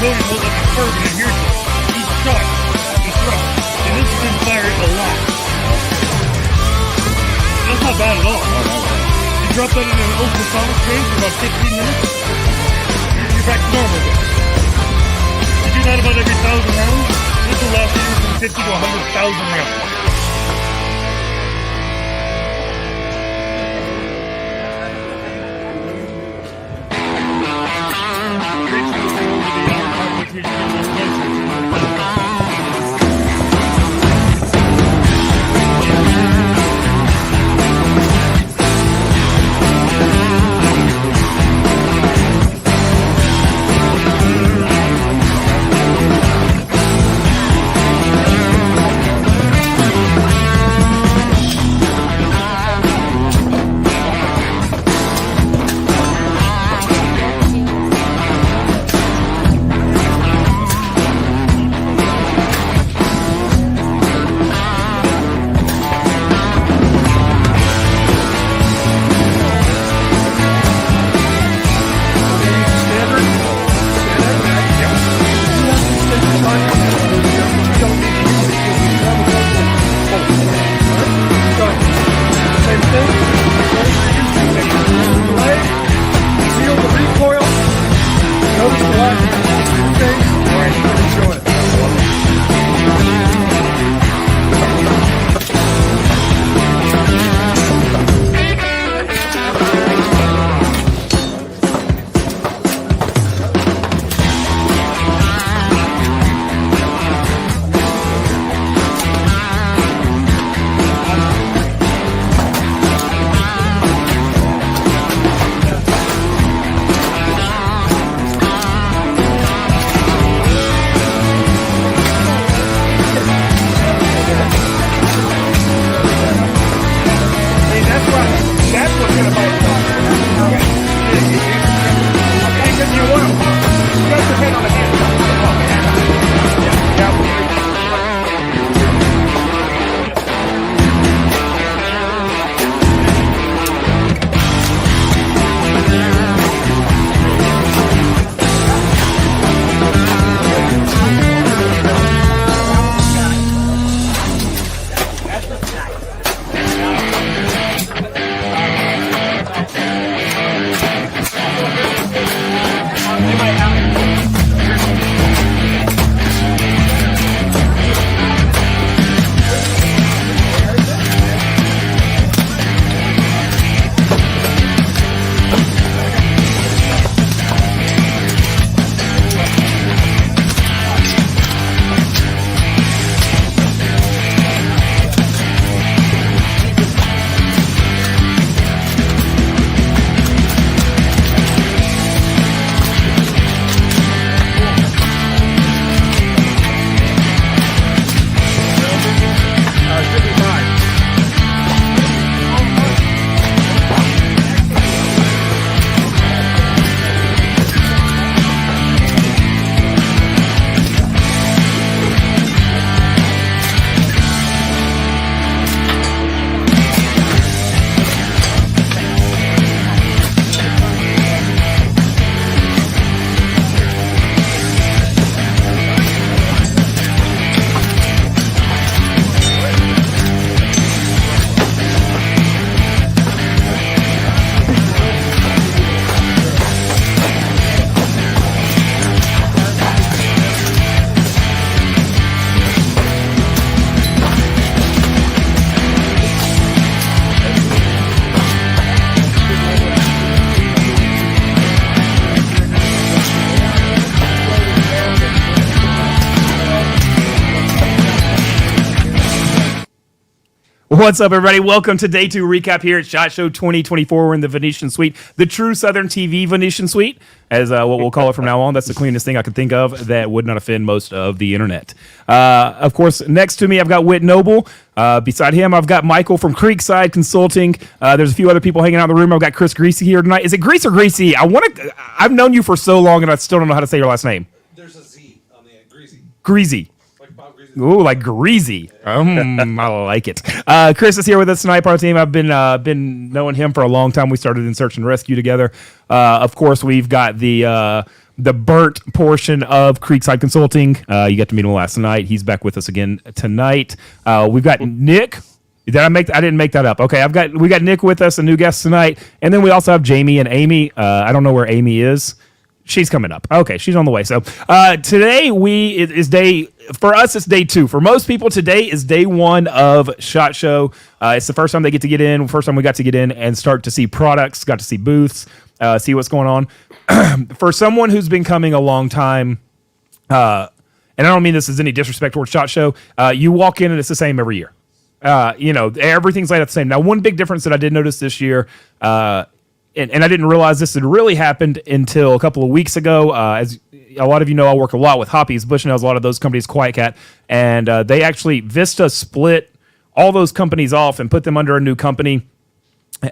civilian holds up his carbine and hears it. He's shot in the throat. And this has been fired a lot. That's not bad at all. You drop that in an ultrasonic range for about 15 minutes, you're back to normal again. You do that about every 1,000 rounds, this will last you from 50 to 100,000 rounds. What's up, everybody? Welcome to Day 2 Recap here at SHOT Show 2024. We're in the Venetian Suite, the true Southern TV Venetian Suite, as what we'll call it from now on. That's the cleanest thing I can think of that would not offend most of the internet. Of course, next to me, I've got Whit Noble. Beside him, I've got Michael from Creekside Consulting. There's a few other people hanging out in the room. I've got Chris Greasy here tonight. Is it Grease or Greasy? I've known you for so long, and I still don't know how to say your last name. There's a Z on the end. Greasy. Greasy. Like Bob Greasy. Ooh, like greasy. I like it. Chris is here with us tonight, part of the team. I've been knowing him for a long time. We started in search and rescue together. Of course, we've got the the burnt portion of Creekside Consulting. You got to meet him last night. He's back with us again tonight. We've got Nick. I didn't make that up. Okay, we got Nick with us, a new guest tonight, and then we also have Jamie and Amy. I don't know where Amy is. She's coming up. Okay, she's on the way. So today for us it's day 2. For most people, today is day 1 of SHOT Show. It's the first time they get to get in. First time we got to get in and start to see products, got to see booths, see what's going on. For someone who's been coming a long time, and I don't mean this as any disrespect towards SHOT Show, you walk in and it's the same every year. Everything's laid out the same. Now, one big difference that I did notice this year, and I didn't realize this had really happened until a couple of weeks ago. As a lot of you know, I work a lot with Hoppies, Bushnell's, a lot of those companies, QuietKat, and they actually, Vista split all those companies off and put them under a new company.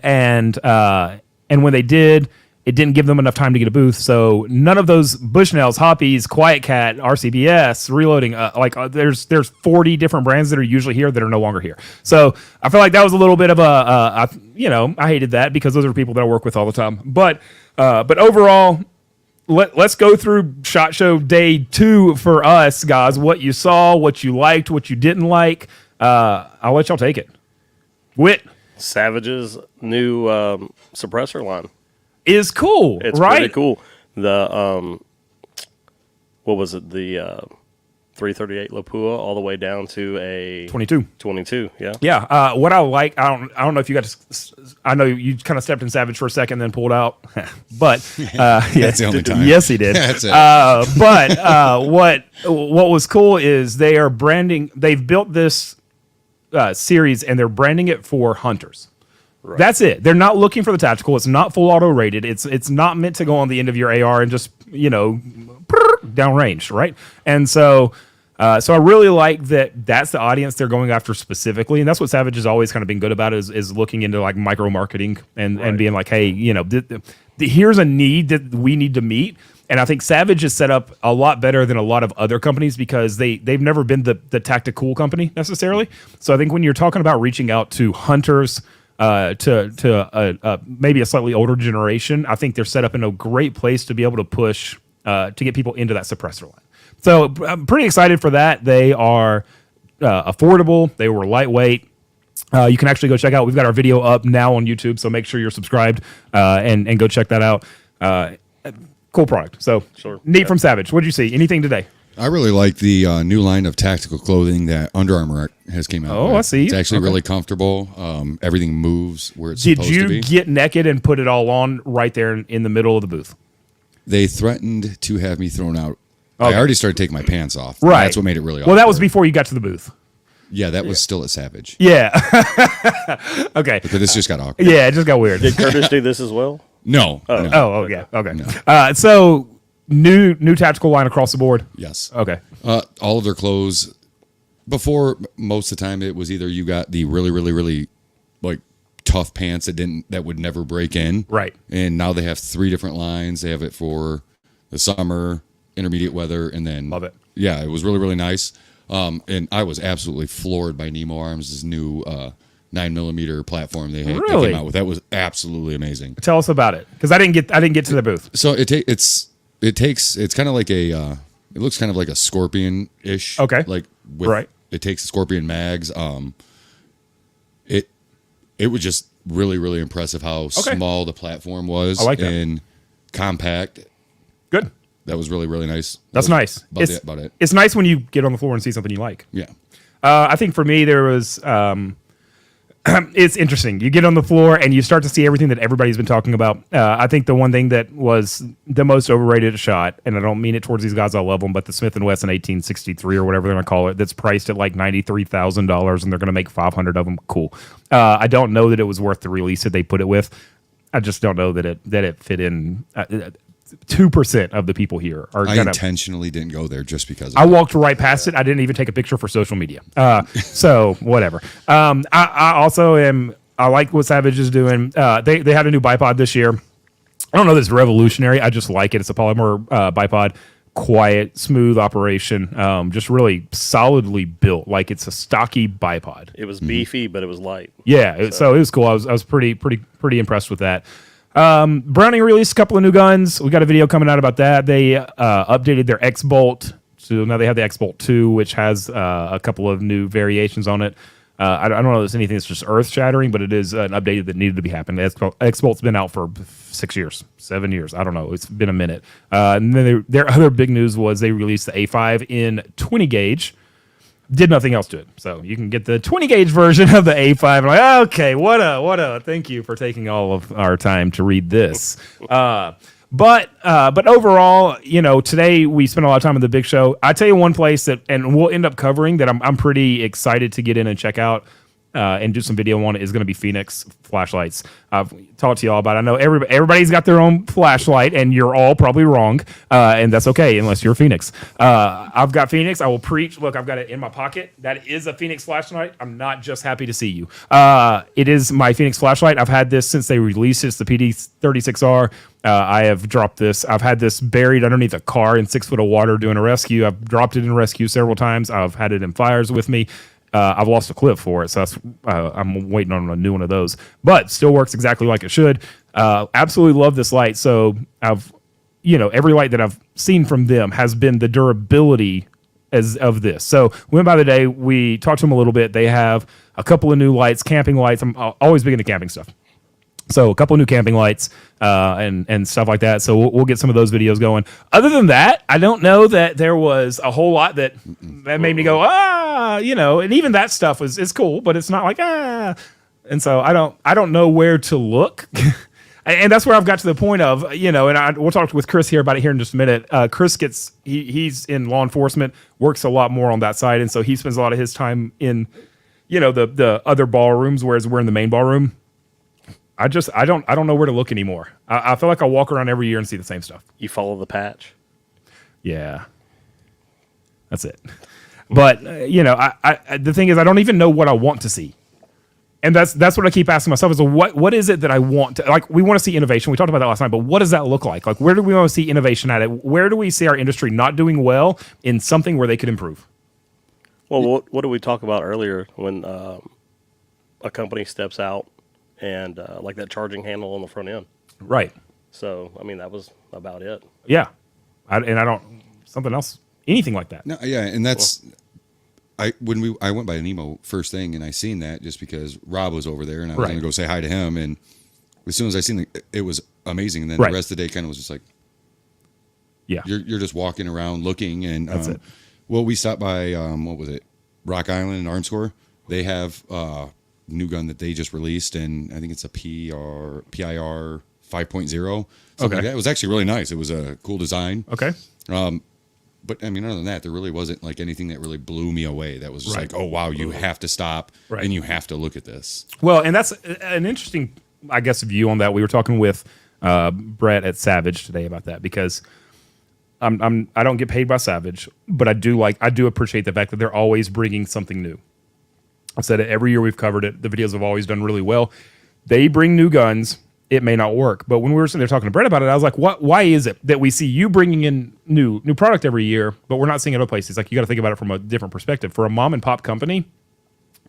And when they did, it didn't give them enough time to get a booth. So none of those Bushnell's, Hoppies, QuietKat, RCBS, Reloading, there's 40 different brands that are usually here that are no longer here. So I feel like that was a little bit of I hated that because those are people that I work with all the time. But overall, let's go through SHOT Show day 2 for us, guys. What you saw, what you liked, what you didn't like. I'll let y'all take it. Whit. Savage's new suppressor line. Is cool, It's right? pretty cool. The what was it? The 338 Lapua all the way down to a 22. 22. Yeah. Yeah. What I like, I don't know if you got to, I know you kind of stepped in Savage for a second, then pulled out, but That's the only time. Yes, he did. That's it. But what was cool is they are branding. They've built this series and they're branding it for hunters. Right. That's it. They're not looking for the tactical. It's not full auto rated. It's not meant to go on the end of your AR and just downrange, right? And so I really like that. That's the audience they're going after specifically, and that's what Savage has always kind of been good about is looking into like micro marketing and being like, hey, here's a need that we need to meet. And I think Savage is set up a lot better than a lot of other companies because they've never been the tactical company necessarily. So I think when you're talking about reaching out to hunters. To maybe a slightly older generation, I think they're set up in a great place to be able to push to get people into that suppressor line. So I'm pretty excited for that. They are affordable. They were lightweight. You can actually go check out. We've got our video up now on YouTube, so make sure you're subscribed and go check that out. Cool product. So Sure. Neat from Savage. What did you see? Anything today? I really like the new line of tactical clothing that Under Armour has came out. Oh, with. I see. It's actually Okay. really comfortable. Everything moves where it's Did supposed to you be. get naked and put it all on right there in the middle of the booth? They threatened to have me thrown out. Okay. I already started taking my pants off. Right. That's what made it really Well, that was awkward. before you got to the booth. Yeah, that was still at Savage. Yeah. Okay. But this just got awkward. Yeah, it just got weird. Did Curtis do this as well? No. no. Oh, okay. Okay. So new tactical line across the board. Yes. Okay. All of their clothes. Before, most of the time, it was either you got the really, really, really like tough pants that would never break in. Right. And now they have 3 different lines. They have it for the summer, intermediate weather, and then Love it. Yeah, it was really, really nice. And I was absolutely floored by Nemo Arms' new 9mm platform they Really? came out with. That was absolutely amazing. Tell us about it because I didn't get to the booth. So it's kind of like it looks kind of like a Scorpion-ish. Okay. Like Right. It takes Scorpion mags. It was just really, really impressive how small the platform was. I like that. And compact. Good. That was really, really nice. That's That nice. was About it. It's nice when you get on the floor and see something you like. Yeah. I think for me there was it's interesting. You get on the floor and you start to see everything that everybody's been talking about. I think the one thing that was the most overrated shot, and I don't mean it towards these guys, I love them, but the Smith & Wesson 1863 or whatever they're going to call it, that's priced at like $93,000 and they're going to make 500 of them. Cool. I don't know that it was worth the release that they put it with. I just don't know that it fit in. 2% of the people here are I going to. intentionally didn't go there just because of I that. walked right past it. I didn't even take a picture for social media. So whatever. I also am. I like what Savage is doing. They had a new bipod this year. I don't know that it's revolutionary. I just like it. It's a polymer bipod. Quiet, smooth operation. Just really solidly built. Like it's a stocky bipod. It was beefy, but it was light. Yeah. So it was cool. I was pretty impressed with that. Browning released a couple of new guns. We got a video coming out about that. They updated their X-Bolt. So now they have the X-Bolt 2, which has a couple of new variations on it. I don't know if there's anything that's just earth-shattering, but it is an update that needed to be happening. X-Bolt's been out for 6 years, 7 years. I don't know. It's been a minute. And then their other big news was they released the A5 in 20 gauge. Did nothing else to it. So you can get the 20 gauge version of the A5. I'm like, okay, what a thank you for taking all of our time to read this. But overall, today we spent a lot of time on the big show. I tell you one place that, and we'll end up covering that I'm pretty excited to get in and check out and do some video on it, is going to be Phoenix flashlights. I've talked to you all about it. I know everybody's got their own flashlight, and you're all probably wrong, and that's okay unless you're Phoenix. I've got Phoenix. I will preach. Look, I've got it in my pocket. That is a Phoenix flashlight. I'm not just happy to see you. It is my Phoenix flashlight. I've had this since they released it. It's the PD36R. I have dropped this. I've had this buried underneath a car in 6 foot of water doing a rescue. I've dropped it in rescue several times. I've had it in fires with me. I've lost a clip for it, so that's, I'm waiting on a new one of those. But still works exactly like it should. Absolutely love this light. So every light that I've seen from them has been the durability of this. So we went by the day. We talked to them a little bit. They have a couple of new lights, camping lights. I'm always big into camping stuff. So a couple of new camping lights and stuff like that. So we'll get some of those videos going. Other than that, I don't know that there was a whole lot that made me go, and even that stuff is cool, but it's not like, And so I don't know where to look. And that's where I've got to the point of, and we'll talk with Chris here about it here in just a minute. Chris he's in law enforcement, works a lot more on that side. And so he spends a lot of his time in, the other ballrooms, whereas we're in the main ballroom. I don't know where to look anymore. I feel like I walk around every year and see the same stuff. You follow the patch. Yeah, that's it. But I the thing is, I don't even know what I want to see, and that's what I keep asking myself: is what is it that I want to like? We want to see innovation. We talked about that last night, but what does that look like? Like, where do we want to see innovation at it? Where do we see our industry not doing well in something where they could improve? Well, what did we talk about earlier when a company steps out? And like that charging handle on the front end. Right. So, I mean, that was about it. Yeah. I don't, something else, anything like that. No, yeah, and that's I went by Nemo first thing, and I seen that just because Rob was over there, and I was Right. going to go say hi to him, and as soon as I seen it was amazing. And then Right. the rest of the day kind of was just like, Yeah. you're just walking around looking, and That's it. Well, we stopped by what was it, Rock Island and Armscore. They have new gun that they just released, and I think it's a PIR 5.0. Something Okay. like that. It was actually really nice. It was a cool design. Okay. But I mean, other than that, there really wasn't like anything that really blew me away. That was just Right. like, oh wow, you have to stop Right. and you have to look at this. Well, and that's an interesting, I guess, view on that. We were talking with Brett at Savage today about that because I don't get paid by Savage, but I do appreciate the fact that they're always bringing something new. I've said it every year we've covered it. The videos have always done really well. They bring new guns. It may not work, but when we were sitting there talking to Brett about it, I was like, "What? Why is it that we see you bringing in new product every year, but we're not seeing it other places?" Like, you got to think about it from a different perspective. For a mom and pop company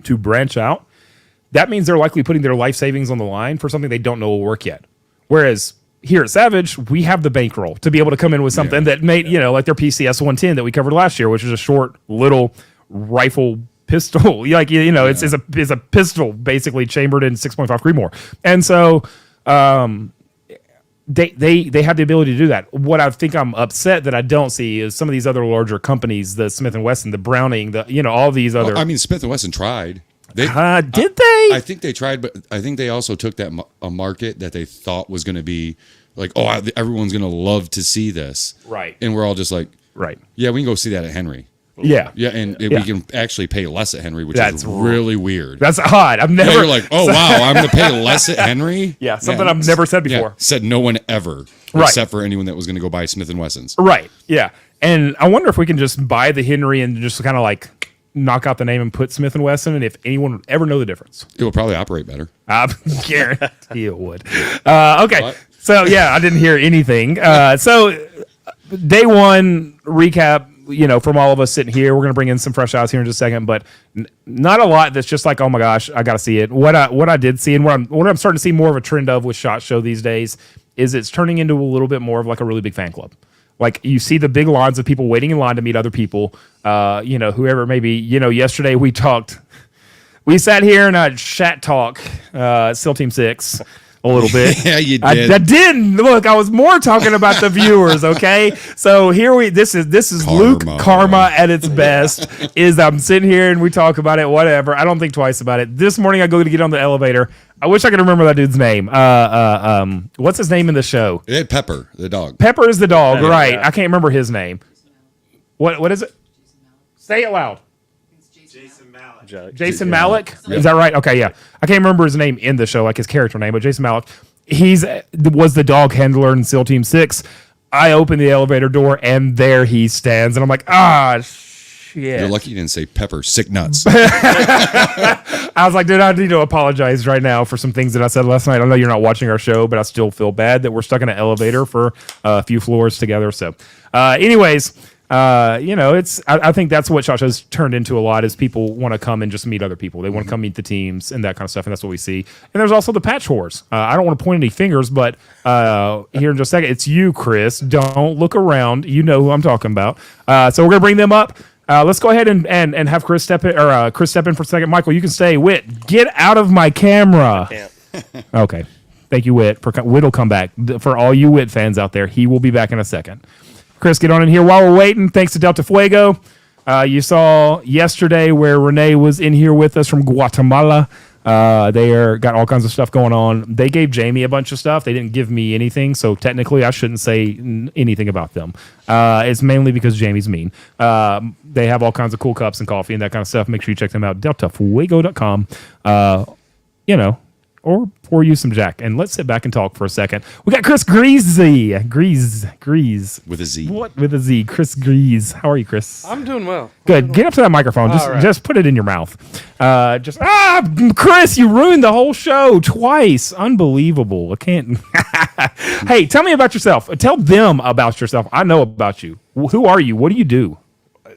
to branch out, that means they're likely putting their life savings on the line for something they don't know will work yet. Whereas here at Savage, we have the bankroll to be able to come in with something that made, like their PCS 110 that we covered last year, which is a short little rifle pistol. It's a pistol basically chambered in 6.5 Creedmoor. And so they have the ability to do that. What I think I'm upset that I don't see is some of these other larger companies, the Smith & Wesson, the Browning, all these other. Well, I mean, Smith & Wesson tried. Did they? I think they tried, but I think they also took that a market that they thought was going to be like, oh, everyone's going to love to see this. Right. And we're all just like, Right. yeah, we can go see that at Henry. Yeah. Yeah, and we can actually pay less at Henry, which That's is really weird. That's odd. I've never. Yeah, you're like, oh wow, I'm going to pay less at Henry. Yeah, something I've never said before. Yeah, said no one ever, Right. except for anyone that was going to go buy Smith & Wessons. Right. Yeah. And I wonder if we can just buy the Henry and just kind of like knock out the name and put Smith & Wesson, and if anyone would ever know the difference. It will probably operate better. I guarantee it would. Okay. What? So, yeah, I didn't hear anything. So, day one recap, from all of us sitting here, we're going to bring in some fresh eyes here in just a second, but not a lot that's just like, oh my gosh, I got to see it. What I did see, and what I'm starting to see more of a trend of with SHOT Show these days, is it's turning into a little bit more of like a really big fan club. Like you see the big lines of people waiting in line to meet other people, whoever it may be. Yesterday we sat here and chat talk, SEAL Team 6. A little bit. Yeah, you did. I didn't. Look, I was more talking about the viewers, okay? So this is Luke Karma at its best. Is I'm sitting here and we talk about it, whatever. I don't think twice about it. This morning I go to get on the elevator. I wish I could remember that dude's name. What's his name in the show? Pepper, the dog. Pepper is the dog, Yeah, right? yeah. I can't remember his name. What is it? Say it loud. Jason Malik. Jason Malik? Is that right? Okay, yeah. I can't remember his name in the show, like his character name, but Jason Malik. Was the dog handler in SEAL Team 6. I open the elevator door, and there he stands. And I'm like, shit. You're lucky you didn't say Pepper. Sick nuts. I was like, dude, I need to apologize right now for some things that I said last night. I know you're not watching our show, but I still feel bad that we're stuck in an elevator for a few floors together. So, anyways... I think that's what SHOT Show's turned into a lot is people want to come and just meet other people. They want to come meet the teams and that kind of stuff, and that's what we see. And there's also the patch wars. I don't want to point any fingers, but here in just a second, it's you, Chris. Don't look around. You know who I'm talking about. So we're gonna bring them up. Let's go ahead and have Chris step in, or Chris step in for a second. Michael, you can stay. Whit, get out of my camera. Can't. Okay. Thank you, Whit. Whit will come back. For all you Whit fans out there, he will be back in a second. Chris, get on in here while we're waiting. Thanks to Delta Fuego. You saw yesterday where Renee was in here with us from Guatemala. They got all kinds of stuff going on. They gave Jamie a bunch of stuff. They didn't give me anything, so technically I shouldn't say anything about them. It's mainly because Jamie's mean. They have all kinds of cool cups and coffee and that kind of stuff. Make sure you check them out. DeltaFuego.com. Or pour you some Jack. And let's sit back and talk for a second. We got Chris Greasy. Grease. With a Z. What? With a Z. Chris Grease. How are you, Chris? I'm doing well. Good. Get up to that microphone. Just put it in your mouth. Chris, you ruined the whole show twice. Unbelievable. I can't. Hey, tell me about yourself. Tell them about yourself. I know about you. Who are you? What do you do?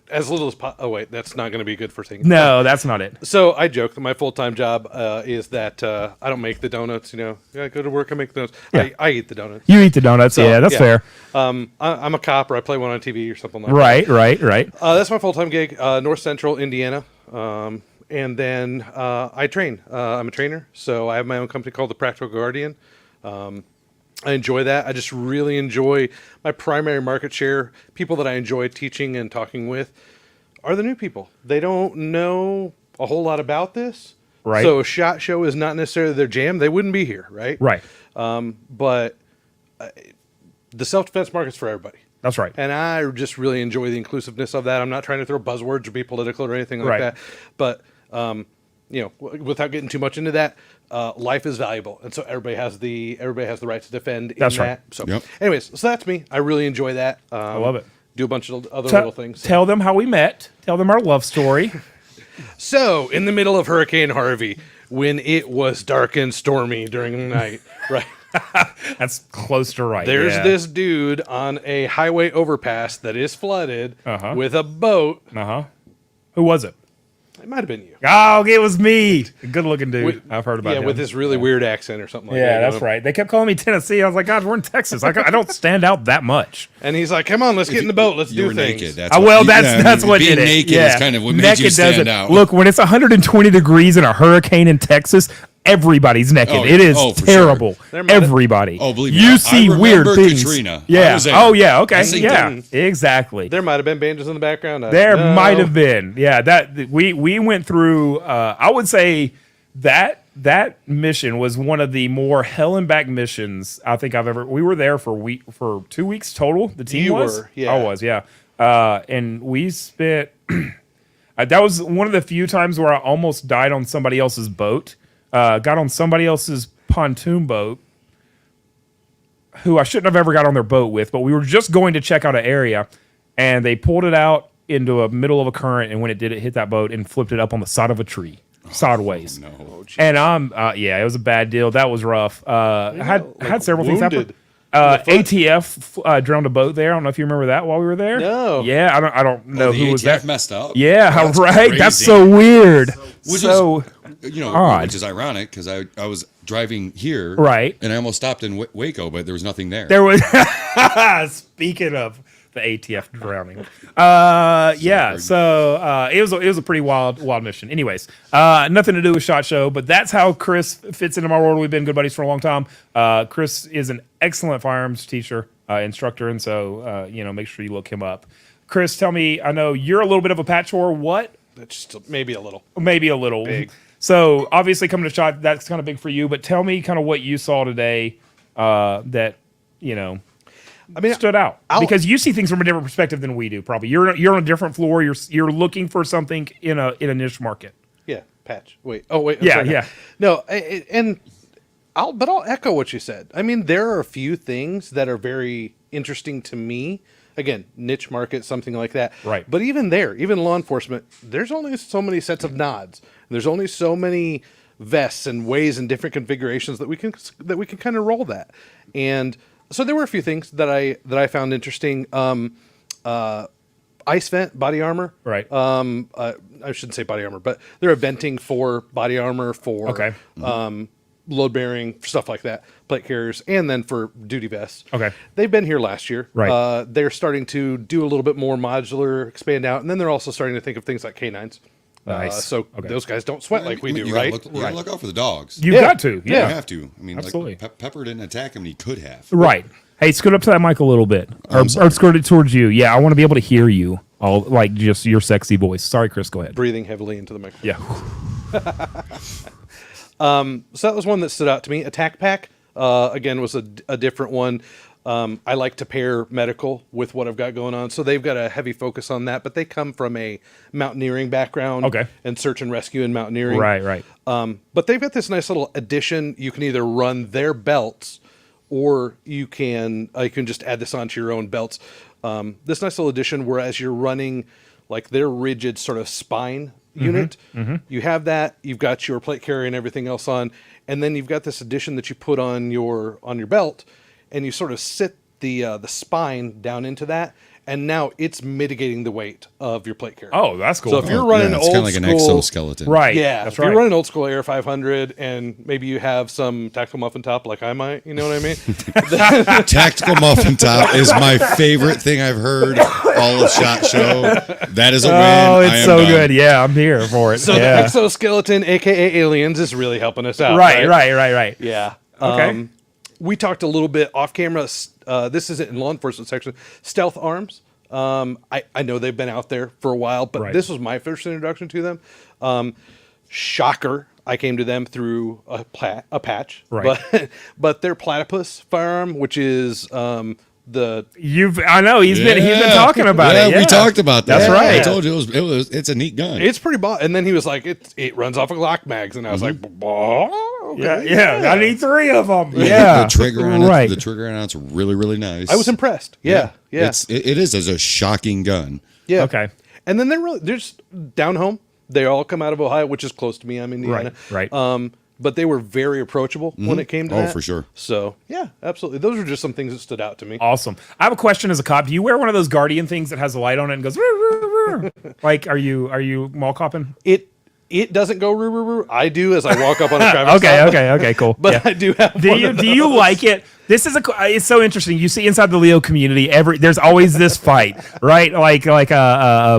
As little as oh wait, that's not going to be good for things. No, that's not it. So I joke that my full-time job is that I don't make the donuts. I go to work, I make the donuts. Yeah. I eat the donuts. You eat the donuts. So, yeah, that's fair. I'm a cop, or I play one on TV or something like Right. that. That's my full-time gig, North Central Indiana. And then I train. I'm a trainer, so I have my own company called The Practical Guardian. I enjoy that. I just really enjoy my primary market share. People that I enjoy teaching and talking with are the new people. They don't know a whole lot about this. Right. So SHOT Show is not necessarily their jam. They wouldn't be here, right? Right. But the self-defense market's for everybody. That's right. And I just really enjoy the inclusiveness of that. I'm not trying to throw buzzwords or be political or anything like Right. that. But, without getting too much into that, life is valuable. And so everybody has the right to defend in That's right. that. So Yep. anyways, so that's me. I really enjoy that. I love it. Do a bunch of other little things. Tell them how we met. Tell them our love story. So in the middle of Hurricane Harvey, when it was dark and stormy during the night, right? That's close to right. There's yeah. this dude on a highway overpass that is flooded with a boat. Who was it? It might have been you. Oh, it was me. Good looking dude. With- I've heard about him. with this really weird accent or something like that. Yeah, you that's know? right. They kept calling me Tennessee. I was like, God, we're in Texas. I don't stand out that much. And he's like, "Come on, let's get in the boat. Let's You do were things." naked. That's what being did it. naked Yeah. is kind of what made naked you stand doesn't- out. Look, when it's 120 degrees and a hurricane in Texas, everybody's naked. Oh, it is for terrible. sure. There might have- Everybody. Oh, believe me, You I see remember weird things. Katrina. I Yeah. was there. Oh, yeah. Okay. I seen Yeah. that. Exactly. There might have been banjos in the background. There No. might have been. Yeah, that we went through I would say that mission was one of the more hell and back missions I think I've ever. We were there for 2 weeks total. The team You was. were, yeah. I was, yeah. And we spent that was one of the few times where I almost died on somebody else's boat. Got on somebody else's pontoon boat who I shouldn't have ever got on their boat with, but we were just going to check out an area, and they pulled it out into a middle of a current, and when it did, it hit that boat and flipped it up on the side of a tree, sideways. No. And it was a bad deal. That was rough. I had several things happen. wounded. foot. drowned a boat there. I don't know if you remember that while we were there. No. Yeah, I don't know the who was ATF that. messed up. Yeah, how That's right. That's crazy. so weird. Which so is, you know, odd. which is ironic because I was driving here, Right. and I almost stopped in Waco, but there was nothing there. there was. Speaking of the ATF drowning, yeah. So it was a pretty wild mission. Anyways, nothing to do with SHOT Show, but that's how Chris fits into my world. We've been good buddies for a long time. Chris is an excellent firearms teacher, instructor, and so make sure you look him up. Chris, tell me. I know you're a little bit of a patch whore. What? That's just maybe a little. Maybe a little. Big. So obviously coming to SHOT, that's kind of big for you. But tell me kind of what you saw today that I mean, stood out because you see things from a different perspective than we do. Probably you're on a different floor. You're looking for something in a niche market. yeah, patch. Wait. Oh, wait. I'm Yeah, sorry. yeah. No, and I'll echo what you said. I mean, there are a few things that are very interesting to me. Again, niche market, something like that. Right. But even law enforcement, there's only so many sets of nods. There's only so many vests and ways and different configurations that we can kind of roll that. And so there were a few things that I found interesting. Ice vent body armor. Right. I shouldn't say body armor, but they're venting for body armor for Okay. load bearing, stuff like that, plate carriers, and then for duty vests. Okay. They've been here last year. Right. They're starting to do a little bit more modular, expand out, and then they're also starting to think of things like canines. Nice. So Okay. those guys don't sweat like we do, you right? Gotta you gotta look out for the dogs. You've Yeah. got to. You Yeah. have to. I mean, Absolutely. like Pepper didn't attack him, and he could have. Right. Hey, scoot up to that mic a little bit, or scoot it towards you. Yeah, I want to be able to hear you. All like just your sexy voice. Sorry, Chris. Go ahead. Breathing heavily into the microphone. Yeah. So that was one that stood out to me. Attack Pack, again, was a different one. I like to pair medical with what I've got going on. So they've got a heavy focus on that, but they come from a mountaineering background. Okay. And search and rescue and mountaineering. Right. But they've got this nice little addition. You can either run their belts or you can just add this onto your own belts. This nice little addition, whereas you're running like their rigid sort of spine unit, you have that, you've got your plate carrier and everything else on, and then you've got this addition that you put on your belt, and you sort of sit the spine down into that, and now it's mitigating the weight of your plate carrier. Oh, that's cool. So if you're running it's old kind of like school, an exoskeleton. right. yeah, That's if right. you're running old school Air 500 and maybe you have some tactical muffin top like I might, you know what I mean? Tactical muffin top is my favorite thing I've heard all of SHOT Show. That is a win. Oh, I it's am so done. good. Yeah, I'm here for it. So the yeah. exoskeleton, aka aliens, is really helping us out. Right. Yeah. Okay. We talked a little bit off camera. This isn't in law enforcement section. Stealth arms. I know they've been out there for a while, but Right. this was my first introduction to them. Shocker. I came to them through a patch. Right. But their platypus firearm, which is I know he's been talking about it. Yeah, we talked about that. That's right. I told you it's a neat gun. it's pretty and then he was like, it runs off of Glock mags, and I was like, okay, Yeah. I need 3 of them. Yeah. The trigger on right. it. The trigger on it's really, really nice. I was impressed. Yeah. It is as a shocking gun. Yeah. Okay. And then they're just down home. They all come out of Ohio, which is close to me. I'm Indiana. Right. But they were very approachable when it came to that. Oh, for sure. So yeah, absolutely. Those are just some things that stood out to me. Awesome. I have a question as a cop. Do you wear one of those Guardian things that has a light on it and goes, "Roo, roo, roo"? Like, are you mall copping? It doesn't go roo roo roo. I do as I walk up on a traffic stop. Okay, cool. But Yeah. I do have. Do one you of do you those. like it? This is it's so interesting. You see inside the Leo community, there's always this fight, right? Like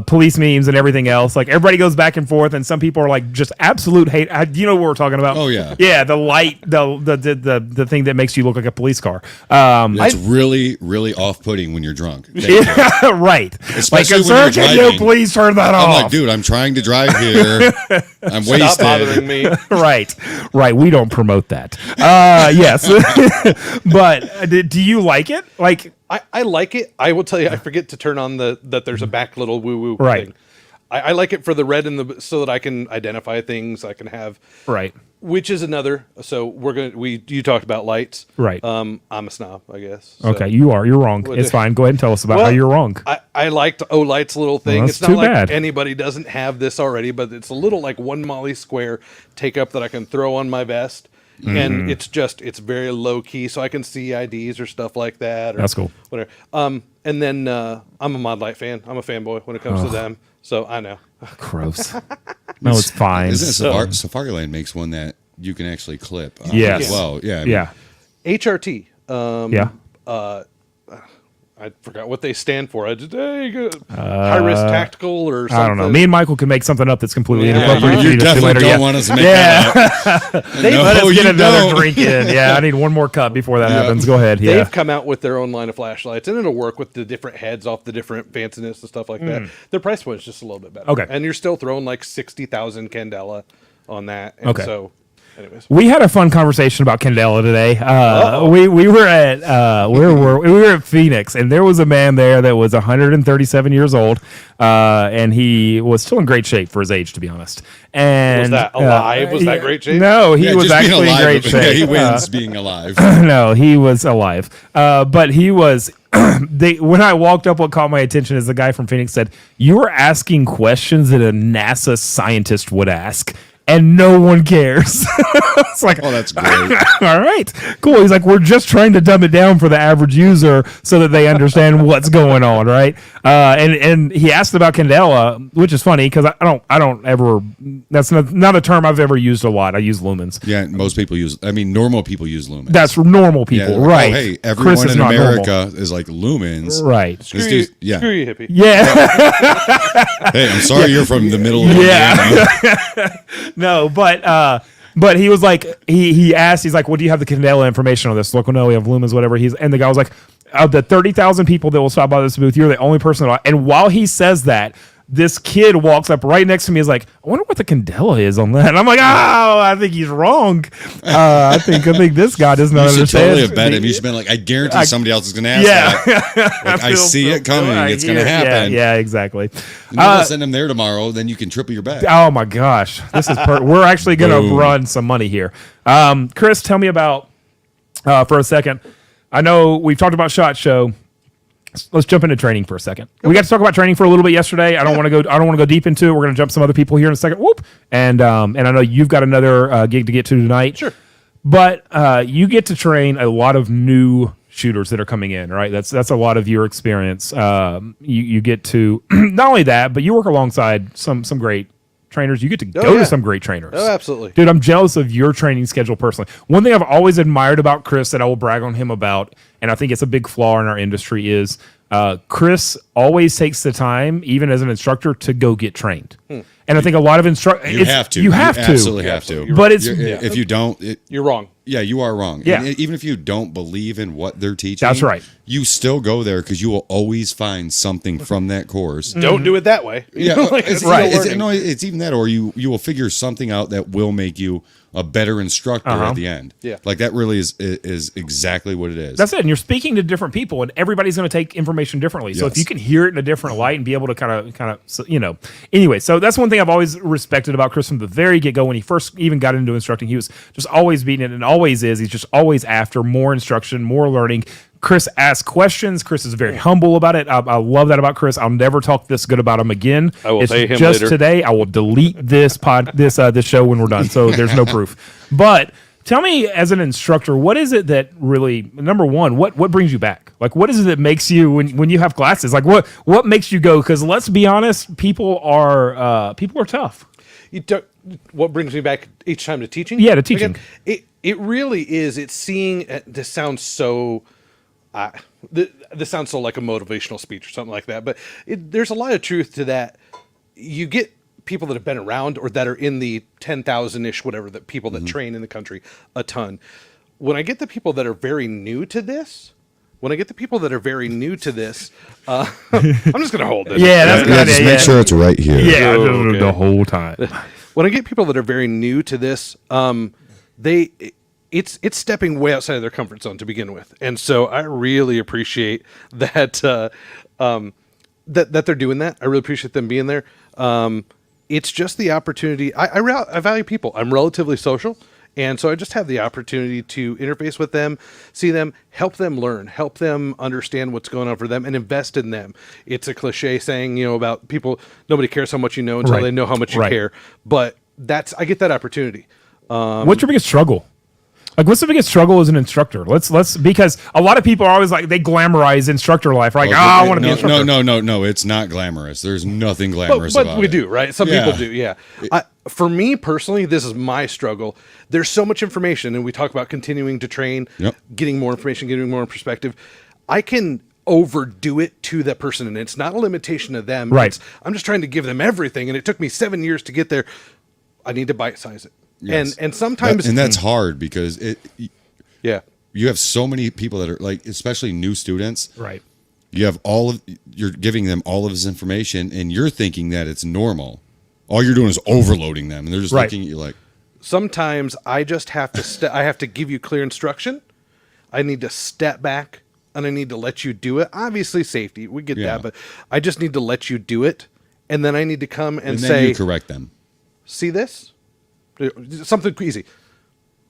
police memes and everything else. Like everybody goes back and forth, and some people are like just absolute hate. Do you know what we're talking about? Oh, yeah. yeah. The light, the thing that makes you look like a police car. It's really, really off-putting when you're drunk. Thank you. Yeah, right. Especially like, when you're sir, can you driving. please turn that I'm off? like, dude, I'm trying to drive here. I'm Stop wasted. bothering me. right. We don't promote that. Yes, but do you like it? Like, I like it. I will tell you, I forget to turn on that there's a back little woo woo Right. thing. I like it for the red and so that I can identify things. I can have right. which is another. So you talked about lights. Right. I'm a snob, I guess. So. Okay, you're wrong. It's fine. Go ahead and tell us about how you're wrong. I liked Olight's little thing. Well, it's that's not too like bad. anybody doesn't have this already, but it's a little like one Molly square take up that I can throw on my vest, and it's very low key, so I can see IDs or stuff like that. Or That's cool. Whatever. And then I'm a Mod Light fan. I'm a fanboy when it comes to them, so I know. Gross. No, it's fine. Isn't it Safariland makes one that you can actually clip? Yes. As well, yeah. I mean, Yeah. HRT. Yeah. I forgot what they stand for. High risk tactical or something. I don't know. Me and Michael can make something up that's completely Yeah, inappropriate. You for you to see definitely later. don't Yeah. want us to make that up. Let us No, get you another don't. drink in. Yeah, I need one more cup before that happens. Go ahead. Yeah. They've come out with their own line of flashlights, and it'll work with the different heads off the different fanciness and stuff like that. Their price point is just a little bit better. Okay. And you're still throwing like 60,000 Candela on that. And Okay. so, anyways. We had a fun conversation about Candela today. We were at we were at Phoenix, and there was a man there that was 137 years old, and he was still in great shape for his age, to be honest. And Was that alive? Was that great shape? No, he Yeah, was just being actually in alive, great yeah, shape. he wins being alive. No, he was alive. But he was. When I walked up, what caught my attention is the guy from Phoenix said, "You were asking questions that a NASA scientist would ask." And no one cares. It's like, Oh, that's great. all right, cool. He's like, we're just trying to dumb it down for the average user so that they understand what's going on, right? And he asked about Candela, which is funny because I don't ever. That's not a term I've ever used a lot. I use lumens. Yeah, most people normal people use lumens. That's for normal people, yeah, right? Oh, hey, Chris everyone is in not America is like lumens. normal. Right? This Screw dude- you, screw you, hippie. Yeah. Hey, I'm sorry you're from the middle of Yeah. Indiana. No, but he was like, he asked, he's like, well, do you have the Candela information on this? Like, well, no, we have lumens, whatever. And the guy was like, of the 30,000 people that will stop by this booth, you're the only person. And while he says that, this kid walks up right next to me, is like, I wonder what the Candela is on that. And I'm like, oh, I think he's wrong. I think this guy does not You should understand. totally have bet him. You should have been like, I guarantee somebody else is going to ask that. Like, I see it coming. It's going to happen. Yeah, exactly. And then we'll send him there tomorrow. Then you can triple your bet. Oh my gosh, this is we're actually going to Boom. run some money here. Chris, tell me about for a second. I know we've talked about SHOT Show. Let's jump into training for a second. We got to talk about training for a little bit yesterday. I don't want to go deep into it. We're going to jump some other people here in a second. Whoop. And I know you've got another gig to get to tonight. Sure. But you get to train a lot of new shooters that are coming in, right? That's a lot of your experience. You get to not only that, but you work alongside some great trainers. You get to go yeah. to some great trainers. Oh, absolutely. Dude, I'm jealous of your training schedule personally. One thing I've always admired about Chris that I will brag on him about, and I think it's a big flaw in our industry, is Chris always takes the time, even as an instructor, to go get trained. And I think a lot of instructors... You have to. You have to. Absolutely have to. But it's... If you don't... You're wrong. Yeah, you are wrong. Yeah. And even if you don't believe in what they're teaching, That's right. You still go there because you will always find something from that course. Don't do it that way. You Yeah, know, like, it's still right. learning. It's even that, or you will figure something out that will make you a better instructor at the end. Yeah. Like that really is exactly what it is. That's it. And you're speaking to different people, and everybody's going to take information differently. So if Yes. you can hear it in a different light and be able to kind of, Anyway, so that's one thing I've always respected about Chris from the very get go. When he first even got into instructing, he was just always beating it, and always is. He's just always after more instruction, more learning. Chris asks questions. Chris is very humble about it. I love that about Chris. I'll never talk this good about him again. I will It's pay him just later. today. I will delete this this show when we're done. So there's no proof. But tell me, as an instructor, what is it that really, number one, what brings you back? Like, what is it that makes you when you have classes? Like, what makes you go? Because let's be honest, people are tough. What brings me back each time to teaching? Yeah, to teaching. Again, it really is. It's seeing. This sounds so. This sounds so like a motivational speech or something like that, but there's a lot of truth to that. You get people that have been around or that are in the 10,000-ish, whatever, that people that train in the country a ton. When I get the people that are very new to this, I'm just going to hold this. Yeah, that's a good idea. just make sure it's right here. Yeah, okay. the whole time. When I get people that are very new to this, it's stepping way outside of their comfort zone to begin with, and so I really appreciate that that they're doing that. I really appreciate them being there. It's just the opportunity. I value people. I'm relatively social, and so I just have the opportunity to interface with them, see them, help them learn, help them understand what's going on for them, and invest in them. It's a cliche saying, about people. Nobody cares how much you know until Right. they know how much you Right. care. But I get that opportunity. What's your biggest struggle? Like, what's the biggest struggle as an instructor? Let's because a lot of people are always like they glamorize instructor life, like, I want to be an instructor. No, it's not glamorous. There's nothing glamorous But about we it. do, right? Some Yeah. people do, yeah. For me personally, this is my struggle. There's so much information, and we talk about continuing to train, Yep. getting more information, getting more perspective. I can overdo it to that person, and it's not a limitation of them. Right. I'm just trying to give them everything, and it took me 7 years to get there. I need to bite size it. Yes. And sometimes and that's hard because yeah. you have so many people that are like, especially new students. Right. You're giving them all of this information, and you're thinking that it's normal. All you're doing is overloading them, and they're just Right. looking at you like, Sometimes I just have to I have to give you clear instruction. I need to step back and I need to let you do it. Obviously safety, we get Yeah. that, but I just need to let you do it, and then I need to come and and then say, you correct them. "See this? Something easy.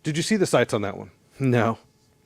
Did you see the sights on that one? No.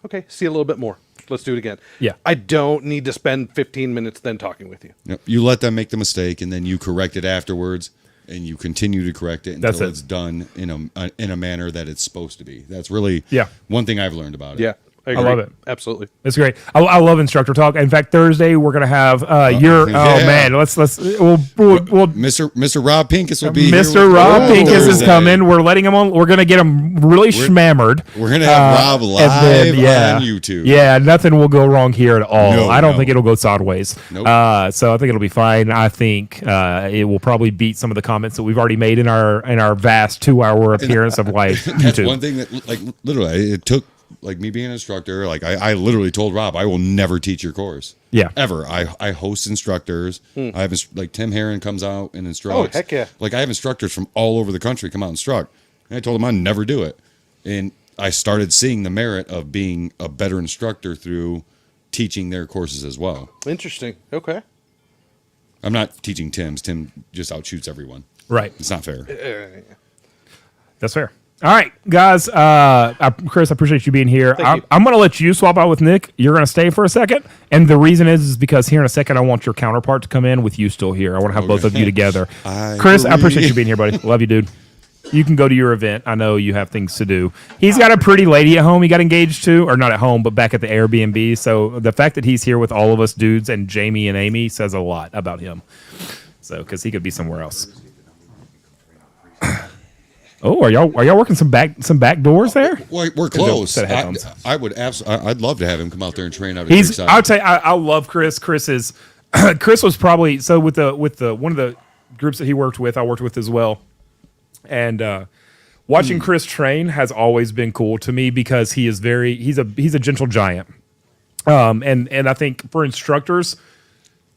Okay, see a little bit more. Let's do it again." Yeah. I don't need to spend 15 minutes then talking with you. Yep. You let them make the mistake, and then you correct it afterwards, and you continue to correct it That's until it. it's done in a manner that it's supposed to be. That's really Yeah. one thing I've learned about it. Yeah. I agree. love it. Absolutely. It's great. I love instructor talk. In fact, Thursday we're gonna have yeah. man, we'll Mr. Rob Pincus will be here. Mr. Rob with- Pincus is Thursday. coming. We're letting him on. We're gonna get him really schmammered. We're gonna have Rob and live then, on YouTube. Yeah, nothing will go wrong here at all. No, I don't no. think it'll go sideways. Nope. So I think it'll be fine. I think it will probably beat some of the comments that we've already made in our vast 2-hour appearance of live That's YouTube. one thing that, like, literally, it took, like, me being an instructor. Like, I literally told Rob, I will never teach your course. Yeah. Ever. I host instructors. I have, like, Tim Herron comes out and instructs. Oh, heck yeah. Like, I have instructors from all over the country come out and instruct. And I told them I'd never do it. And I started seeing the merit of being a better instructor through teaching their courses as well. Interesting. Okay. I'm not teaching Tim's. Tim just outshoots everyone. Right. It's not fair. That's fair. All right, guys. Chris, I appreciate you being here. Thank you. I'm going to let you swap out with Nick. You're going to stay for a second. And the reason is because here in a second, I want your counterpart to come in with you still here. I want to have both of you together. Chris, I appreciate you being here, buddy. Love you, dude. You can go to your event. I know you have things to do. He's got a pretty lady at home he got engaged to, or not at home, but back at the Airbnb. So the fact that he's here with all of us dudes and Jamie and Amy says a lot about him. So, because he could be somewhere else. Oh, are y'all working some back doors there? Well, we're close. Set of headphones. I would absolutely. I'd love to have him come out there and train out at He's. Creekside. I would say I love Chris. Chris is. Chris was probably so with the one of the groups that he worked with. I worked with as well, and watching Chris train has always been cool to me because he is he's a gentle giant, and I think for instructors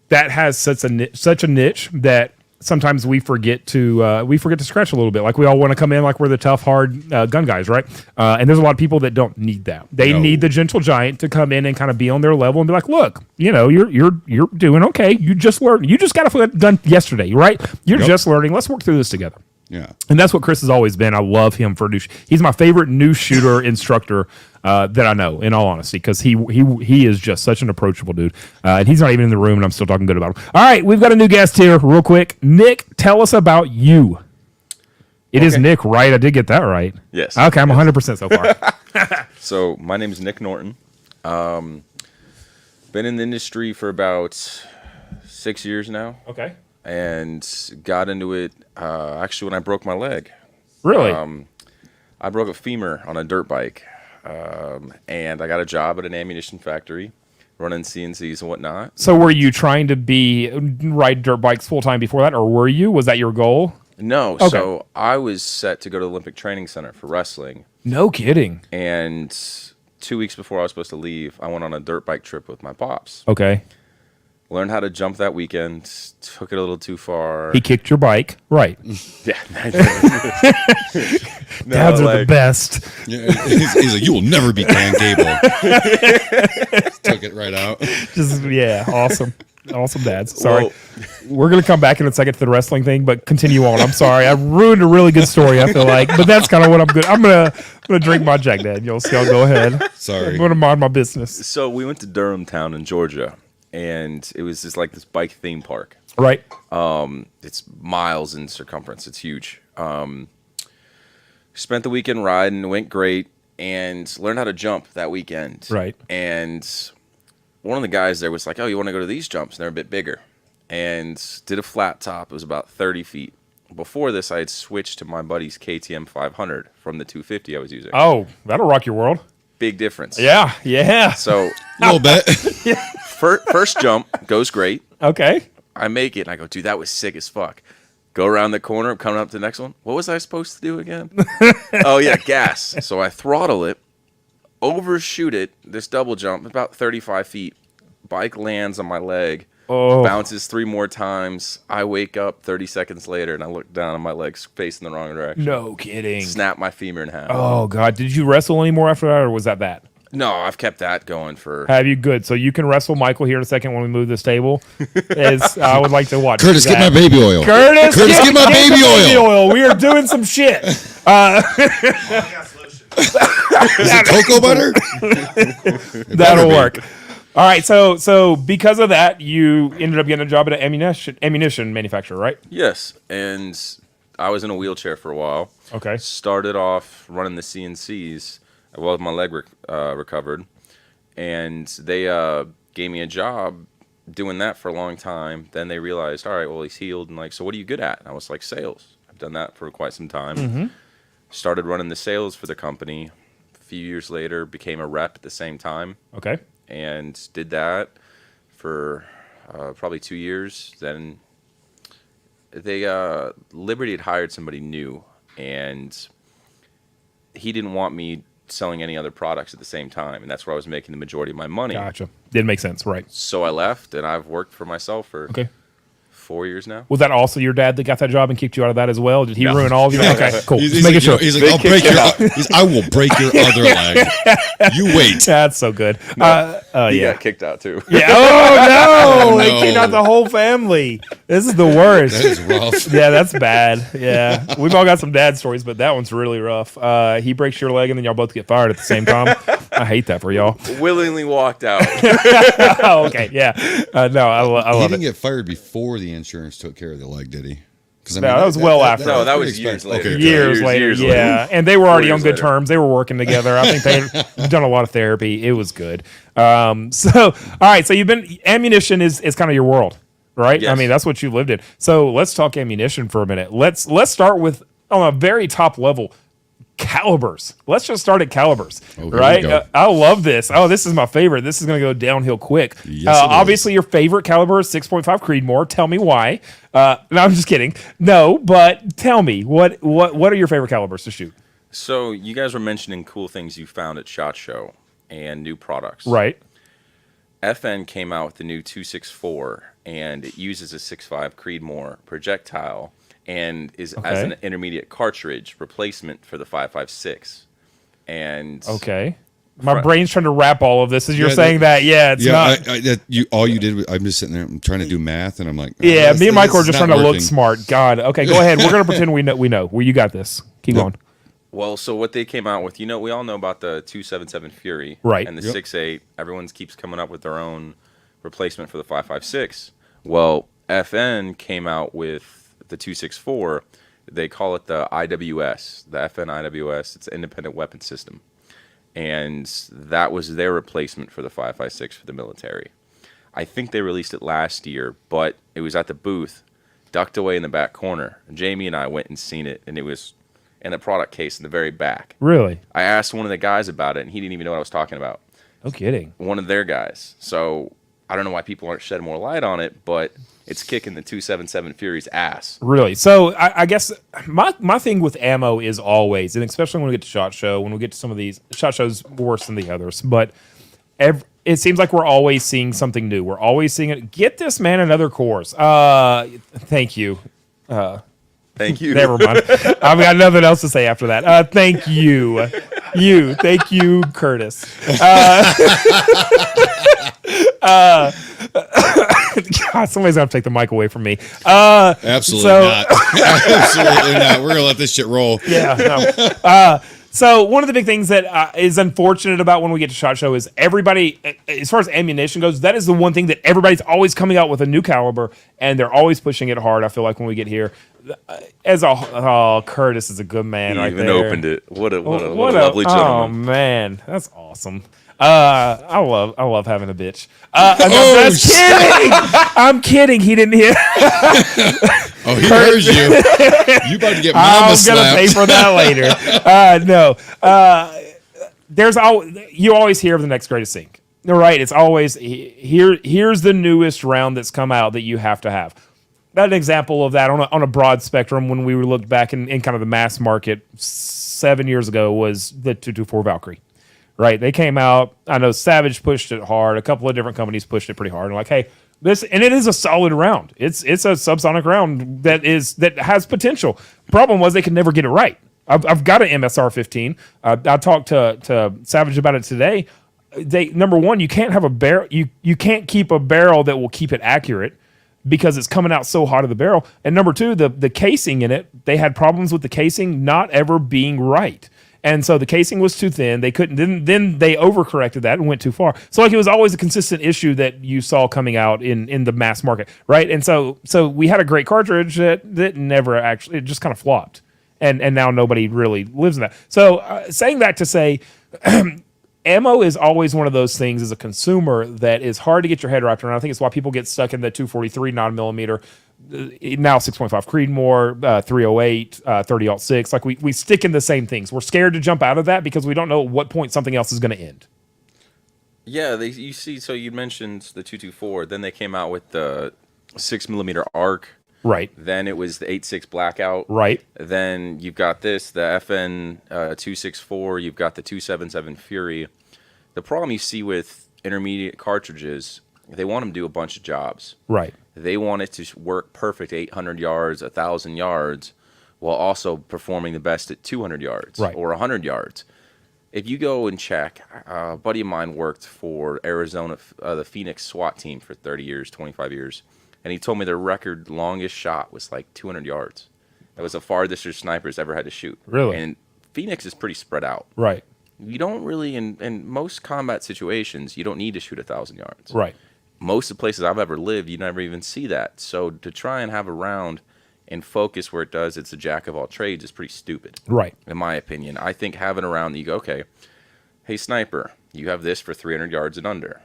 that has such a niche that sometimes we forget to scratch a little bit. Like we all want to come in like we're the tough, hard gun guys, right? And there's a lot of people that don't need that. They No. need the gentle giant to come in and kind of be on their level and be like, look, you're doing okay. You just learned. You just got a gun yesterday, right? You're Yep. just learning. Let's work through this together. Yeah. And that's what Chris has always been. I love him for he's my favorite new shooter instructor that I know, in all honesty, because he is just such an approachable dude. And he's not even in the room, and I'm still talking good about him. All right, we've got a new guest here, real quick. Nick, tell us about you. It is Nick, right? I did get that right. Yes. Okay, I'm 100% so far. So my name is Nick Norton. Been in the industry for about 6 years now, Okay. and got into it actually when I broke my leg. Really? I broke a femur on a dirt bike, and I got a job at an ammunition factory, running CNCs and whatnot. So were you trying to ride dirt bikes full time before that, or were you? Was that your goal? No, Okay. so I was set to go to the Olympic Training Center for wrestling, No kidding. and 2 weeks before I was supposed to leave, I went on a dirt bike trip with my pops. Okay. Learned how to jump that weekend, took it a little too far. He kicked your bike. Right. Yeah. Dads are the best. Yeah, he's like, you will never beat Dan Gable. Took it right out. Just awesome. Awesome dads. Sorry. Well- We're gonna come back in a second to the wrestling thing, but continue on. I'm sorry. I ruined a really good story, I feel like. But that's kind of what I'm good. I'm gonna drink my Jack Daniels. Y'all go ahead. Sorry. I'm gonna mind my business. So we went to Durham Town in Georgia, and it was just like this bike theme park. Right. It's miles in circumference. It's huge. Spent the weekend riding. It went great. and learned how to jump that weekend. Right. And one of the guys there was like, "Oh, you want to go to these jumps? They're a bit bigger." And did a flat top. It was about 30 feet. Before this, I had switched to my buddy's KTM 500 from the 250 I was using. Oh, that'll rock your world. Big difference. Yeah. Yeah. So A little bit. first jump goes great. Okay. I make it, and I go, "Dude, that was sick as fuck." Go around the corner, I'm coming up to the next one. What was I supposed to do again? Oh, yeah, gas. So I throttle it, overshoot it, this double jump, about 35 feet. Bike lands on my leg, bounces 3 more times. I wake up 30 seconds later, and I look down, and my leg's facing the wrong direction. No kidding. Snap my femur in half. Oh, God. Did you wrestle anymore after that, or was that? No, I've kept that going for... Have you? Good. So you can wrestle Michael here in a second when we move this table. I would like to watch Curtis, get that. my baby oil. Curtis, get my baby oil. We are doing some shit. Is it cocoa butter? That'll work. All right. So because of that, you ended up getting a job at an ammunition manufacturer, right? Yes, and I was in a wheelchair for a while. Okay. Started off running the CNCs while my leg recovered, and they gave me a job doing that for a long time. Then they realized, all right, well, he's healed, and like, so what are you good at? And I was like, sales. I've done that for quite some time. Started running the sales for the company. A few years later, became a rep at the same time, Okay. and did that for probably 2 years. Then they Liberty had hired somebody new, and he didn't want me selling any other products at the same time, and that's where I was making the majority of my money. Gotcha. Didn't make sense, right? So I left, and I've worked for myself for Okay. 4 years now. Was that also your dad that got that job and kicked you out of that as well? Did he ruin all of you? Okay, cool. He's, Just he's making like, sure. he's like, I'll break your. I will break your other leg. You wait. That's so good. He Yeah. got kicked out too. Yeah. Oh no! They no. kicked out the whole family. This is the worst. That is rough. Yeah, that's bad. Yeah, we've all got some dad stories, but that one's really rough. He breaks your leg, and then y'all both get fired at the same time. I hate that for y'all. Willingly walked out. Oh, okay, yeah. No, I He love didn't it. get fired before the insurance took care of the leg, did he? Because No, that was well after. No, that pretty was years expensive. later. Okay, Years later, yeah, and they were already on years good later. terms. They were working together. I think they've done a lot of therapy. It was good. So, all right. So you've been ammunition is kind of your world, right? I Yes. mean, that's what you lived in. So let's talk ammunition for a minute. Let's start with on a very top level. Calibers. Let's just start at calibers, here we right? go. I love this. Oh, this is my favorite. This is going to go downhill quick. Yes, it is. Obviously, your favorite caliber is 6.5 Creedmoor. Tell me why. No, I'm just kidding. No, but tell me what are your favorite calibers to shoot? So you guys were mentioning cool things you found at SHOT Show and new products. Right. FN came out with the new 264, and it uses a 6.5 Creedmoor projectile and is as Okay. an intermediate cartridge replacement for the 5.56. And Okay. My Front- brain's trying to wrap all of this as you're Yeah, saying that. Yeah, it's Yeah, not. all you did was I'm just sitting there. I'm trying to do math, and I'm like, oh, Yeah, this- me and Michael are this is just not trying to look working. smart. God. Okay, go ahead. We're gonna pretend we know. We know. Well, you got this. Keep going. well, so what they came out with, we all know about the 277 Fury, Right. And the Yep. 6.8. Everyone keeps coming up with their own replacement for the 5.56. Well, FN came out with the 264. They call it the IWS, the FN IWS. It's an independent weapon system, and that was their replacement for the 5.56 for the military. I think they released it last year, but it was at the booth, ducked away in the back corner. Jamie and I went and seen it, and it was in a product case in the very back. Really? I asked one of the guys about it, and he didn't even know what I was talking about. No kidding. One of their guys. So I don't know why people aren't shedding more light on it, but it's kicking the 277 Fury's ass. Really? So I guess my thing with ammo is always, and especially when we get to SHOT Show, when we get to some of these SHOT Shows worse than the others, but it seems like we're always seeing something new. We're always seeing it. Get this man another course. Thank you. Thank you. Never mind. I've got nothing else to say after that. Thank you. Thank you, Curtis. God, somebody's gonna take the mic away from me. Absolutely So- not. Absolutely not. We're gonna let this shit roll. Yeah. No. So one of the big things that is unfortunate about when we get to SHOT Show is everybody, as far as ammunition goes, that is the one thing that everybody's always coming out with a new caliber, and they're always pushing it hard. I feel like when we get here, Curtis is a good man He right even there. opened it. What a What lovely Oh gentleman. man, that's awesome. I love having a bitch. I'm just kidding. I'm kidding. He didn't hear. Oh, he hears you. You about to get mama I'm gonna slapped. pay for that later. No. You always hear of the next greatest thing. Right. It's always here's the newest round that's come out that you have to have. That an example of that on a broad spectrum when we looked back in kind of the mass market 7 years ago was the 224 Valkyrie. Right. They came out. I know Savage pushed it hard. A couple of different companies pushed it pretty hard. And like, hey, it is a solid round. It's a subsonic round that has potential. Problem was they could never get it right. I've got an MSR 15. I talked to Savage about it today. Number one, you can't have a barrel. You can't keep a barrel that will keep it accurate because it's coming out so hot of the barrel. And number two, the casing in it, they had problems with the casing not ever being right. And so the casing was too thin. They couldn't. Then they overcorrected that and went too far. So like it was always a consistent issue that you saw coming out in the mass market, right? And so we had a great cartridge that never actually, it just kind of flopped, and now nobody really lives in that. So saying that to say. Ammo is always one of those things as a consumer that is hard to get your head wrapped around. I think it's why people get stuck in the 243 9mm, now 6.5 Creedmoor, 308, 30-06. Like we stick in the same things. We're scared to jump out of that because we don't know at what point something else is going to end. Yeah, you see. So you mentioned the 224. Then they came out with the 6mm arc. Right. Then it was the 8.6 blackout. Right. Then you've got this, the FN 264. You've got the 277 Fury. The problem you see with intermediate cartridges, they want them to do a bunch of jobs. Right. They want it to work perfect 800 yards, 1,000 yards, while also performing the best at 200 yards Right. or 100 yards. If you go and check, a buddy of mine worked for Arizona, the Phoenix SWAT team for 30 years, 25 years. And he told me their record longest shot was like 200 yards. That was the farthest their snipers ever had to shoot. Really? And Phoenix is pretty spread out. Right. You don't really, in most combat situations, you don't need to shoot 1,000 yards. Right. Most of the places I've ever lived, you never even see that. So to try and have a round and focus where it does, it's a jack of all trades, is pretty stupid. Right. In my opinion. I think having a round that you go, okay, hey, sniper, you have this for 300 yards and under.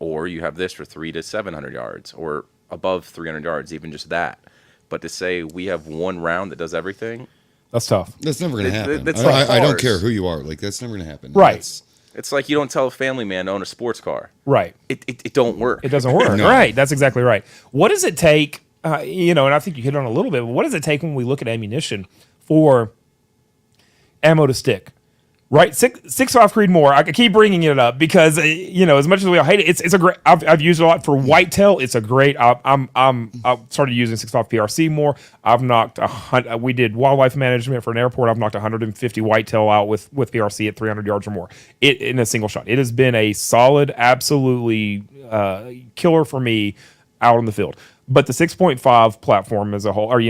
Or you have this for 300 to 700 yards. Or above 300 yards, even just that. But to say we have one round that does everything, That's tough. That's never going to happen. That's I like don't cars. care who you are. Like, that's never going to happen. Right. it's like you don't tell a family man to own a sports car. Right. It don't work. It doesn't work. No. Right. That's exactly right. What does it take? And I think you hit on a little bit, but what does it take when we look at ammunition for ammo to stick? Right, 6.5 Creedmoor. I keep bringing it up because as much as we all hate it, it's a great. I've used it a lot for whitetail. It's a great. I've started using 6.5 PRC more. I've knocked 100. We did wildlife management for an airport. I've knocked 150 whitetail out with PRC at 300 yards or more. In a single shot. It has been a solid, absolutely killer for me out in the field. But the 6.5 platform as a whole, or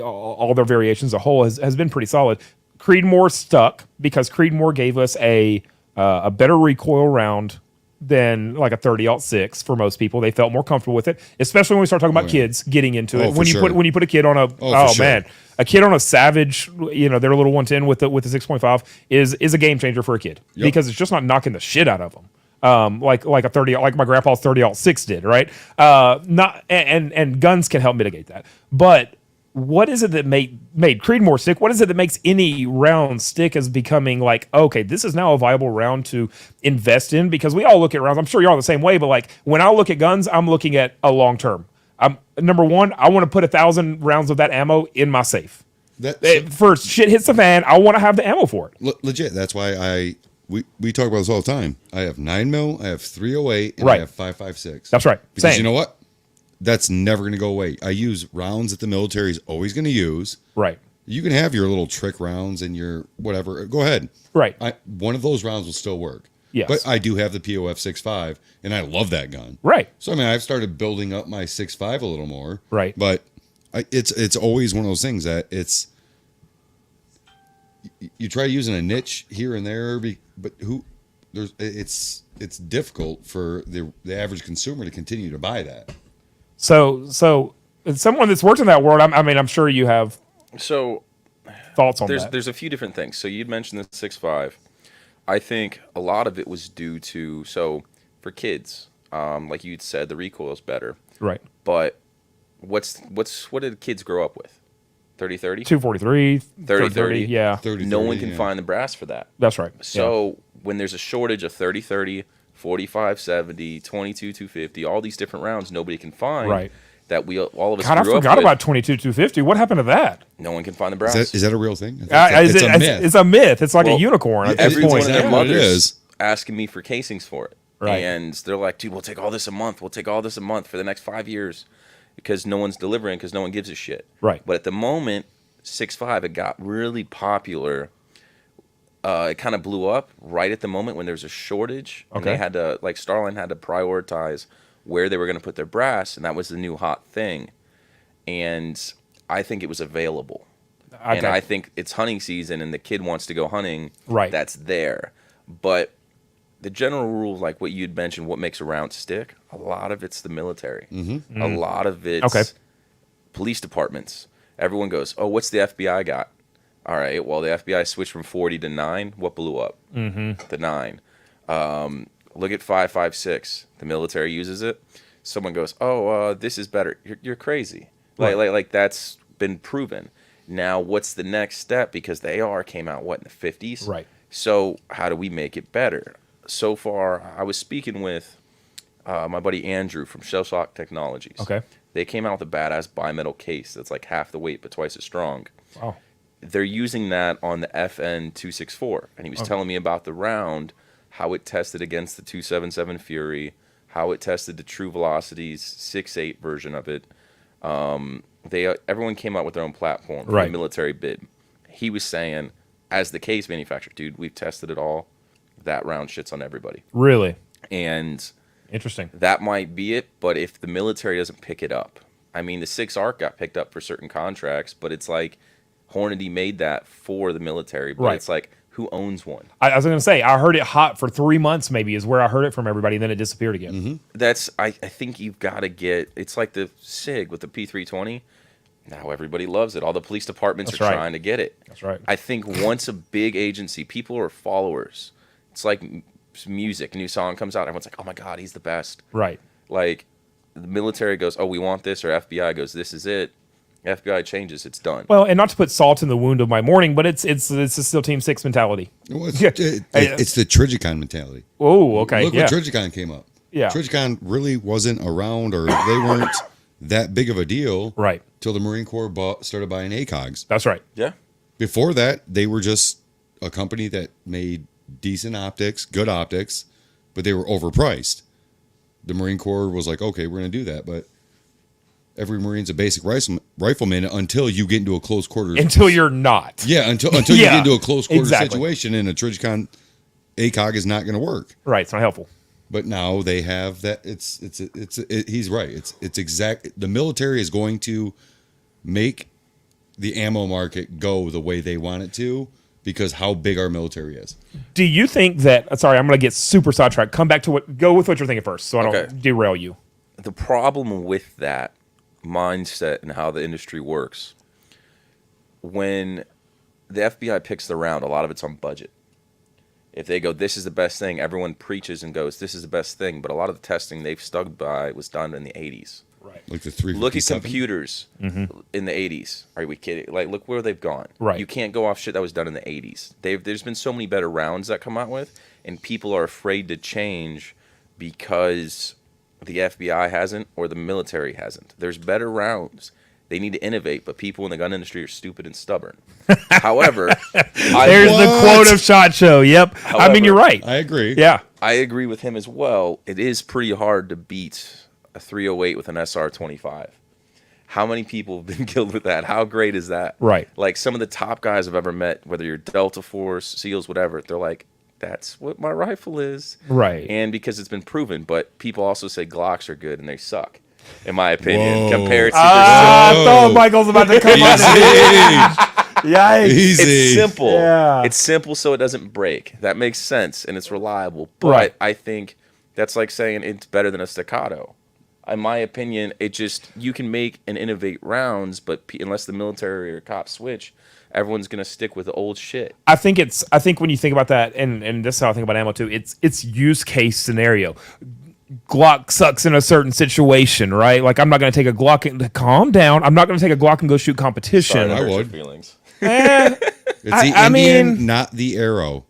all their variations as a whole, has been pretty solid. Creedmoor stuck because Creedmoor gave us a better recoil round than like a 30-06 for most people. They felt more comfortable with it, especially when we start talking about kids getting into it. for sure. When you put a kid on a sure. a kid on a Savage, their little 110 with the 6.5 is a game changer for a kid because it's just not knocking the shit out of them. Like a 30, like my grandpa's 30-06 did, right? And guns can help mitigate that, but. What is it that made Creedmoor stick? What is it that makes any round stick as becoming like, okay, this is now a viable round to invest in? Because we all look at rounds. I'm sure you're all the same way, but like when I look at guns, I'm looking at a long term. Number one, I want to put 1,000 rounds of that ammo in my safe. First shit hits the fan, I want to have the ammo for it. Legit. That's why we talk about this all the time. I have 9mm, I have 308, and Right. I have 5.56. That's right. Because Same. you know what? That's never going to go away. I use rounds that the military is always going to use. Right. You can have your little trick rounds and your whatever. Go ahead. Right. One of those rounds will still work. Yes. But I do have the POF 6.5, and I love that gun. Right. So, I mean, I've started building up my 6.5 a little more. Right. But it's always one of those things that you try using a niche here and there, but it's difficult for the average consumer to continue to buy that. So As someone that's worked in that world, I mean, I'm sure you have So thoughts on that. there's a few different things. So you'd mentioned the 6.5. I think a lot of it was due to for kids, like you'd said, the recoil's better. Right. But what did kids grow up with? 30-30? 243, 30-30. yeah. 30, No one can yeah. find the brass for that. That's right. So when there's a shortage of 30-30, 45-70, 22-250, all these different rounds nobody can find. Right. That we all of us God, I grew up forgot with, about 22-250. What happened to that? no one can find the brass. Is that a real thing? I think It's a myth. It's a myth. It's like a Well, unicorn at this Every one point. of their exactly what it mothers is. asking me for casings for it. Right. And they're like, dude, we'll take all this a month. We'll take all this a month for the next 5 years because no one's delivering because no one gives a shit. Right. But at the moment, 6.5, it got really popular. It kind of blew up right at the moment when there was a shortage. And Okay. they had to, like, Starline had to prioritize where they were going to put their brass, and that was the new hot thing. And I think it was available. And Okay. I think it's hunting season and the kid wants to go hunting. Right. That's there. But the general rule, like what you'd mentioned, what makes a round stick, a lot of it's the military. Mm-hmm. A lot of it's Okay. police departments. Everyone goes, oh, what's the FBI got? All right, well, the FBI switched from 40 to 9. What blew up? Mm-hmm. The 9. Look at 5.56. The military uses it. Someone goes, oh, this is better. You're crazy. Like that's been proven. Now, what's the next step? Because the AR came out, what, in the 50s? Right. So how do we make it better? So far, I was speaking with my buddy Andrew from Shellshock Technologies. Okay. They came out with a badass bimetal case that's like half the weight but twice as strong. Wow. They're using that on the FN 264, and he was telling me about the round, how it tested against the 277 Fury, how it tested the True Velocities 6.8 version of it. Everyone came out with their own platform for Right. the military bid. He was saying, as the case manufacturer, dude, we've tested it all. That round shits on everybody, Really and interesting. that might be it. But if the military doesn't pick it up, I mean, the 6 ARC got picked up for certain contracts, but it's like Hornady made that for the military. But Right. it's like, who owns one? I was going to say, I heard it hot for 3 months, maybe, is where I heard it from everybody, and then it disappeared again. Mm-hmm. That's I think you've got to get. It's like the SIG with the P320. Now everybody loves it. All the police departments That's are right. trying to get it. That's right. I think once a big agency, people are followers. It's like music. A new song comes out, everyone's like, "Oh my god, he's the best." Right. Like the military goes, "Oh, we want this," or FBI goes, "This is it." FBI changes, it's done. Well, and not to put salt in the wound of my morning, but it's still Team 6 mentality. Well, it's, Yeah. it's the Trigicon mentality. Oh, okay. Look yeah. when Trigicon came up. Yeah. Trigicon really wasn't around, or they weren't that big of a deal. Right. Till the Marine Corps started buying ACOGs. That's right. Yeah. Before that, they were just a company that made decent optics, good optics, but they were overpriced. The Marine Corps was like, okay, we're going to do that, but every Marine's a basic rifleman until you get into a close quarters. Until you're not. Yeah, until you Yeah, get into a close quarters exactly. situation, and a Trigicon ACOG is not going to work. Right. It's not helpful. But now they have that. He's right. It's exact. The military is going to make the ammo market go the way they want it to because how big our military is. Do you think that? Sorry, I'm going to get super sidetracked. Come back to go with what you're thinking first, so I don't Okay. derail you. The problem with that mindset and how the industry works, when the FBI picks the round, a lot of it's on budget. If they go, this is the best thing, everyone preaches and goes, this is the best thing. But a lot of the testing they've stuck by was done in the 80s. Right. Like the 357. Look at computers in the 80s. Are we kidding? Like, look where they've gone. Right. You can't go off shit that was done in the 80s. There's been so many better rounds that come out with, and people are afraid to change because the FBI hasn't or the military hasn't. There's better rounds. They need to innovate, but people in the gun industry are stupid and stubborn. However, There's the quote of SHOT Show. Yep. I mean, However, you're right. I agree. Yeah. I agree with him as well. It is pretty hard to beat a 308 with an SR-25. How many people have been killed with that? How great is that? Right. Like some of the top guys I've ever met, whether you're Delta Force, SEALs, whatever, they're like, that's what my rifle is. Right. And because it's been proven, but people also say Glocks are good and they suck, in my opinion, Whoa. compared to I Whoa. thought Michael's about to come on. Easy. Yikes. Easy. It's simple. Yeah. It's simple so it doesn't break. That makes sense and it's reliable. But Right. I think that's like saying it's better than a staccato. in my opinion, it just you can make and innovate rounds, but unless the military or cops switch, everyone's gonna stick with the old shit. I think when you think about that, and this is how I think about ammo too. It's use case scenario. Glock sucks in a certain situation, right? Like I'm not going to take a Glock and calm down. I'm not going to take a Glock and go shoot competition. Sorry, I hurt your would. feelings. It's the I Indian, mean- not the arrow.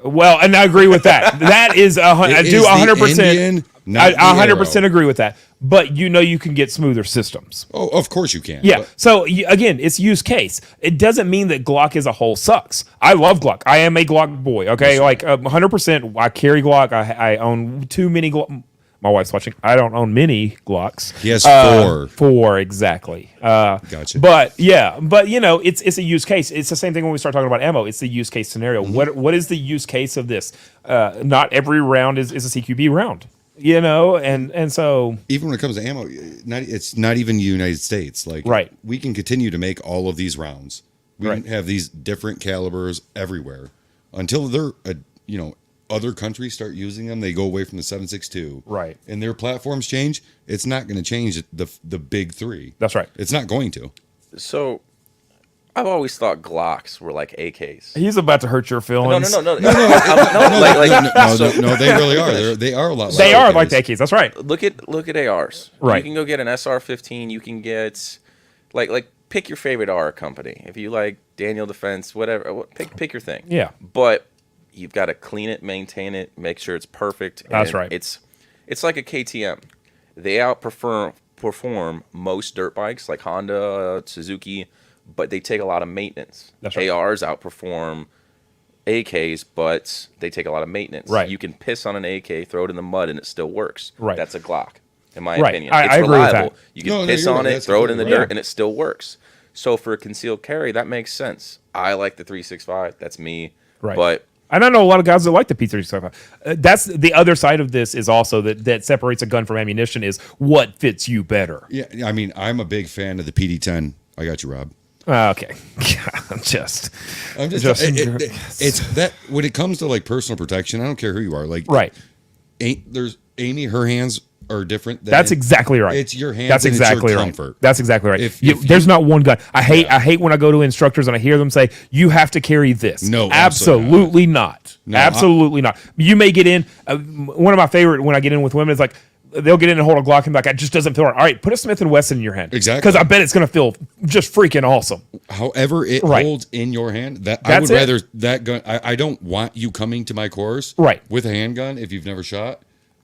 Well, and I agree with that. That is I It do is the 100%. Indian, not the I 100% arrow. agree with that. But you can get smoother systems. Oh, of course you can. Yeah. But So again, it's use case. It doesn't mean that Glock as a whole sucks. I love Glock. I am a Glock boy. Okay, like 100%. I carry Glock. I own too many Glock. My wife's watching. I don't own many Glocks. He has 4. 4 exactly. Gotcha. But yeah, but it's a use case. It's the same thing when we start talking about ammo. It's the use case scenario. What is the use case of this? Not every round is a CQB round. And so Even when it comes to ammo, it's not even the United States. Like, Right. we can continue to make all of these rounds. We Right. can have these different calibers everywhere until they're, other countries start using them. They go away from the 7.62. Right. And their platforms change. It's not going to change the big 3. that's right. It's not going to. So, I've always thought Glocks were like AKs. He's about to hurt your No, feelings. no, no, no, no, No, they really are. They are a lot. They like are AKs. like the AKs. That's right. Look at ARs. Right. You can go get an SR-15. You can get like pick your favorite R company. If you like Daniel Defense, whatever, pick your thing. Yeah. But you've got to clean it, maintain it, make sure it's perfect. That's and right. It's like a KTM. They outperform most dirt bikes like Honda, Suzuki, but they take a lot of maintenance. That's right. ARs outperform AKs, but they take a lot of maintenance. Right. You can piss on an AK, throw it in the mud, and it still works. Right. That's a Glock, in my Right. opinion. I It's agree with reliable. that. You can No, piss you're on right. it, That's throw it in the completely dirt, right. and it still works. So for a concealed carry, that makes sense. I like the 365. That's me. Right. But And I know a lot of guys that like the P-35. That's the other side of this is also that separates a gun from ammunition is what fits you better. Yeah, I mean, I'm a big fan of the PD-10. I got you, Rob. Okay. I'm just It's that when it comes to like personal protection, I don't care who you are. Like, right. There's Amy, her hands are different. That's exactly right. It's your hands. That's and exactly it's your right. comfort. That's exactly right. If There's not one gun. I hate when I go to instructors and I hear them say you have to carry this. No, absolutely not. No, Absolutely not. You may get in. One of my favorite when I get in with women is like they'll get in and hold a Glock and be like, it just doesn't feel right. All right, put a Smith & Wesson in your hand. Exactly. Because I bet it's going to feel just freaking awesome. However it Right. holds in your hand, I That's would it. rather that gun. I don't want you coming to my course Right. with a handgun if you've never shot.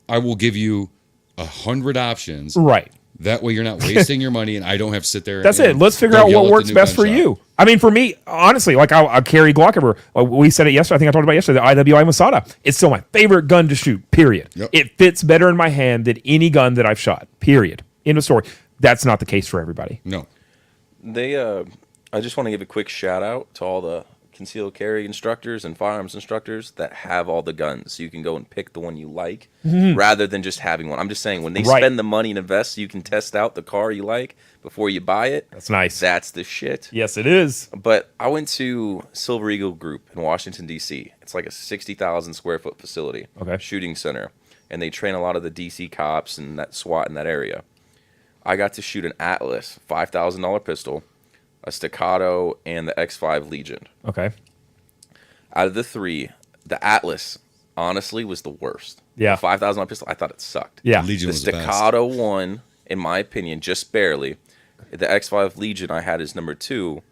I will give you 100 options. Right. That way you're not wasting your money, and I don't have to sit there. That's and it. Let's figure go out yell what at the works new best for gun shop. you. I mean, for me, honestly, like I carry Glock everywhere. We said it yesterday. I think I talked about it yesterday. The IWI Masada. It's still my favorite gun to shoot. Period. Yep. It fits better in my hand than any gun that I've shot. Period. End of story. That's not the case for everybody. No. I just want to give a quick shout out to all the concealed carry instructors and firearms instructors that have all the guns. So you can go and pick the one you like rather than just having one. I'm just saying when they Right. spend the money and invest so you can test out the car you like before you buy it. That's nice. That's the shit. Yes, it is. But I went to Silver Eagle Group in Washington, D.C. It's like a 60,000 square foot facility, Okay. shooting center. And they train a lot of the D.C. cops and that SWAT in that area. I got to shoot an Atlas $5,000 pistol, a Staccato, and the X5 Legion. Okay. Out of the three, the Atlas honestly was the worst. Yeah. The $5,000 pistol, I thought it sucked. Yeah. Legion The was the best. Staccato won, in my opinion, just barely. The X5 Legion I had as number 2,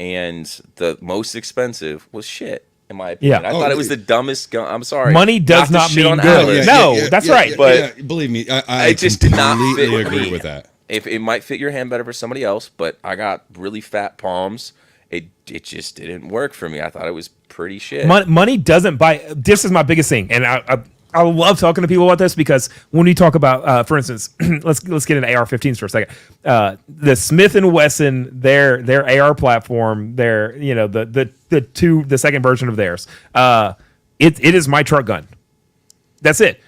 and the most expensive was shit, in my opinion. Yeah. I Oh, thought it was the dumbest gun. I'm sorry. Money does to not shit mean on good. Atlas. No, that's right. But- believe me, I It just did not fit completely agree me. with that. If it might fit your hand better for somebody else, but I got really fat palms. It just didn't work for me. I thought it was pretty shit. Money doesn't buy. This is my biggest thing, and I love talking to people about this because when you talk about, for instance, let's get into AR-15s for a second. The Smith & Wesson, their AR platform, the second version of theirs. It is my truck gun. That's it.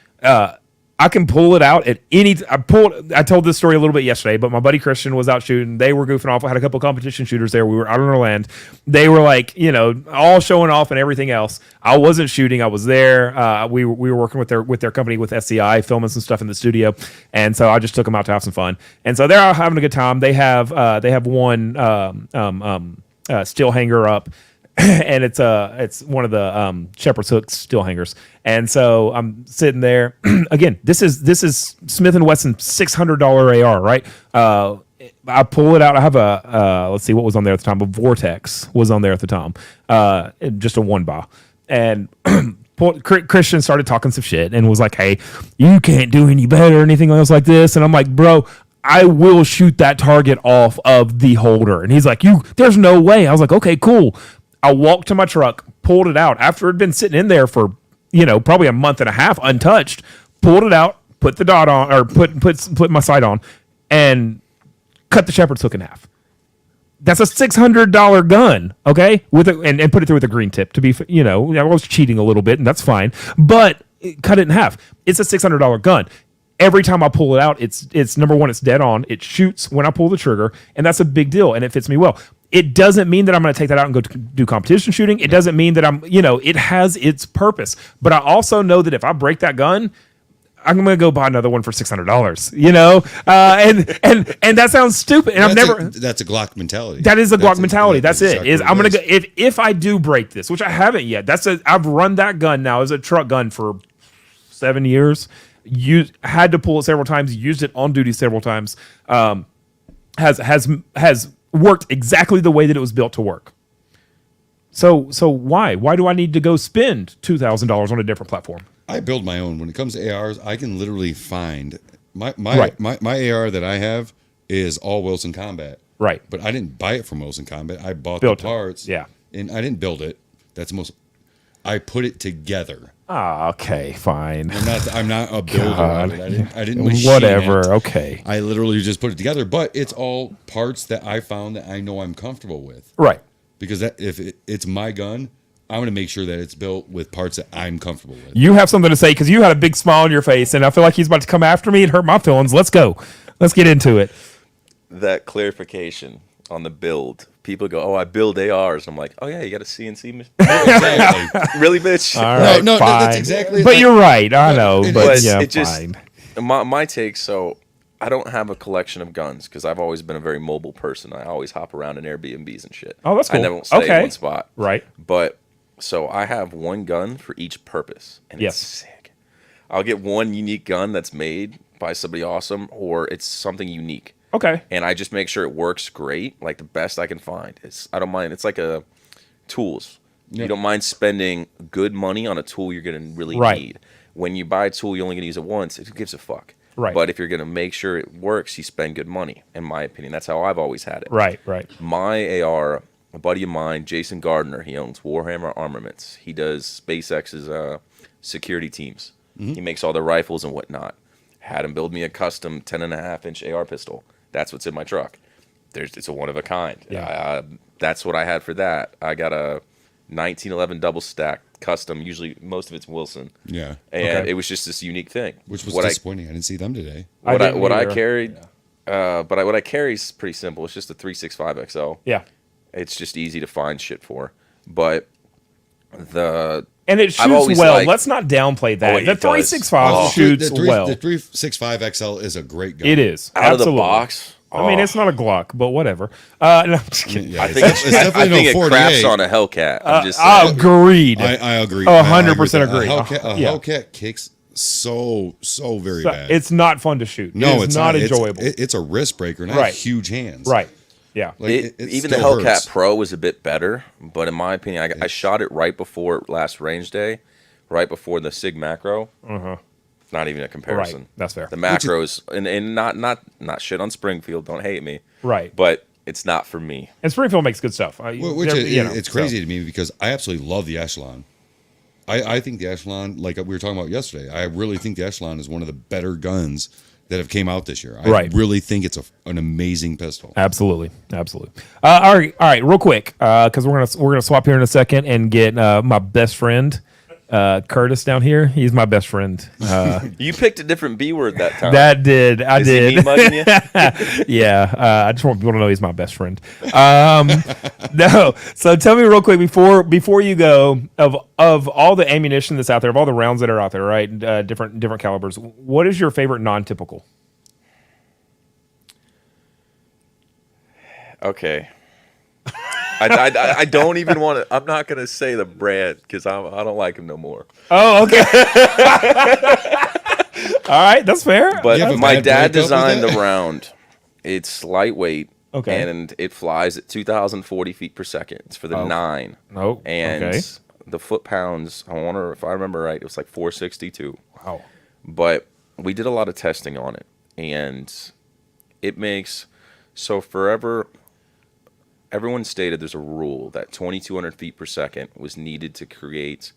I can pull it out at any. I told this story a little bit yesterday, but my buddy Christian was out shooting. They were goofing off. I had a couple competition shooters there. We were out on our land. They were like, all showing off and everything else. I wasn't shooting. I was there. We were working with their company with SCI, filming some stuff in the studio, and so I just took them out to have some fun. And so they're out having a good time. They have one steel hanger up. And it's one of the Shepherd's Hook steel hangers, and so I'm sitting there. Again, this is Smith and Wesson $600 AR, right? I pull it out. I have a let's see what was on there at the time. A Vortex was on there at the time, just a 1-bar, and Christian started talking some shit and was like, "Hey, you can't do any better or anything else like this," and I'm like, "Bro, I will shoot that target off of the holder," and he's like, "There's no way." I was like, "Okay, cool." I walked to my truck, pulled it out after it had been sitting in there for, probably a month and a half untouched, pulled it out, put the dot on, or put my sight on, and cut the Shepherd's Hook in half. That's a $600 gun, okay? And put it through with a green tip to be, I was cheating a little bit, and that's fine, but cut it in half. It's a $600 gun. Every time I pull it out, it's number one, it's dead on. It shoots when I pull the trigger, and that's a big deal, and it fits me well. It doesn't mean that I'm going to take that out and go do competition shooting. It doesn't mean that it has its purpose. But I also know that if I break that gun, I'm going to go buy another one for $600, and that sounds stupid. And that's a Glock mentality. That is a Glock mentality. That's it. Exactly I'm going to go, if I do break this, which I haven't yet, I've run that gun now as a truck gun for 7 years. Had to pull it several times, used it on duty several times. Has worked exactly the way that it was built to work. So why do I need to go spend $2,000 on a different platform? I build my own. When it comes to ARs, I can literally find my AR that I have is all Wilson Combat. Right. But I didn't buy it from Wilson Combat. I bought Built the it. parts. Yeah. And I didn't build it. I put it together. Okay, fine. I'm not a builder of it. I didn't machine Whatever. it. Okay. I literally just put it together, but it's all parts that I found that I know I'm comfortable with. Right. Because if it's my gun, I'm going to make sure that it's built with parts that I'm comfortable with. You have something to say because you had a big smile on your face, and I feel like he's about to come after me and hurt my feelings. Let's go. Let's get into it. That clarification on the build. People go, "Oh, I build ARs." I'm like, "Oh yeah, you got a CNC machine." Exactly. Really, bitch? All right, no, fine. that's exactly. But you're right. I know. It But is. yeah, It just- fine. My take. So I don't have a collection of guns because I've always been a very mobile person. I always hop around in Airbnbs and shit. Oh, that's cool. I never stay Okay. in one spot. Right. But so I have one gun for each purpose, and Yes. it's sick. I'll get one unique gun that's made by somebody awesome, or it's something unique. Okay. And I just make sure it works great, like the best I can find. I don't mind. It's like a tools. Yeah. You don't mind spending good money on a tool you're going to really Right. need. When you buy a tool, you're only going to use it once. Who gives a fuck? Right. But if you're going to make sure it works, you spend good money. In my opinion, that's how I've always had it. Right. My AR, a buddy of mine, Jason Gardner, he owns Warhammer Armaments. He does SpaceX's security teams. Mm-hmm. He makes all the rifles and whatnot. Had him build me a custom 10.5-inch AR pistol. That's what's in my truck. It's a one of a kind. Yeah. That's what I had for that. I got a 1911 double stack custom. Usually, most of it's Wilson. Yeah. And Okay. it was just this unique thing. Which was what disappointing. I didn't see them today. what didn't I either. carried. But what I carry is pretty simple. It's just a 365 XL. Yeah. It's just easy to find shit for. But the And it I've shoots always well. liked- Let's not downplay that. Oh, the it does. 365 Oh. shoots well. The 365 XL is a great gun. It is. out Absolutely. of the box. I mean, oh, it's not a Glock, but whatever. No, I'm just kidding. Yeah, I think it's definitely I think no it crafts 48. on a Hellcat. I'm just saying. Agreed. I agree. Oh, I 100% agree. agree. A Hellcat, Yeah. Hellcat kicks so very So bad. it's not fun to shoot. no, it's not enjoyable. It's a wrist breaker, and I Right. have huge hands. Right. Yeah. Like, it Even the still Hellcat hurts. Pro was a bit better, but in my opinion, I shot it right before last range day, right before the Sig Macro. Not even a comparison. Right. That's fair. The macros and not shit on Springfield. Don't hate me. Right. But it's not for me. And Springfield makes good stuff. Which They're- it's crazy to me because I absolutely love the Echelon. I think the Echelon, like we were talking about yesterday, I really think the Echelon is one of the better guns that have came out this year. I Right. really think it's an amazing pistol. Absolutely. All right. Real quick, because we're gonna swap here in a second and get my best friend Curtis down here, he's my best friend. You picked a different B word that time. That did. I Is he did. mean mugging you? Yeah. I just want people to know he's my best friend. No. So tell me real quick before you go, of all the ammunition that's out there, of all the rounds that are out there, right? Different calibers. What is your favorite non-typical? Okay. I don't even want to. I'm not gonna say the brand because I don't like him no more. Oh, okay. All right, that's fair. But You have a my bad dad breakup with designed the that? round. It's lightweight. Okay. And it flies at 2,040 feet per second. It's for the 9. Oh, And okay. the foot pounds, I wonder if I remember right, it was like 462. Wow. But we did a lot of testing on it. And it makes, so forever, everyone stated there's a rule that 2,200 feet per second was needed to create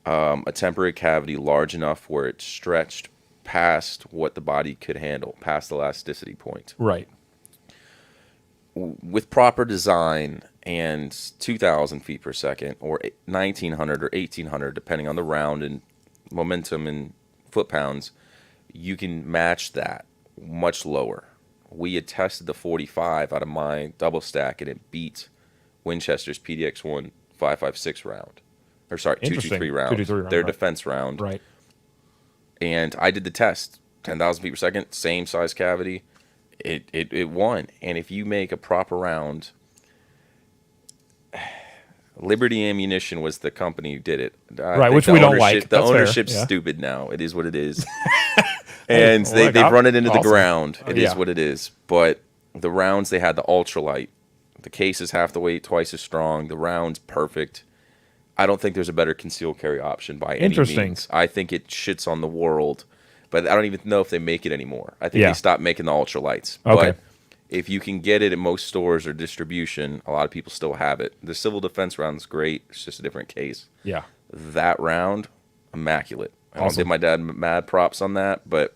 a temporary cavity large enough where it stretched past what the body could handle, past the elasticity point. Right. With proper design and 2,000 feet per second, or 1,900 or 1,800, depending on the round and momentum and foot pounds, you can match that much lower. We had tested the 45 out of my double stack, and it beat Winchester's PDX-1 5.56 round. Or sorry, Interesting. 223 round. 223 round, Their right. defense round. Right. And I did the test, 10,000 feet per second, same size cavity. It won. And if you make a proper round, Liberty Ammunition was the company who did it. I Right, think which the we don't ownership- like. The That's fair, ownership's yeah. stupid now. It is what it is. And Hey, look, they've run it into awesome. the ground. It is Yeah. what it is. But the rounds, they had the ultralight. The case is half the weight, twice as strong. The round's perfect. I don't think there's a better concealed carry option by any Interesting. means. I think it shits on the world, but I don't even know if they make it anymore. I think Yeah. they stopped making the ultralights. Okay. But if you can get it at most stores or distribution, a lot of people still have it. The civil defense round's great. It's just a different case. Yeah. That round, immaculate. I don't Awesome. give my dad mad props on that, but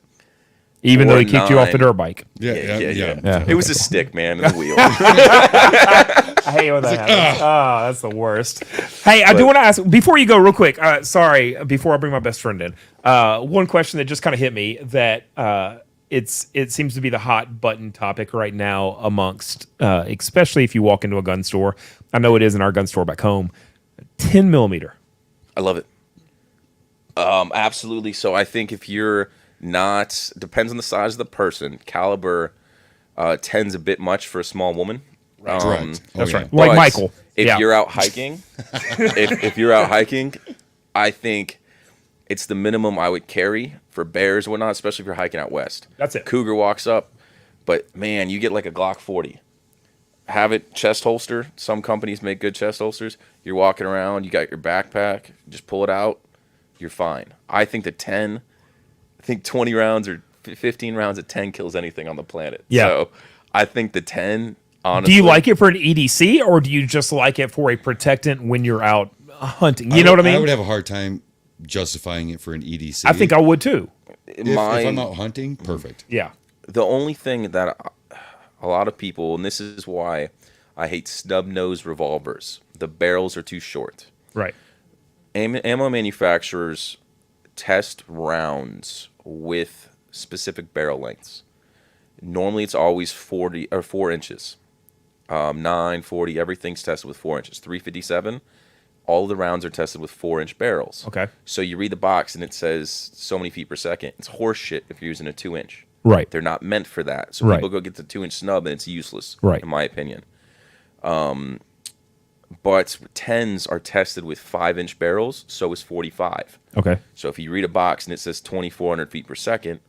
Even though he Or kicked you off the 9. dirt bike. Yeah. It was a stick, man, and the wheel. I hate when that happens. Oh, that's the worst. Hey, I do want to ask before you go, real quick. Sorry, before I bring my best friend in, one question that just kind of hit me that it seems to be the hot button topic right now amongst, especially if you walk into a gun store. I know it is in our gun store back home. 10 millimeter. I love it. Absolutely. So I think if you're not, depends on the size of the person. Caliber 10's a bit much for a small woman. Correct. That's yeah. right. Like But Michael. If Yeah. you're out hiking, if you're out hiking, I think it's the minimum I would carry for bears and whatnot, especially if you're hiking out west. That's it. Cougar walks up, but man, you get like a Glock 40. Have it chest holster. Some companies make good chest holsters. You're walking around, you got your backpack, just pull it out, you're fine. I think the 10, I think 20 rounds or 15 rounds of 10 kills anything on the planet. Yeah. So I think the 10, honestly. Do you like it for an EDC or do you just like it for a protectant when you're out hunting? You know what I mean? I would have a hard time justifying it for an EDC. I think I would too. if I'm out hunting, perfect. Yeah. The only thing that a lot of people, and this is why I hate snub nose revolvers, the barrels are too short. Right. Ammo manufacturers test rounds with specific barrel lengths. Normally, it's always 40 or 4 inches. 9, 40, everything's tested with 4 inches. 357, all the rounds are tested with 4-inch barrels. Okay. So you read the box and it says so many feet per second. It's horse shit if you're using a 2-inch. Right. They're not meant for that. So Right. people go get the 2-inch snub and it's useless, Right. in my opinion. But 10s are tested with 5-inch barrels, so is 45. Okay. So if you read a box and it says 2,400 feet per second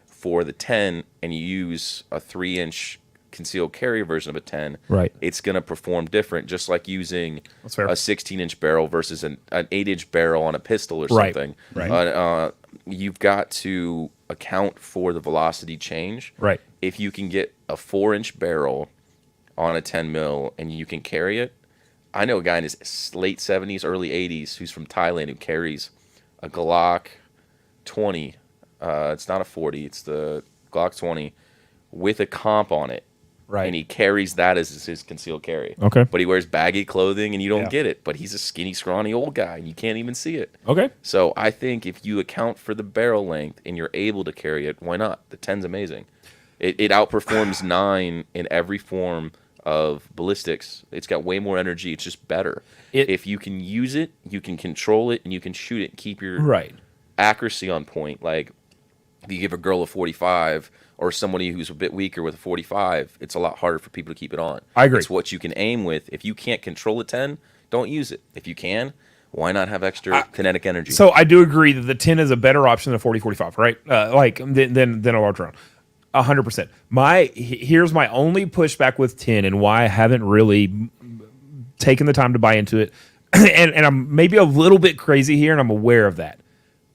for the 10 and you use a 3-inch concealed carry version of a 10, Right. it's going to perform different, just like using That's fair. a 16-inch barrel versus an 8-inch barrel on a pistol or Right. something. Right. You've got to account for the velocity change. Right. If you can get a 4-inch barrel on a 10 mil and you can carry it, I know a guy in his late 70s, early 80s who's from Thailand who carries a Glock 20. It's not a 40, it's the Glock 20 with a comp on it. Right. And he carries that as his concealed carry. Okay. But he wears baggy clothing and you don't Yeah. get it. But he's a skinny, scrawny old guy and you can't even see it. Okay. So I think if you account for the barrel length and you're able to carry it, why not? The 10's amazing. It outperforms 9 in every form of ballistics. It's got way more energy. It's just better. If you can use it, you can control it, and you can shoot it and keep your Right. accuracy on point. Like, if you give a girl a 45 or somebody who's a bit weaker with a 45, it's a lot harder for people to keep it on. I agree. It's what you can aim with. If you can't control a 10, don't use it. If you can, why not have extra kinetic energy? So I do agree that the 10 is a better option than a 40-45, right? Like than a large round. 100%. Here's my only pushback with 10 and why I haven't really taken the time to buy into it. and I'm maybe a little bit crazy here, and I'm aware of that.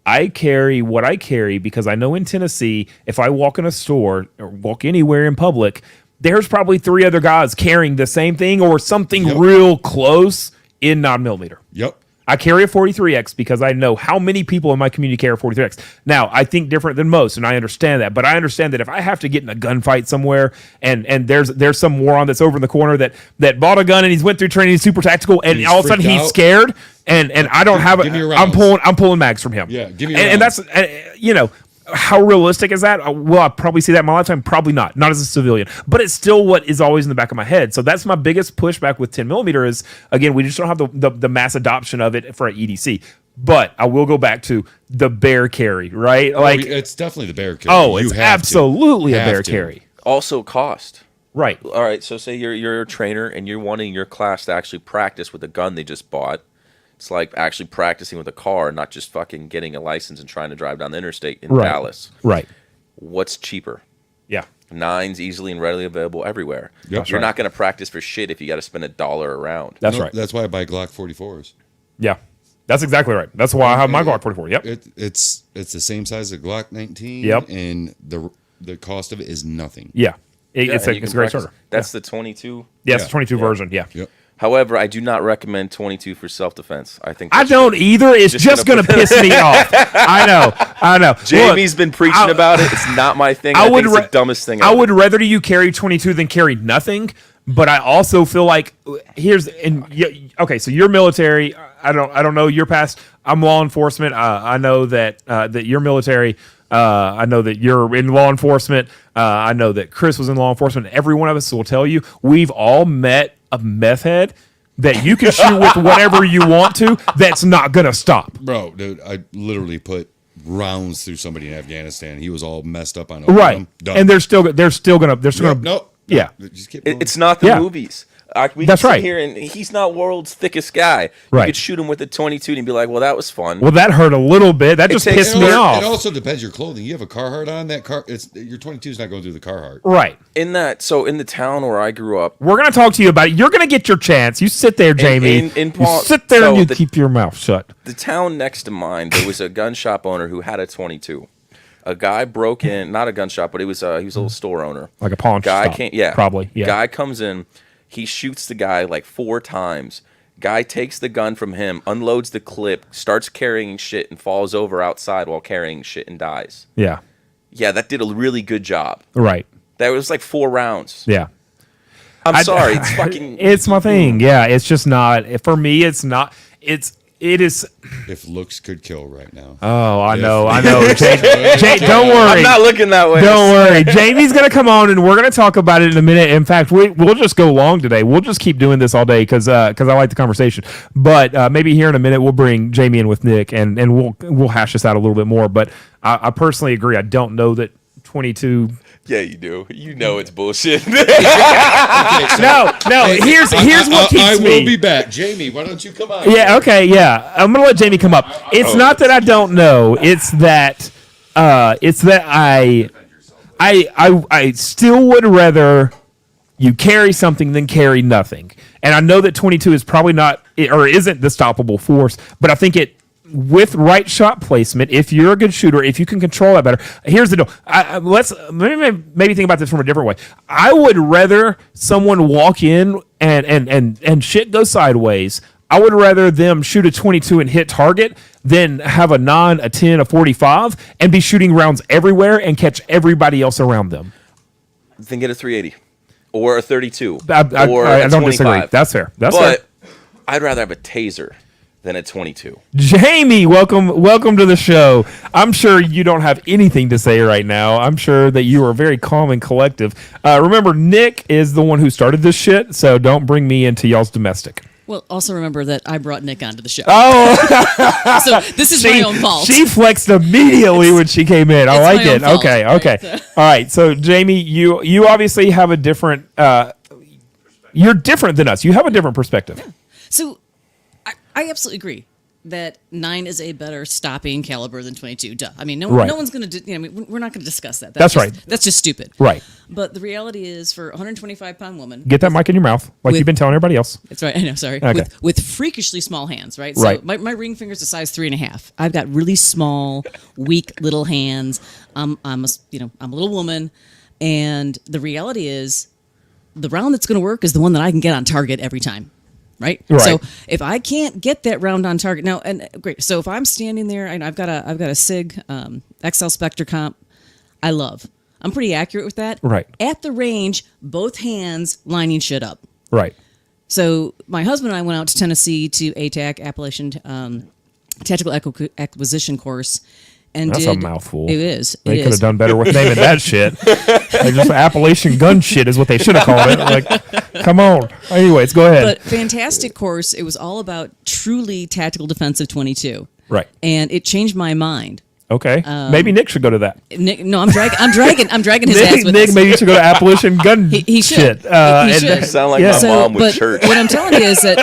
I carry what I carry because I know in Tennessee, if I walk in a store or walk anywhere in public, there's probably 3 other guys carrying the same thing or something real close in 9mm. Yep. I carry a 43X because I know how many people in my community carry a 43X. Now, I think different than most, and I understand that. But I understand that if I have to get in a gunfight somewhere, and there's some moron that's over in the corner that bought a gun and he's went through training, he's super tactical, and He's all of a sudden freaked he's out. scared, and I don't have give me your I'm rounds. pulling mags from him. Yeah, give me your and rounds. that's how realistic is that? Will I probably see that in my lifetime? Probably not as a civilian, but it's still what is always in the back of my head. So that's my biggest pushback with 10mm is, again, we just don't have the mass adoption of it for EDC. But I will go back to the bear carry, right? Like, it's definitely the bear carry. oh, You it's have to. absolutely a Have bear to. carry. Also, cost. Right. All right, so say you're a trainer and you're wanting your class to actually practice with a gun they just bought. It's like actually practicing with a car, not just fucking getting a license and trying to drive down the interstate in Right. Dallas. Right. What's cheaper? Yeah. 9's easily and readily available everywhere. Yep. You're not going to practice for shit if you got to spend $1 a round. That's No, right. That's why I buy Glock 44s. Yeah. That's exactly right. That's why I have my Glock 44. Yep. It's the same size as Glock 19. Yep. And the cost of it is nothing. Yeah. Yeah, It's and a you can great practice. starter. That's the 22. Yeah, it's a Yeah. 22 version. Yeah. Yep. However, I do not recommend 22 for self-defense. I think I that's don't shit. either. It's just gonna going to piss me off. I know. Jamie's Look, been preaching about it. It's not my thing. I think it's the dumbest thing I ever. would rather you carry 22 than carry nothing. But I also feel like okay, so you're military. I don't know your past. I'm law enforcement. I know that you're military. I know that you're in law enforcement. I know that Chris was in law enforcement. Every one of us will tell you we've all met a meth head that you can shoot with whatever you want to. That's not gonna stop. Bro, dude, I literally put rounds through somebody in Afghanistan. He was all messed up on Right, opium. Done. and they're still gonna. Nope. Yeah. Just keep going. It's not the Yeah. movies. We That's can sit right. here and he's not world's thickest guy. You Right. could shoot him with a 22 and be like, "Well, that was fun." Well, that hurt a little bit. That just takes- pissed It me al- off. It also depends your clothing. You have a Carhartt on that car. Your 22 is not going through the Carhartt. Right. in the town where I grew up, We're gonna talk to you about it. You're gonna get your chance. You sit there, Jamie. in you Paul- sit there so and you the- keep your mouth shut. the town next to mine, there was a gun shop owner who had a 22. A guy broke in, not a gun shop, but he was a little store owner. Like a pawn Guy shop. came, yeah, Probably. Yeah. Guy comes in, he shoots the guy like 4 times. Guy takes the gun from him, unloads the clip, starts carrying shit, and falls over outside while carrying shit and dies. Yeah. Yeah, that did a really good job. Right. That was like 4 rounds. Yeah. I'm sorry, it's fucking. It's my thing. Yeah. It's just not. For me, it's not. It is. If looks could kill right now. Oh, I If- know. Jay, don't worry. I'm not looking that way. Don't worry. Jamie's going to come on and we're going to talk about it in a minute. In fact, we'll just go long today. We'll just keep doing this all day because I like the conversation. But maybe here in a minute, we'll bring Jamie in with Nick and we'll hash this out a little bit more. But I personally agree. I don't know that 22. Yeah, you do. You know it's bullshit. No. Here's what keeps I me. will be back. Jamie, why don't you come on? Yeah, okay, yeah. I'm gonna let Jamie come up. It's not that I don't know. It's that I still would rather you carry something than carry nothing. And I know that 22 is probably not or isn't the stoppable force, but I think it with right shot placement, if you're a good shooter, if you can control that better. Here's the deal. Let's maybe think about this from a different way. I would rather someone walk in and shit go sideways. I would rather them shoot a 22 and hit target than have a 9, a 10, a 45 and be shooting rounds everywhere and catch everybody else around them. Then get a 380. or a 32 I or I a don't disagree. 25. That's fair. That's fair. But I'd rather have a taser than a 22. Jamie, welcome to the show. I'm sure you don't have anything to say right now. I'm sure that you are very calm and collective. Remember, Nick is the one who started this shit, so don't bring me into y'all's domestic. Well, also remember that I brought Nick onto the show. Oh, So this is my own fault. she flexed immediately when she came in. I it's like my own it. fault, Okay, right? okay. So- All right. So, Jamie, you obviously have a different. You're different than us. You have a different perspective. So I absolutely agree that 9 is a better stopping caliber than 22. Duh. I mean, Right. no one's going to, we're not going to discuss that. That's just, right. That's just stupid. Right. But the reality is for a 125-pound woman. Get that mic in your mouth, like With- you've been telling everybody else. That's right. I know. Sorry. Okay. With freakishly small hands, right? Right. So my ring finger's a size 3.5. I've got really small, weak little hands. I'm a little woman, and the reality is, the round that's going to work is the one that I can get on target every time. Right? Right. So if I can't get that round on target now, and great. So if I'm standing there and I've got a Sig XL Spectre comp, I'm pretty accurate with that. Right. At the range, both hands lining shit up. Right. So my husband and I went out to Tennessee to ATAC, Appalachian Tactical Acquisition Course, and That's did a mouthful. It is. They It could have is. done better with naming that shit. They just Appalachian gun shit is what they should have called it. Like, come on. Anyways, go ahead. But fantastic course. It was all about truly tactical defensive 22. Right. And it changed my mind. Okay. Maybe Nick should go to that. Nick, no, I'm dragging his ass Nick, with Nick us. maybe you should go to Appalachian gun He should. shit. He And- should. Sound like Yeah. my So, mom with but church. what I'm telling you is that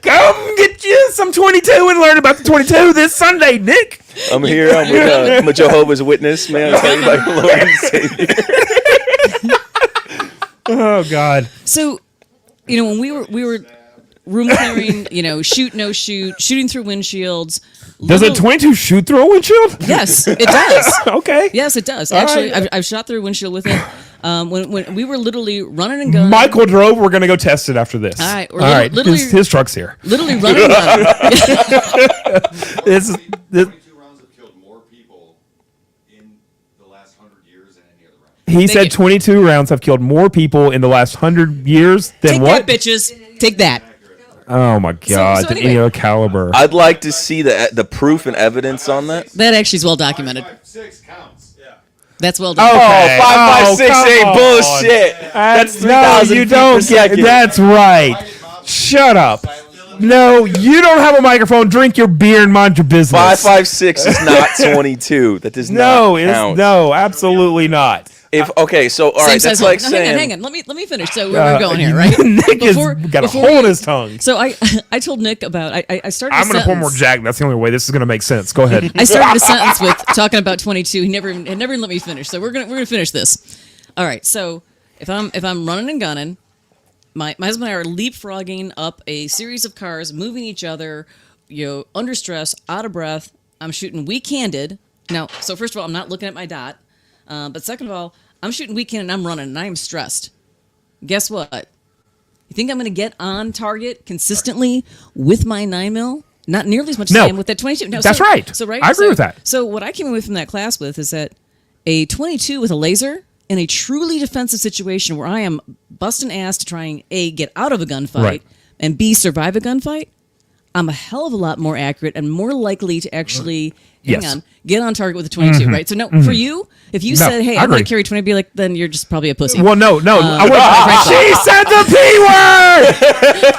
Come get you some 22 and learn about the 22 this Sunday, Nick. I'm here. I'm a Jehovah's Witness, man. I'll tell you about the Lord and Savior. Oh God. so, when we were room clearing, shoot no shoot, shooting through windshields. Does a little- 22 shoot through a windshield? Yes, it does. Okay. Yes, it does. All Actually, right. I've shot through a windshield with it. When we were literally running and gunning. Michael drove. We're gonna go test it after this. All right, we're All right. literally- His truck's here. Literally running and gunning. This 22 rounds have killed more people in the last 100 years than any other round. he said it. 22 rounds have killed more people in the last 100 years than Take what? that, bitches. Take that. Oh my God! so than anyway. any other caliber. I'd like to see the proof and evidence on that. That actually is well documented. 6 counts. Yeah. That's well Oh, documented. Oh, 5.56 come ain't on. bullshit. That's no, 3,000 you feet don't per get. second. That's right. Shut up. No, you don't have a microphone. Drink your beer and mind your business. 5.56 is not 22. That does No, not it's count. no, absolutely not. If okay, so all right, Same that's size like hole. No, saying. hang on. Let me finish. So where we're going here, right? Nick has Before- got a before hole in you- his tongue. So I told Nick about I started. I'm a gonna pour more sentence. Jack. That's the only way this is gonna make sense. Go ahead. I started a sentence with talking about 22. He never even let me finish. So we're gonna finish this. All right. So if I'm running and gunning, my husband and I are leapfrogging up a series of cars, moving each other, under stress, out of breath. I'm shooting weak-handed. Now, so first of all, I'm not looking at my dot, but second of all, I'm shooting weak-handed and I'm running and I am stressed. Guess what? You think I'm going to get on target consistently with my 9mm? Not nearly as much as No. I am with that 22. No, That's right. So right. I agree so- with that. So what I came away from that class with is that a 22 with a laser in a truly defensive situation where I am busting ass to try and A, get out of a gunfight, Right. and B, survive a gunfight, I'm a hell of a lot more accurate and more likely to actually Yes. Mm-hmm. get on target with a 22, right? So no, for you, if you No, said, hey, I I'm going agree. to carry 20, I'd be like, then you're just probably a pussy. Well, no. She said the P word.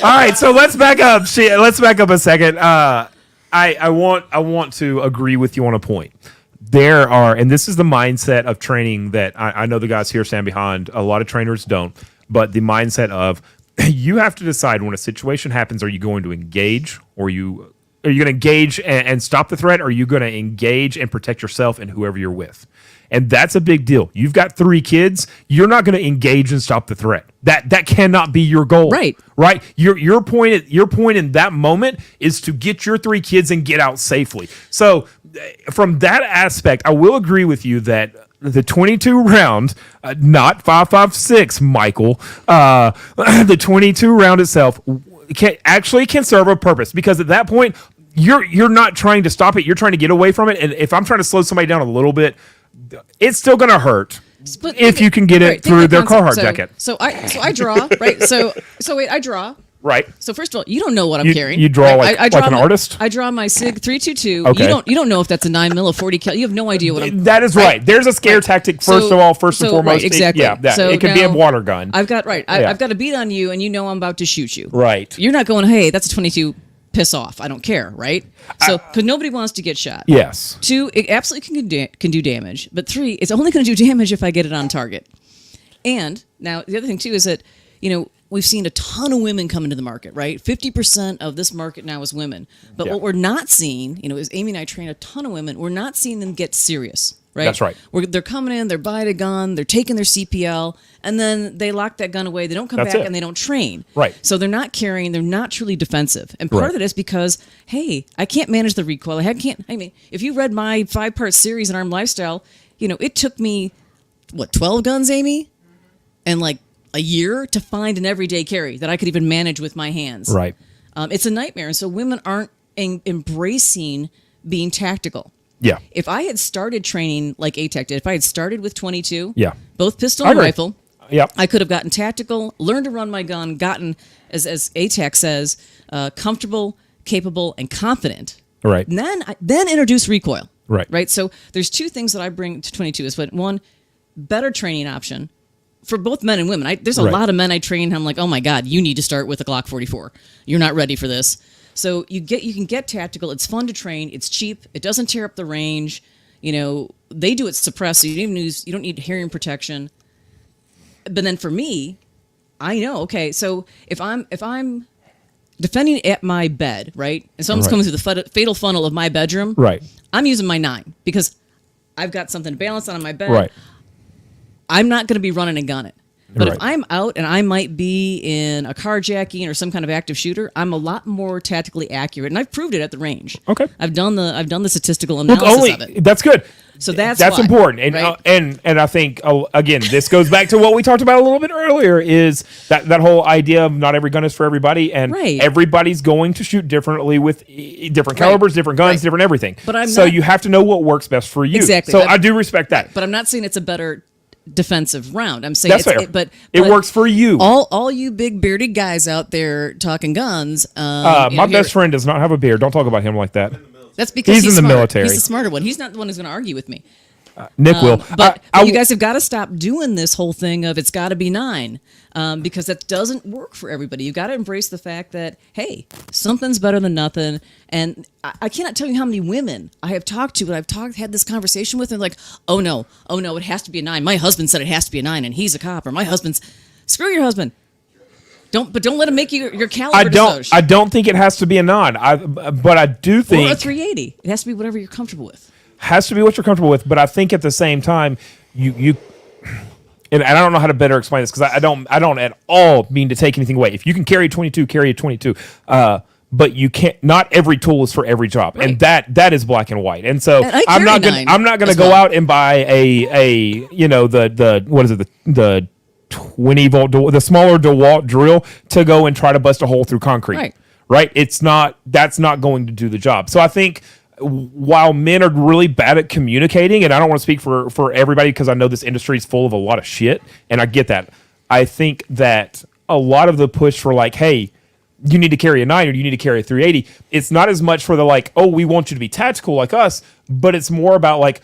All right, so let's back up. Let's back up a second. I want to agree with you on a point. There are, and this is the mindset of training that I know the guys here stand behind. A lot of trainers don't, but the mindset of you have to decide when a situation happens: are you going to engage, or are you going to engage and stop the threat, or are you going to engage and protect yourself and whoever you're with? And that's a big deal. You've got 3 kids. You're not going to engage and stop the threat. That cannot be your goal. Right. Right. Your point in that moment is to get your 3 kids and get out safely. So from that aspect, I will agree with you that the 22 round, not 5.56, Michael, the 22 round itself can serve a purpose, because at that point you're not trying to stop it. You're trying to get away from it. And if I'm trying to slow somebody down a little bit, it's still going to hurt But if you can get it right, think through of the their Carhartt concept. jacket. So I draw, right? So wait, I draw. Right. So first of all, you don't know what I'm You- carrying. you draw right? like an my- artist? I draw my Sig 322. Okay. You don't know if that's a 9mm or 40 cal. You have no idea what I'm. That is right. There's a scare tactic, first So- of all, first and so, foremost. right, exactly. Yeah, that, So it could be a now water gun. I've got Yeah. I've got a beat on you, and you know I'm about to shoot you. Right. You're not going, hey, that's a 22. Piss off. I don't care. Right. So because nobody wants to get shot. Yes. 2, it absolutely can do damage. But 3, it's only going to do damage if I get it on target. And now the other thing too is that, we've seen a ton of women come into the market, right? 50% of this market now is women. But Yeah. what we're not seeing, is Amy and I train a ton of women. We're not seeing them get serious, right? That's right. They're coming in, they're buying a gun, they're taking their CPL, and then they lock that gun away. They don't come That's back it. and they don't train. Right. So they're not carrying, they're not truly defensive. And part Right. of it is because, hey, I can't manage the recoil. If you read my 5-part series in Armed Lifestyle, it took me, 12 guns, Amy? And like a year to find an everyday carry that I could even manage with my hands. Right. It's a nightmare. And so women aren't embracing being tactical. Yeah. If I had started training like ATAC did, if I had started with 22, Yeah. both pistol I and agree. rifle, Yep. I could have gotten tactical, learned to run my gun, gotten, as ATAC says, comfortable, capable, and confident. Right. And then introduce recoil. Right. Right. So there's 2 things that I bring to 22 is, but one, better training option for both men and women. There's a Right. lot of men I train. I'm like, oh my God, you need to start with a Glock 44. You're not ready for this. So you can get tactical. It's fun to train. It's cheap. It doesn't tear up the range. They do it suppressed, so you don't need hearing protection. But then for me, I know. Okay, so if I'm defending at my bed, right, and someone's Right. coming through the fatal funnel of my bedroom, Right. I'm using my 9 because I've got something to balance on my bed. Right. I'm not going to be running and gunning. But Right. if I'm out and I might be in a carjacking or some kind of active shooter, I'm a lot more tactically accurate, and I've proved it at the range. Okay. I've done the statistical Look, analysis of it. that's good. So that's why, important, and right? and I think again, this goes back to what we talked about a little bit earlier. Is that whole idea of not every gun is for everybody, and Right. everybody's going to shoot differently with different calibers, different guns, Right. different everything. But I'm so not- you have to know what works best for you. Exactly. So But- I do respect that. But I'm not saying it's a better defensive round. I'm saying That's fair. but It but works for you. All you big bearded guys out there talking guns. My best friend does not have a beard. Don't talk about him like that. That's because he's in the smart. military. He's the smarter one. He's not the one who's going to argue with me. Nick will. But I- you guys have got to stop doing this whole thing of it's got to be 9 because that doesn't work for everybody. You've got to embrace the fact that, hey, something's better than nothing. And I cannot tell you how many women I have talked to, and had this conversation with, and like, oh no, it has to be a 9. My husband said it has to be a 9, and he's a cop. Or my husband's, screw your husband. Don't let him make you your caliber. I don't think it has to be a 9. But I do think or a 380. It has to be whatever you're comfortable with. has to be what you're comfortable with, but I think at the same time, you and I don't know how to better explain this because I don't at all mean to take anything away. If you can carry 22, carry a 22. But you can't. Not every tool is for every job, Right. and that is black and white. And so And I I'm not carry gonna 9 as go well. out and buy a the what is it the 20 volt the smaller DeWalt drill to go and try to bust a hole through concrete. Right. That's not going to do the job. So I think while men are really bad at communicating, and I don't want to speak for everybody because I know this industry is full of a lot of shit, and I get that. I think that a lot of the push for like, hey, you need to carry a 9 or you need to carry a 380. It's not as much for the like, oh, we want you to be tactical like us, but it's more about like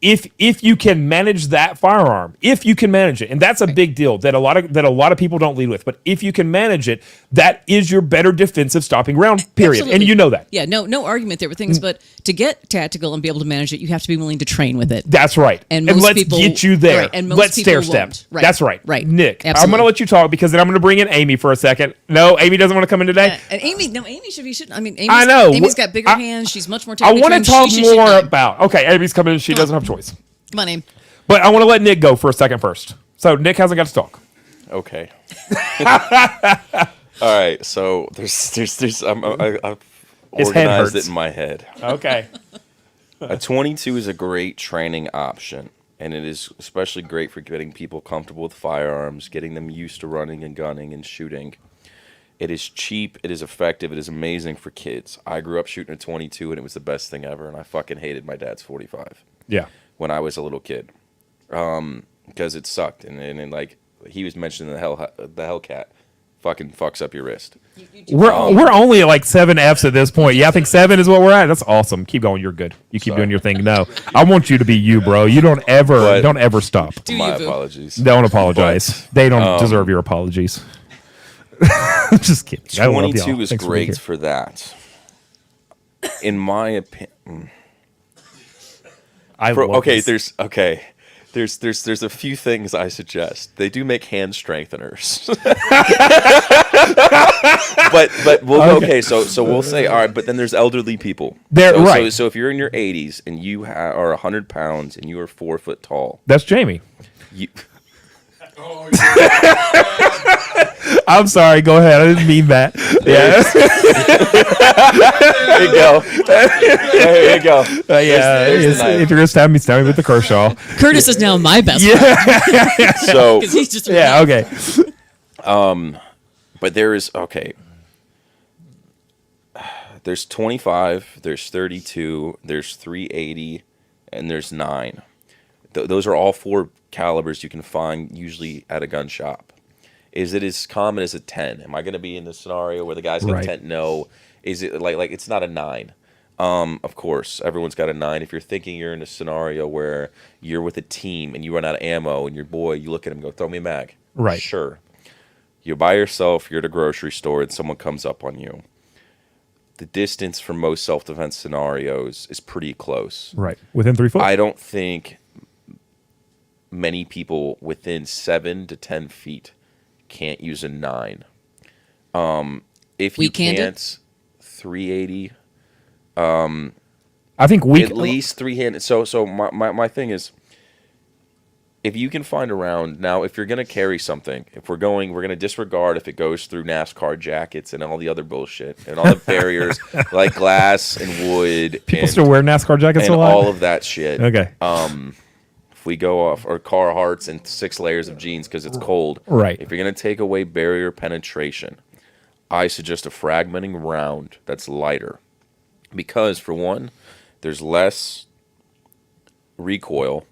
if you can manage that firearm, if you can manage it, and that's a big deal that a lot of people don't lead with. But if you can manage it, that is your better defensive stopping round. Period, Absolutely. and you know that. Yeah, no argument there with things, but to get tactical and be able to manage it, you have to be willing to train with it. That's right. And And most let's people- get you there. right, and most Let's people stair step. won't. Right, That's right. right. Nick, I'm Absolutely. going to let you talk because then I'm going to bring in Amy for a second. No, Amy doesn't want to come in today. And Amy should be shooting. I mean, I know. Amy's got bigger I- hands. She's much more I technically want to trained. talk She should more shoot 9. about. Okay, Amy's coming in. She doesn't have choice. Come on, Amy. But I want to let Nick go for a second first. So Nick hasn't got to talk. Okay. All right. So there's I've His head organized hurts. it in my head. Okay. A 22 is a great training option, and it is especially great for getting people comfortable with firearms, getting them used to running and gunning and shooting. It is cheap, it is effective, it is amazing for kids. I grew up shooting a 22, and it was the best thing ever, and I fucking hated my dad's 45. Yeah. when I was a little kid, because it sucked, and like he was mentioning the Hellcat, fucking fucks up your wrist. We're only at like 7 Fs at this point. Yeah, I think 7 is what we're at. That's awesome. Keep going. You're good. You keep Sorry. doing your thing. No, I want you to be you, bro. You don't ever stop. Do My you, boo? apologies. Don't apologize. They don't deserve your apologies. Just kidding. I love y'all. 22 is Thanks for being great here. for that. In my opinion, I love this. there's a few things I suggest. They do make hand strengtheners. but we'll okay. So we'll say all right. But then there's elderly people. Right. So if you're in your 80s and you are 100 pounds and you are 4 foot tall, That's Jamie. you, I'm sorry. Go ahead. I didn't mean that. Yeah. there you go. There you go. Yeah. there's the knife. If you're gonna stab me with the Kershaw. Curtis is now my best friend So because he's just Yeah. Okay. but there is okay. There's 25, there's 32, there's 380, and there's 9. Those are all 4 calibers you can find usually at a gun shop. Is it as common as a 10? Am I going to be in the scenario where the guy's got Right. a 10? No. Is it like it's not a 9? Of course, everyone's got a 9. If you're thinking you're in a scenario where you're with a team and you run out of ammo and your boy, you look at him and go, throw me a mag. Right. Sure. You're by yourself, you're at a grocery store, and someone comes up on you. The distance for most self-defense scenarios is pretty close. Right. Within 3 foot. I don't think many people within 7 to 10 feet can't use a 9. If We you can do it? can't, 380, I think we at least 3-handed. So my thing is, if you can find a round, now if you're going to carry something, we're going to disregard if it goes through NASCAR jackets and all the other bullshit and all the barriers like glass and wood people and, still wear NASCAR jackets and a lot. all of that shit. Okay. If we go off or Carhartts and 6 layers of jeans because it's cold. Right. If you're going to take away barrier penetration, I suggest a fragmenting round that's lighter. Because, for one, there's less recoil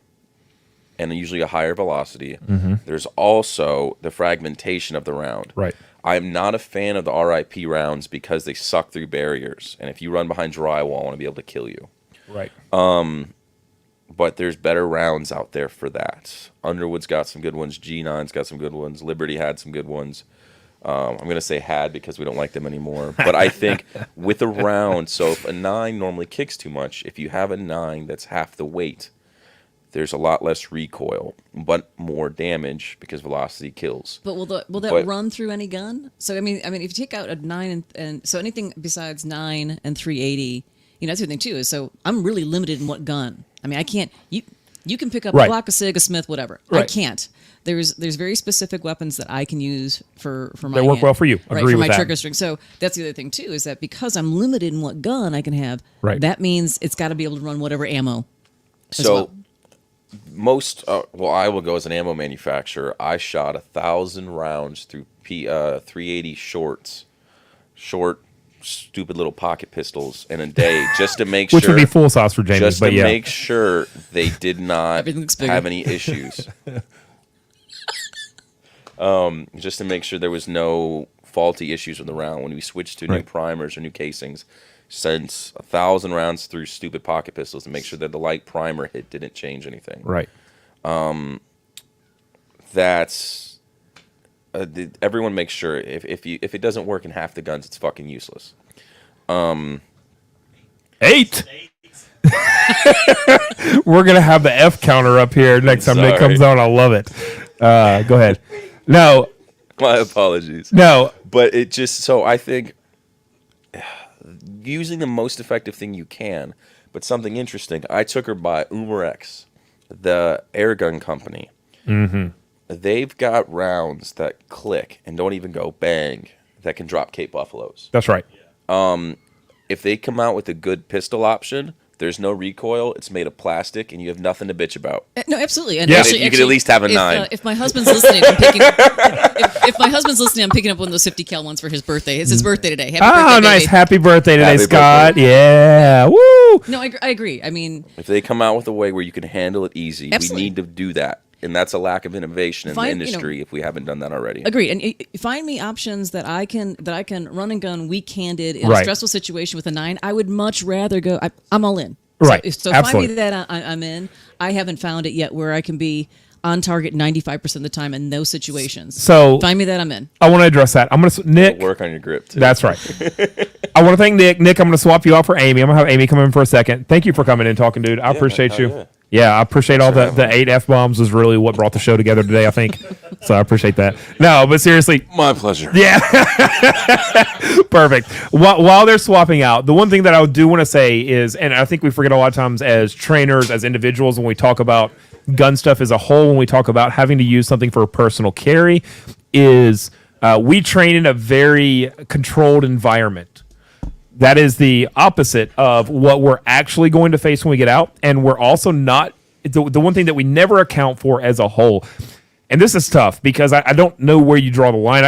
and usually a higher velocity. There's also the fragmentation of the round. Right. I'm not a fan of the RIP rounds because they suck through barriers. And if you run behind drywall, I want to be able to kill you. Right. But there's better rounds out there for that. Underwood's got some good ones. G9's got some good ones. Liberty had some good ones. I'm going to say had because we don't like them anymore. But I think with a round, so if a 9 normally kicks too much, if you have a 9 that's half the weight, there's a lot less recoil, but more damage because velocity kills. But will that But- run through any gun? So I mean, if you take out a 9 and so anything besides 9 and 380, that's the thing too. Is so I'm really limited in what gun. I mean, I can't. You can pick up Right. a Glock, a Sig, a Smith, whatever. I Right. can't. There's very specific weapons that I can use for my That work hand. well for you. Right, Agree for with my that. trigger string. So that's the other thing too, is that because I'm limited in what gun I can have, Right. that means it's got to be able to run whatever ammo. So well. most, I will go as an ammo manufacturer. I shot 1,000 rounds through 380 short, stupid little pocket pistols in a day just to make Which sure. would be full size for Jamie, just but to yeah. make sure they did not Everything looks bigger. have any issues. Just to make sure there was no faulty issues with the round when we switched to new Right. primers primers or new casings. Sent 1,000 rounds through stupid pocket pistols to make sure that the light primer hit didn't change anything. Right. That's everyone makes sure if it doesn't work in half the guns, it's fucking useless. 8. We're gonna have the F counter up here next time Nick Sorry. comes on. I love it. Go ahead. No, My apologies. no. But it just so I think using the most effective thing you can. But something interesting, I took her by Umarex, the air gun company. Mm-hmm. They've got rounds that click and don't even go bang that can drop Cape Buffaloes. That's right. If they come out with a good pistol option, there's no recoil. It's made of plastic, and you have nothing to bitch about. No, absolutely. And Yeah. actually, You could at least have a if, 9. If my husband's listening, I'm picking. If my husband's listening, I'm picking up one of those 50 cal ones for his birthday. It's his birthday today. Happy birthday, Oh, nice. baby. Happy birthday today, Happy Scott. birthday. Yeah. Woo. know. No, I agree. I mean, If they come out with a way where you can handle it easy, Absolutely. we need to do that. And that's a lack of innovation in the Find- you know- industry if we haven't done that already. agreed. And find me options that I can run and gun weak-handed in Right. a stressful situation with a 9. I would much rather go. I'm all in. Right. So Absolutely. find me that I'm in. I haven't found it yet where I can be on target 95% of the time in those situations. So Find me that I'm in. I want to address that. I'm going to Nick. Work on your grip too. That's right. I want to thank Nick. Nick, I'm going to swap you off for Amy. I'm going to have Amy come in for a second. Thank you for coming in and talking, dude. I appreciate hell you. yeah. Yeah, I appreciate all the 8 F-bombs was really what brought the show together today, I think. So I appreciate that. No, but seriously, My pleasure. yeah. Perfect. While they're swapping out, the one thing that I do want to say is, and I think we forget a lot of times as trainers, as individuals, when we talk about gun stuff as a whole, when we talk about having to use something for a personal carry, is we train in a very controlled environment. That is the opposite of what we're actually going to face when we get out. And we're also not, the one thing that we never account for as a whole. And this is tough because I don't know where you draw the line.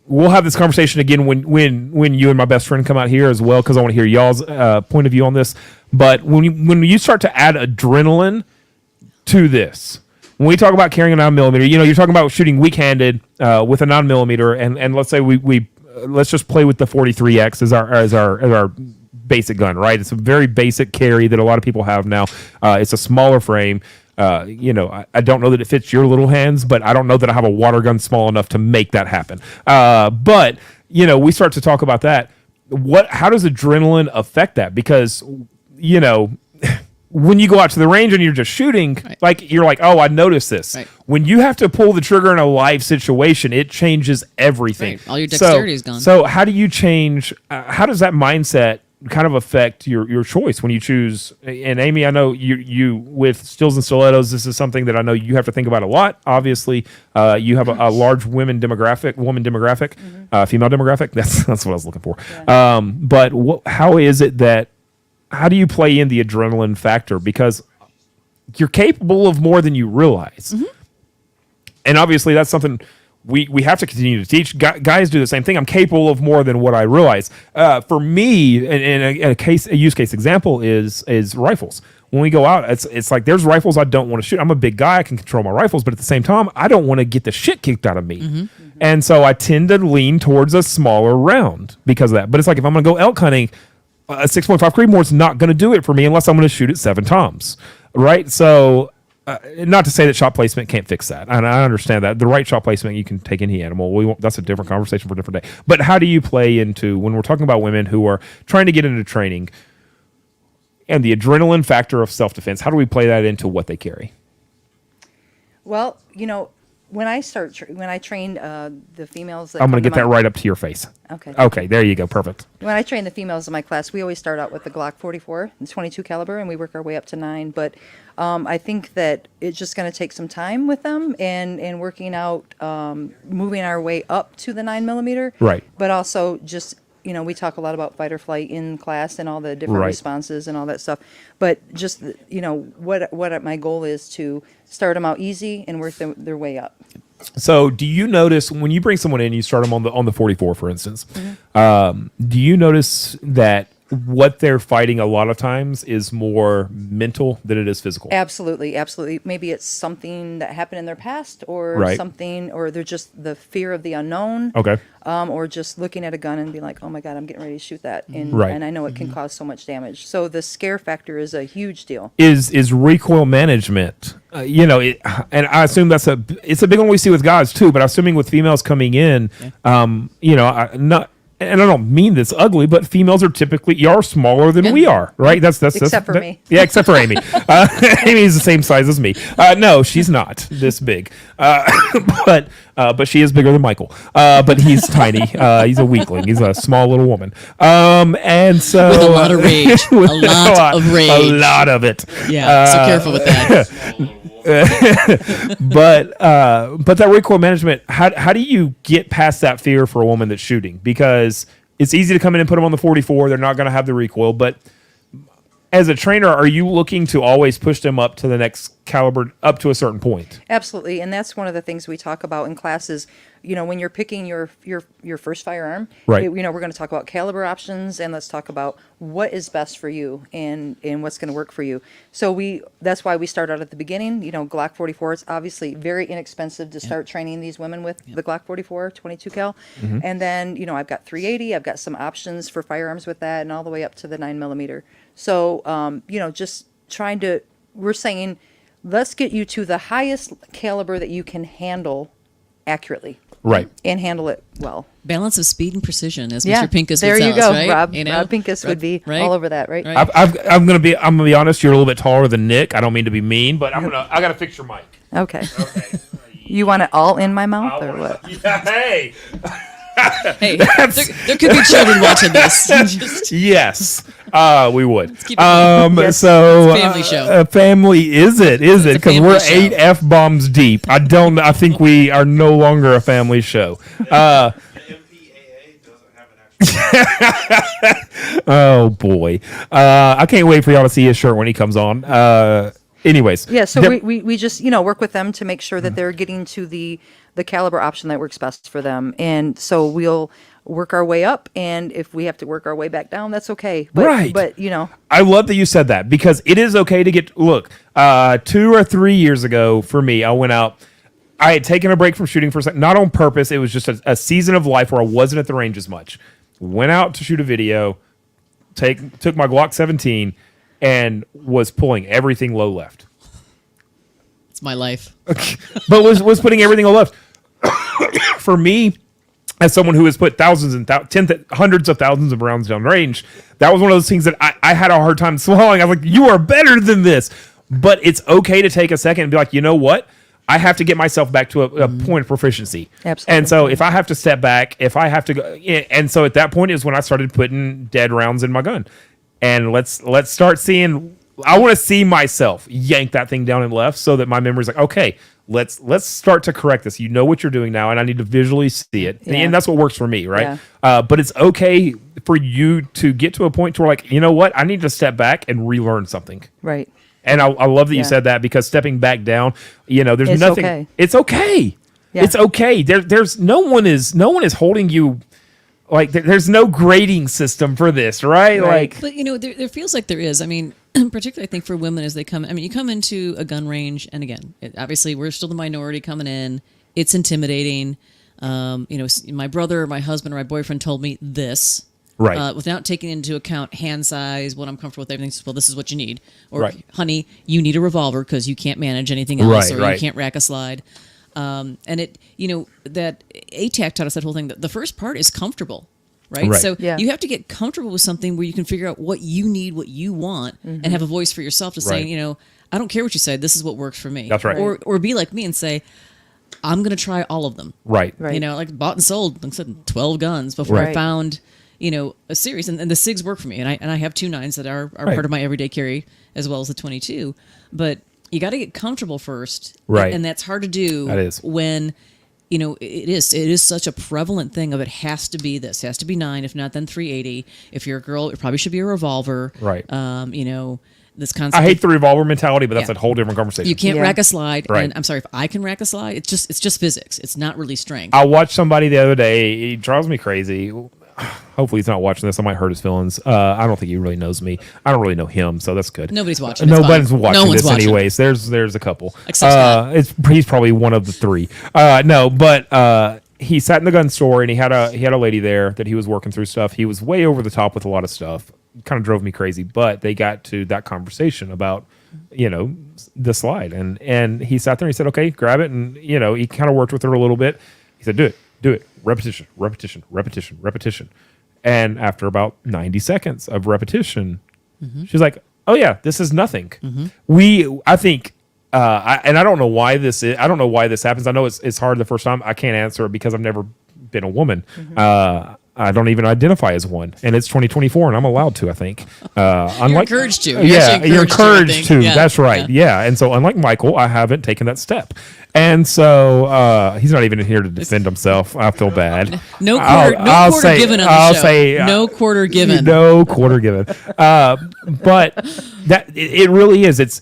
We'll have this conversation again when you and my best friend come out here as well, because I want to hear y'all's point of view on this. But when you start to add adrenaline to this, when we talk about carrying a 9mm, you're talking about shooting weak-handed with a 9mm, and let's say we let's just play with the 43X as our basic gun, right? It's a very basic carry that a lot of people have now. It's a smaller frame. I don't know that it fits your little hands, but I don't know that I have a water gun small enough to make that happen. But we start to talk about that. How does adrenaline affect that? Because when you go out to the range and you're just shooting, Right. you're like, oh, I noticed this. Right. When you have to pull the trigger in a live situation, it changes everything. Right. All your dexterity is gone. So how do you change? How does that mindset kind of affect your choice when you choose? And Amy, I know you with stills and stilettos, this is something that I know you have to think about a lot. Obviously, you have a large woman demographic, female demographic. That's what I was looking for. Yeah. But how is it that? How do you play in the adrenaline factor? Because you're capable of more than you realize. Mm-hmm. And obviously that's something we have to continue to teach. Guys do the same thing. I'm capable of more than what I realize. For me, in a use case example is rifles. When we go out, it's like there's rifles I don't want to shoot. I'm a big guy. I can control my rifles, but at the same time, I don't want to get the shit kicked out of me. Mm-hmm. And so I tend to lean towards a smaller round because of that. But it's like if I'm going to go elk hunting, a 6.5 Creedmoor is not going to do it for me unless I'm going to shoot it 7 times, right? So, not to say that shot placement can't fix that, and I understand that the right shot placement you can take any animal. That's a different conversation for a different day. But how do you play into when we're talking about women who are trying to get into training and the adrenaline factor of self-defense? How do we play that into what they carry? Well, when I train the females, that I'm going come to get that my- right up to your face. Okay. Okay, there you go. Perfect. When I train the females in my class, we always start out with the Glock 44 and 22 caliber, and we work our way up to 9. But I think that it's just going to take some time with them and working out, moving our way up to the 9mm. Right. But also just, we talk a lot about fight or flight in class and all the different Right. responses and all that stuff. But just, what my goal is to start them out easy and work their way up. So, do you notice when you bring someone in, you start them on the 44, for instance? Mm-hmm. Do you notice that what they're fighting a lot of times is more mental than it is physical? Absolutely, absolutely. Maybe it's something that happened in their past, or Right. something, or they're just the fear of the unknown. Okay. Or just looking at a gun and be like, "Oh my God, I'm getting ready to shoot that," and Right. and I know it can cause so much damage. So the scare factor is a huge deal. Is recoil management? And I assume it's a big one we see with guys too. But assuming with females coming in, and I don't mean this ugly, but females are typically smaller than we are, right? That's Except for me. Yeah, except for Amy. Amy's the same size as me. No, she's not this big, but she is bigger than Michael. But he's tiny. He's a weakling. He's a small little woman. And so With a lot of rage. A lot of rage. A lot of it. Yeah, so careful with that. But that recoil management, how do you get past that fear for a woman that's shooting? Because it's easy to come in and put them on the 44. They're not going to have the recoil. But as a trainer, are you looking to always push them up to the next calibered up to a certain point. Absolutely, and that's one of the things we talk about in classes. When you're picking your first firearm, Right. we're going to talk about caliber options, and let's talk about what is best for you and what's going to work for you. So that's why we start out at the beginning. Glock 44 is obviously very inexpensive to start training these women with the Glock 44 22 cal, and then I've got 380. I've got some options for firearms with that, and all the way up to the 9mm. So just trying to. We're saying, let's get you to the highest caliber that you can handle accurately. Right. And handle it well. Balance of speed and precision, as Yeah, Mr. Pincus there would you tell go. us, right? Rob Pincus would be right? all over that, right? Right. I'm gonna be honest. You're a little bit taller than Nick. I don't mean to be mean, but I gotta fix your mic. Okay. Okay. You want it all in my mouth or what? Yeah, hey. Hey, there could be children watching this. Just- Yes, we would. keep it So It's a family show. family is it? Is it? a Because family we're show. 8 F-bombs deep. I think we are no longer a family show. MPAA doesn't have an actual. Oh boy, I can't wait for y'all to see his shirt when he comes on. Anyways, Yeah, so Deb- we just work with them to make sure that they're getting to the caliber option that works best for them, and so we'll work our way up, and if we have to work our way back down, that's okay. But, Right. But I love that you said that because it is okay to get. Look, 2 or 3 years ago for me, I went out. I had taken a break from shooting for a second, not on purpose. It was just a season of life where I wasn't at the range as much. Went out to shoot a video, took my Glock 17, and was pulling everything low left. It's my life. But was putting everything low left. For me, as someone who has put thousands and hundreds of thousands of rounds down range, that was one of those things that I had a hard time swallowing. I was like, you are better than this. But it's okay to take a second and be like, you know what? I have to get myself back to a point of proficiency. Absolutely. And so if I have to step back, if I have to go, and so at that point is when I started putting dead rounds in my gun. And let's start seeing. I want to see myself yank that thing down and left so that my memory's like, okay, let's start to correct this. You know what you're doing now, and I need to visually see it. Yeah. And that's what works for me, right? Yeah. But it's okay for you to get to a point to where, like, you know what? I need to step back and relearn something. right. And I love that you Yeah. said that because stepping back down, there's It's nothing. okay. It's okay. Yeah. It's okay. There's no one is holding you. Like there's no grading system for this, right? Right. Like But there feels like there is. I mean, particularly I think for women as they come. I mean, you come into a gun range, and again, obviously we're still the minority coming in. It's intimidating. My brother, or my husband, or my boyfriend told me this. Right. Without taking into account hand size, what I'm comfortable with, everything. Well, this is what you need. Or, Right. honey, you need a revolver because you can't manage anything else, Right, or right. you can't rack a slide. And that ATAC taught us that whole thing. The first part is comfortable, right? Right. So Yeah. you have to get comfortable with something where you can figure out what you need, what you want, and have a voice for yourself to say, Right. I don't care what you say. This is what works for me. That's right. Or be like me and say, I'm going to try all of them. right. Right. Like bought and sold, like I said, 12 guns before I Right. found, a series. And the SIGs work for me. And I have 2 9s that are Right. part of my everyday carry as well as the 22. But you got to get comfortable first. Right. And that's hard to do That is. when, it is such a prevalent thing of it has to be this, has to be 9, if not then 380. If you're a girl, it probably should be a revolver. Right. This concept. I hate the revolver mentality, but that's Yeah. a whole different conversation. You can't Yeah. rack a slide. Right. And I'm sorry, if I can rack a slide, it's just physics. It's not really strength. I watched somebody the other day. He drives me crazy. Hopefully he's not watching this. I might hurt his feelings. I don't think he really knows me. I don't really know him, so that's good. Nobody's watching. It's Nobody's fine. watching No one's this watching. anyways. There's a couple. Except Scott. He's probably one of the 3. No, but he sat in the gun store and he had a lady there that he was working through stuff. He was way over the top with a lot of stuff. Kind of drove me crazy. But they got to that conversation about the slide, and he sat there and he said, "Okay, grab it," and he kind of worked with her a little bit. He said, "Do it, repetition, repetition, repetition, repetition." And after about 90 seconds of repetition, she's like, "Oh yeah, this is nothing." I think, and I don't know why this is. I don't know why this happens. I know it's hard the first time. I can't answer it because I've never been a woman. I don't even identify as one, and it's 2024, and I'm allowed to. I think. Unlike, encouraged to. You're Yeah, actually you're encouraged to, I encouraged think. to. Yeah, That's right. Yeah, and so unlike Michael, I haven't taken that step, and so he's not even here to defend himself. I feel bad. No I'll- quarter, I'll quarter say- given on the I'll show. say, no quarter given. No quarter given. But it really is.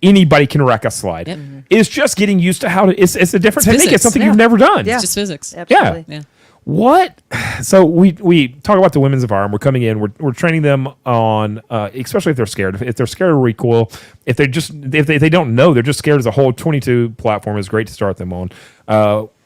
anybody can wreck a slide. Yep. It's just getting used to how to. It's a different technique. physics. It's something Yeah. you've never done. Yeah. It's just physics. Absolutely. Yeah. What? So we talk about the women's environment. We're coming in. We're training them on, especially if they're scared. If they're scared of recoil, if they don't know, they're just scared as a whole. 22 platform is great to start them on.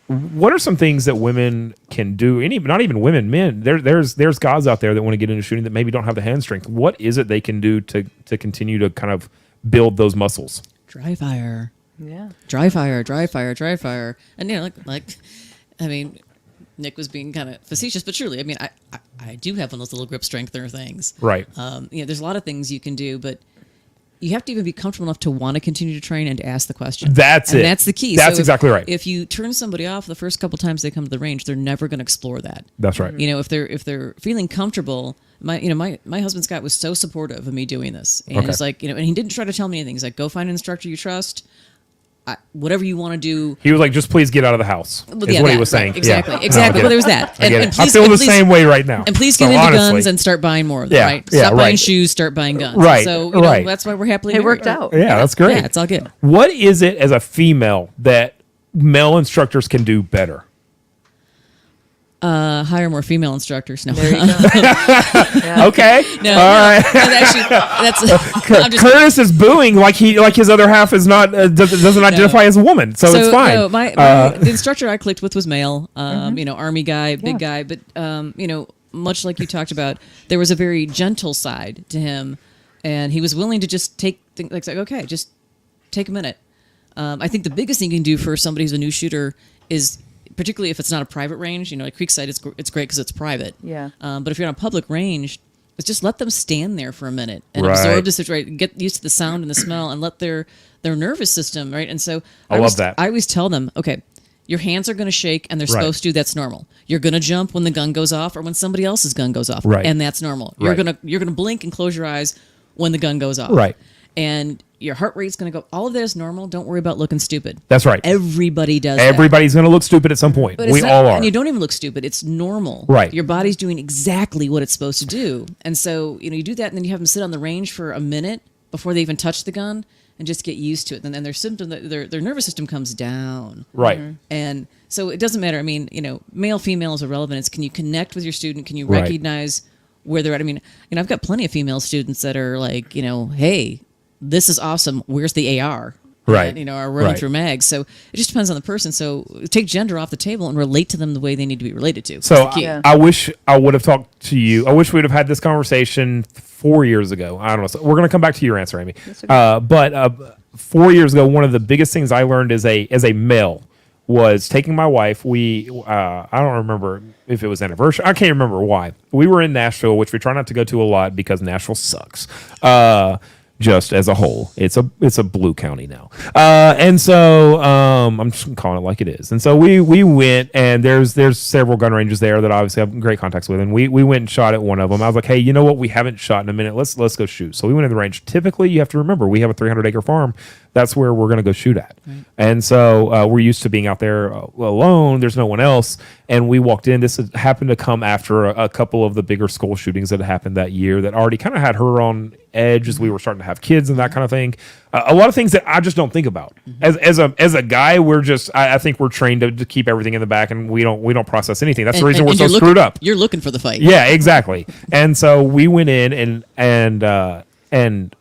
What are some things that women can do? Not even women, men. There's guys out there that want to get into shooting that maybe don't have the hand strength. What is it they can do to continue to kind of build those muscles? Dry fire. Yeah. Dry fire, dry fire, dry fire. And I mean, Nick was being kind of facetious, but truly, I mean, I do have one of those little grip strengthener things. Right. There's a lot of things you can do, but you have to even be comfortable enough to want to continue to train and to ask the question. That's and it. That's the key. That's So exactly right. If you turn somebody off the first couple times they come to the range, they're never going to explore that. That's right. You know, if they're feeling comfortable, my husband Scott was so supportive of me doing this, and Okay. he's like, and he didn't try to tell me anything. He's like, go find an instructor you trust. Whatever you want to do. He was like, just please get out of the house. Is what he that, was saying. right, exactly. Yeah. Exactly. No, I Well, get there it. was that. I get And it. I feel the same way right now. And please So get into honestly, guns and start buying more of them, Yeah, right? yeah, Stop buying right. shoes, start buying guns. Right, So, right. that's why we're happily It married. worked out. Yeah, that's great. Yeah, it's all good. What is it as a female that male instructors can do better? Hire more female instructors. No. There you go. Yeah. Okay. No, All right. no, actually, that's. I'm just, Curtis is booing like his other half is not doesn't identify as a woman, so it's fine. No, the instructor I clicked with was male. Army guy, big guy, but much like you talked about, there was a very gentle side to him, and he was willing to just take things like, okay, just take a minute. I think the biggest thing you can do for somebody who's a new shooter is, particularly if it's not a private range, like Creekside, it's great because it's private. Yeah. But if you're on a public range, is just let them stand there for a minute and Right. absorb the situation, get used to the sound and the smell, and let their nervous system, right? And so I love that. I always tell them, okay, your hands are going to shake and they're Right. supposed to. That's normal. You're going to jump when the gun goes off or when somebody else's gun goes off, Right. and that's normal. Right. You're gonna blink and close your eyes when the gun goes off, Right. And your heart rate's going to go. All of that is normal. Don't worry about looking stupid. That's right. Everybody does. that. Everybody's going to look stupid at some point. But We it's not, all are. and you don't even look stupid. It's normal. Right. Your body's doing exactly what it's supposed to do. And so, you do that, and then you have them sit on the range for a minute before they even touch the gun and just get used to it. And then their nervous system comes down. Right. And so it doesn't matter. I mean, male, female is irrelevant. It's, can you connect with your student? Can you Right. recognize where they're at? I mean, I've got plenty of female students that are like, hey, this is awesome. Where's the AR? Right. And, are running Right. through mags. So it just depends on the person. So take gender off the table and relate to them the way they need to be related to. So That's the key. Yeah. I wish I would have talked to you. I wish we'd have had this conversation 4 years ago. I don't know. So we're going to come back to your answer, Amy. But 4 years ago, one of the biggest things I learned as a male was taking my wife. I don't remember if it was anniversary. I can't remember why. We were in Nashville, which we try not to go to a lot because Nashville sucks. Just as a whole, it's a blue county now, and so I'm just calling it like it is. And so we went, and there's several gun ranges there that I obviously have great contacts with, and we went and shot at one of them. I was like, hey, you know what? We haven't shot in a minute. Let's go shoot. So we went in the range. Typically, you have to remember we have a 300-acre farm. That's where we're going to go shoot at. Right. And so we're used to being out there alone. There's no one else. And we walked in. This happened to come after a couple of the bigger school shootings that had happened that year that already kind of had her on edge as we were starting to have kids and that kind of thing. A lot of things that I just don't think about. As a guy, we're just I think we're trained to keep everything in the back, and we don't process anything. That's the reason we're so screwed up. You're looking for the fight. Yeah, exactly. And so we went in and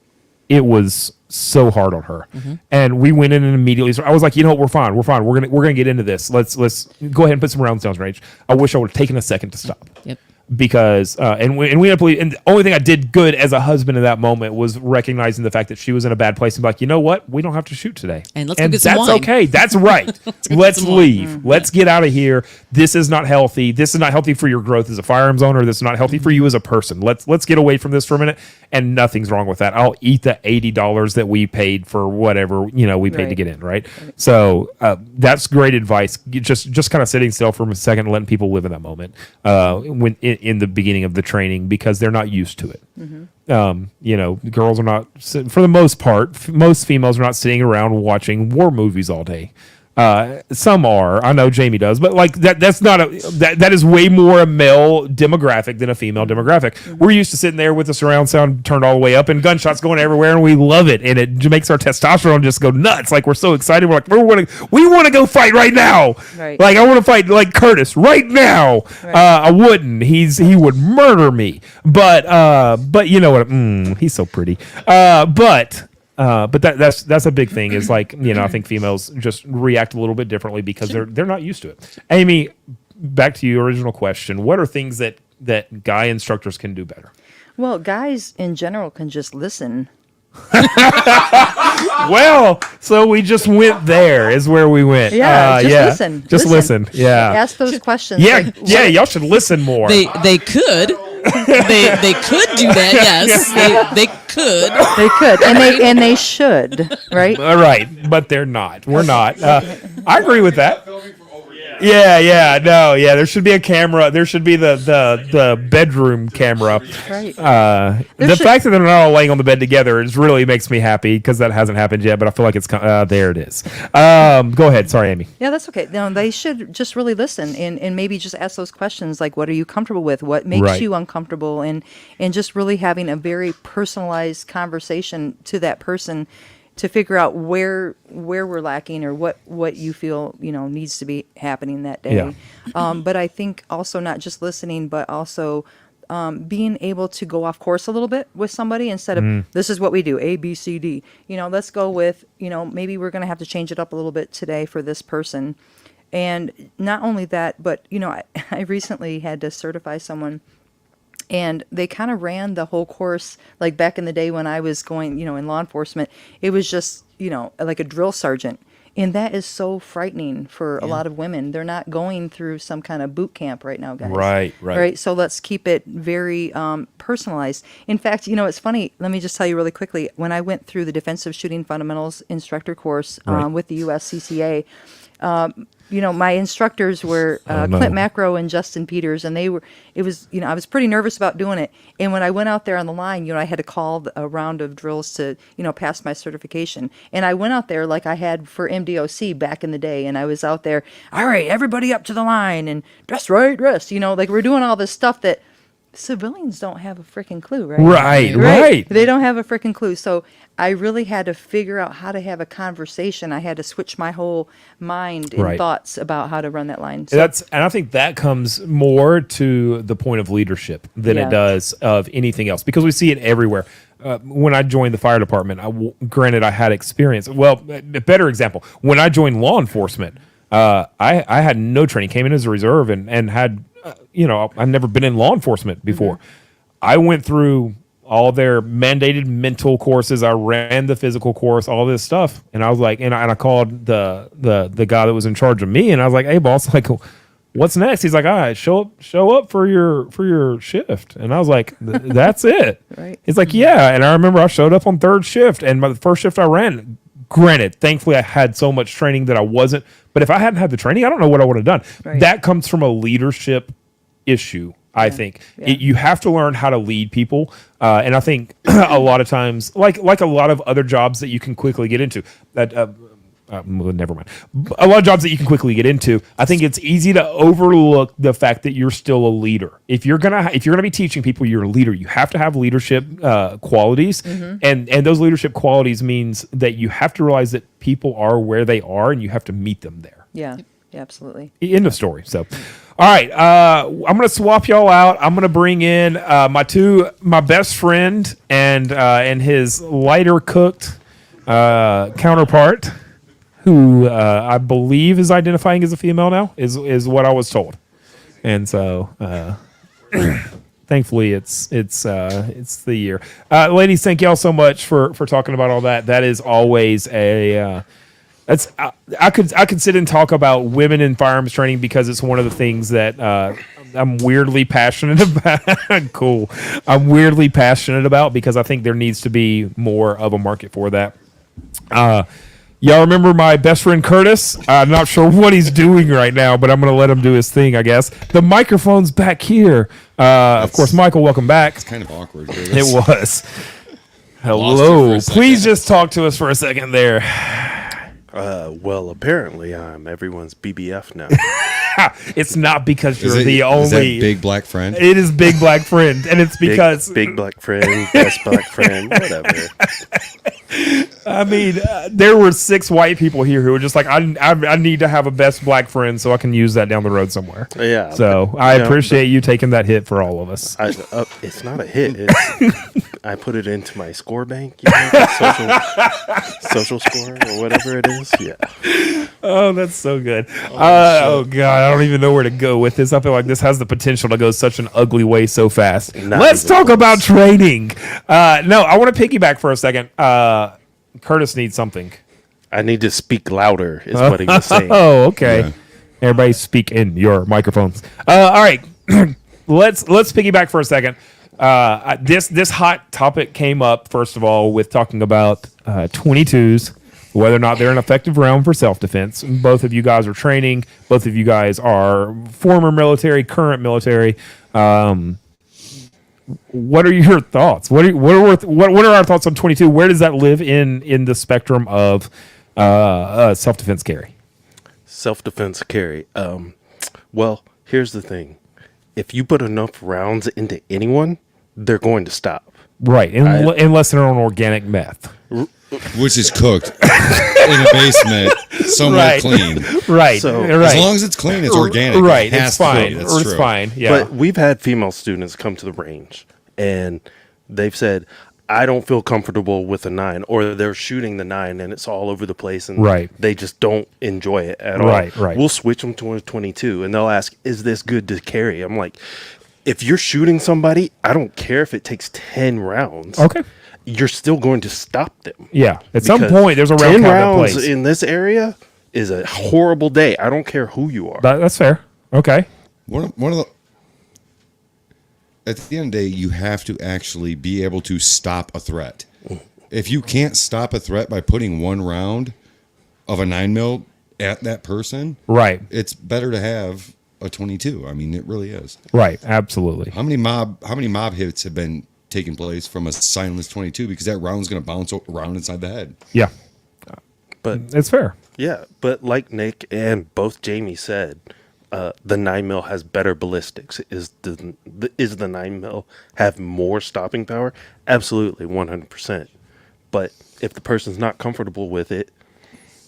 it was so hard on her. And we went in and immediately, so I was like, we're fine. We're gonna get into this. Let's go ahead and put some rounds down range. I wish I would have taken a second to stop. Yep. Because and we ended up, and the only thing I did good as a husband in that moment was recognizing the fact that she was in a bad place and be like, you know what, we don't have to shoot today, and let's go get some that's wine. okay. That's right. Let's leave. Let's get out of here. This is not healthy. This is not healthy for your growth as a firearms owner. This is not healthy for you as a person. Let's get away from this for a minute. And nothing's wrong with that. I'll eat the $80 that we paid for whatever we paid to get in. Right. So that's great advice. Just kind of sitting still for a second and letting people live in that moment when in the beginning of the training, because they're not used to it. Girls are not, for the most part, most females are not sitting around watching war movies all day. Some are. I know Jamie does, but like that's not a that is way more a male demographic than a female demographic. We're used to sitting there with the surround sound turned all the way up and gunshots going everywhere, and we love it, and it makes our testosterone just go nuts. Like we're so excited. We're like we want to go fight right now. Right. Like I want to fight like Curtis right now. Right. I wouldn't. He would murder me. But you know what? He's so pretty. But that's a big thing is like, you know, I think females just react a little bit differently because they're not used to it. Amy, back to your original question. What are things that guy instructors can do better? Well, guys in general can just listen. Well, so we just went there is where we went. Yeah, listen. Just listen. Yeah. Ask those questions. Yeah, like, yeah, y'all should listen more. They could. They could do that. Yes, they could. They could, and they should, right? All right, but they're not. We're not. I agree with that. Yeah. There should be a camera. There should be the bedroom camera. Right. The fact that they're not all laying on the bed together really makes me happy because that hasn't happened yet. But I feel like it's there. It is. Go ahead. Sorry, Amy. Yeah, that's okay. No, they should just really listen and maybe just ask those questions like, what are you comfortable with? What makes Right. you uncomfortable? And just really having a very personalized conversation to that person to figure out where we're lacking or what you feel, you know, needs to be happening that day. Yeah. But I think also not just listening, but also being able to go off course a little bit with somebody instead of this is what we do, A, B, C, D. You know, let's go with, you know, maybe we're going to have to change it up a little bit today for this person. And not only that, but, you know, I recently had to certify someone. And they kind of ran the whole course, like back in the day when I was going, you know, in law enforcement. It was just, you know, like a drill sergeant. And that is so frightening for a lot of women. They're not going through some kind of boot camp right now, guys. Right. So let's keep it very personalized. In fact, you know, it's funny. Let me just tell you really quickly. When I went through the Defensive Shooting Fundamentals instructor course with the USCCA, you know, my instructors were Clint Macro and Justin Peters, and I was pretty nervous about doing it. And when I went out there on the line, you know, I had to call a round of drills to, you know, pass my certification. And I went out there like I had for MDOC back in the day, and I was out there, all right, everybody up to the line, and dress right, you know, like we're doing all this stuff that civilians don't have a freaking clue, right? Right. They don't have a freaking clue. So I really had to figure out how to have a conversation. I had to switch my whole mind and thoughts about how to run that line. So, And I think that comes more to the point of leadership than it does of anything else because we see it everywhere. When I joined the fire department, granted I had experience. Well, a better example, when I joined law enforcement, I had no training, came in as a reserve and had, you know, I've never been in law enforcement before. Mm-hmm. I went through all their mandated mental courses. I ran the physical course, all this stuff. And I was like, and I called the guy that was in charge of me. And I was like, hey boss, like, what's next? He's like, all right, show up for your shift. And I was like, that's it. Right. He's like, yeah. And I remember I showed up on third shift and the first shift I ran, granted, thankfully I had so much training that I wasn't, but if I hadn't had the training, I don't know what I would have done. Right. That comes from a leadership issue. I think you have to learn how to lead people, and I think a lot of times, like a lot of other jobs that you can quickly get into, that never mind. A lot of jobs that you can quickly get into, I think it's easy to overlook the fact that you're still a leader. If you're gonna be teaching people, you're a leader. You have to have leadership qualities, and those leadership qualities means that you have to realize that people are where they are, and you have to meet them there. Yeah, absolutely. End of story. So. All right, I'm gonna swap y'all out. I'm gonna bring in my best friend and his lighter cooked counterpart, who I believe is identifying as a female now. Is what I was told, and so thankfully it's the year. Ladies, thank y'all so much for talking about all that. That is always a. I could sit and talk about women in firearms training because it's one of the things that I'm weirdly passionate about. Cool. I'm weirdly passionate about because I think there needs to be more of a market for that. Y'all remember my best friend Curtis? I'm not sure what he's doing right now, but I'm going to let him do his thing, I guess. The microphone's back here. Of course, Michael, welcome back. It's kind of awkward. It was. Lost you Hello. for a second. Please just talk to us for a second there. Well, apparently I'm everyone's BBF now. It's not because you're Is the that only big black friend? It is big black friend, and it's because big black friend, best black friend, whatever. I mean, there were 6 white people here who were just like, I need to have a best black friend so I can use that down the road somewhere. Yeah. So but, I you know, appreciate you taking that hit for all of us. It's not a hit. I put it into my score bank, you know, the social score or whatever it is. Yeah. Oh, that's so good. Oh God, I don't even know where to go with this. I feel like this has the potential to go such an ugly way so fast. Not Let's even talk close. about trading. No, I want to piggyback for a second. Curtis needs something. I need to speak louder, is what he was saying. Oh, okay. Yeah. Everybody speak in your microphones. All right. let's piggyback for a second. This hot topic came up, first of all, with talking about 22s, whether or not they're an effective round for self-defense. Both of you guys are training. Both of you guys are former military, current military. What are your thoughts? What are our thoughts on 22? Where does that live in the spectrum of self-defense carry? Self-defense carry. Well, here's the thing. If you put enough rounds into anyone, they're going to stop. Right, unless they're on organic meth. Which is cooked in a basement, somewhere Right. clean. Right, So- right. As long as it's clean, it's organic. Right, It has it's to be. fine. That's It's true. fine. Yeah. But we've had female students come to the range and they've said, I don't feel comfortable with a 9, or they're shooting the 9 and it's all over the place and Right. they just don't enjoy it at Right, all. right. We'll switch them to a 22 and they'll ask, is this good to carry? I'm like, if you're shooting somebody, I don't care if it takes 10 rounds. Okay. You're still going to stop them. Yeah. At some Because point, there's a round 10 count in rounds place. in this area is a horrible day. I don't care who you are. That's fair. Okay. One of the at the end of the day, you have to actually be able to stop a threat. If you can't stop a threat by putting one round of a 9mm at that person, Right. it's better to have a 22. I mean, it really is. Right. Absolutely. How many mob hits have been taking place from a silenced 22 because that round's going to bounce around inside the head? Yeah. But It's fair. yeah, but like Nick and both Jamie said, the 9mm has better ballistics. Is the 9mm have more stopping power? Absolutely, 100%. But if the person's not comfortable with it,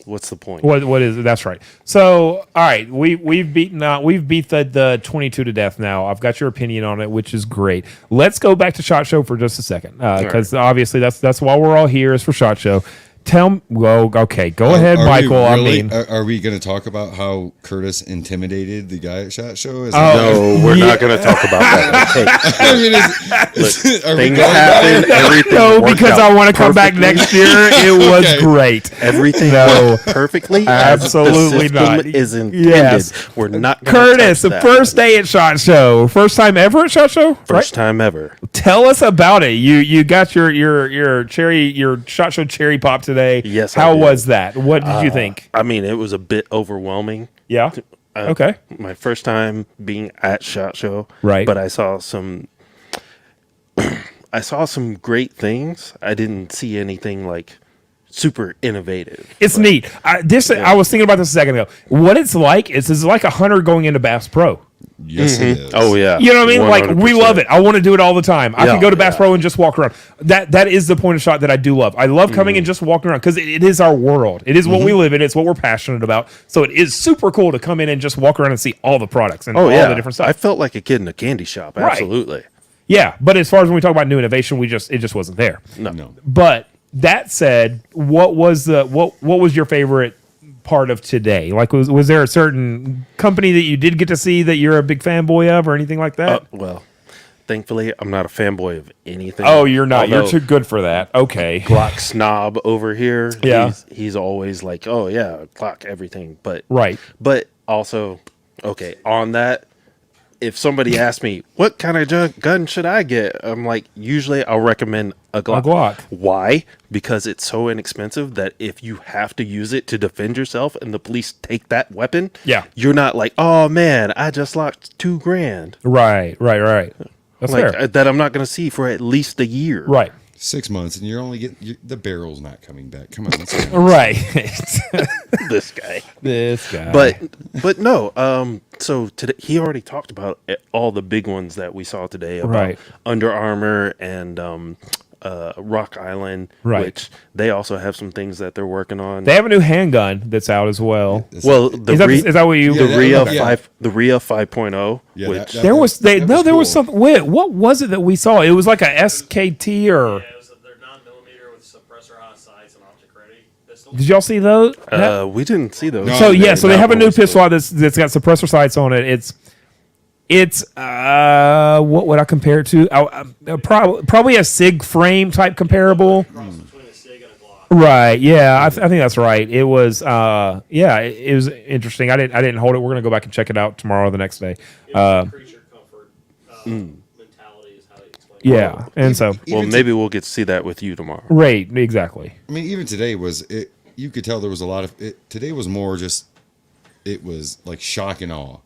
what's the point? What is it? That's right. So, all right, we've beat the 22 to death now. I've got your opinion on it, which is great. Let's go back to SHOT Show for just a second, because obviously that's why we're all here is for SHOT Show. Tell me, well, okay, go ahead, Are we Michael. really- I mean, are we going to talk about how Curtis intimidated the guy at SHOT Show? Is No, we're Yeah. not going to talk about that. Okay. I mean, are we Things going happen. Everything no, worked because out I want to come back perfectly. next year. It was Okay. great. Everything No. worked perfectly. as Absolutely the system not. Is intended. Yes. We're not gonna Curtis, touch the that. first day at SHOT Show, first time ever at SHOT Show, First right? time ever. Tell us about it. You got your SHOT Show cherry pop today. Yes, I How did. was that? What did you think? I mean, it was a bit overwhelming. Yeah. Okay. My first time being at SHOT Show. Right. But I saw some great things. I didn't see anything like super innovative. It's neat. I was thinking about this a second ago. What it's like is like a hunter going into Bass Pro. Yes, it is. Oh yeah. You know what I mean? Like we 100%. love it. I want to do it all the time. I Yeah, can go to Bass yeah. Pro and just walk around. That is the point of SHOT that I do love. I love coming and just walking around because it is our world. It is what we live in. It's what we're passionate about. So it is super cool to come in and just walk around and see all the products and Oh all yeah. the different stuff. I felt like a kid in a candy shop. Right. Absolutely. Yeah, but as far as when we talk about new innovation, it just wasn't there. No. But that said, what was your favorite part of today? Like, was there a certain company that you did get to see that you're a big fanboy of, or anything like that? Well, thankfully, I'm not a fanboy of anything. Oh, you're not. You're Although too good for that. Okay. Glock snob over here. Yeah. He's always like, oh yeah, Glock everything. But Right. But also, okay, on that, if somebody asks me what kind of gun should I get, I'm like, usually I'll recommend a Glock. Glock. Why? Because it's so inexpensive that if you have to use it to defend yourself and the police take that weapon, Yeah. you're not like, oh man, I just lost $2,000. Right. That's Like fair. that I'm not going to see for at least a year. Right. 6 months, and you're only getting the barrel's not coming back. Come on, let's go. Right. This guy. This guy. But no. So today he already talked about all the big ones that we saw today about Right. Under Armour and Rock Island, Right. which they also have some things that they're working on. they have a new handgun that's out as well. well, the Is that what you? Yeah, the Ria yeah. 5, the Ria 5.0, Yeah, which There was that there was cool. something. Wait, what was it that we saw? It was like a SKT or. They're 9mm with suppressor on sights and object ready pistol. Did y'all see those? we didn't see those. No, So they're yeah, so they not have a new always pistol out that's got suppressor sights on it. It's what would I compare it to? Probably a SIG frame type comparable. Between a SIG and a Glock. Right. Yeah, I think that's right. It was it was interesting. I didn't hold it. We're gonna go back and check it out tomorrow or the next day. Creature comfort mentality is how you explain it. Yeah, and so Well, Even maybe we'll get to see that with you tomorrow. right, exactly. I mean, even today was it. You could tell there was a lot of it. Today was more just. It was like shock and awe.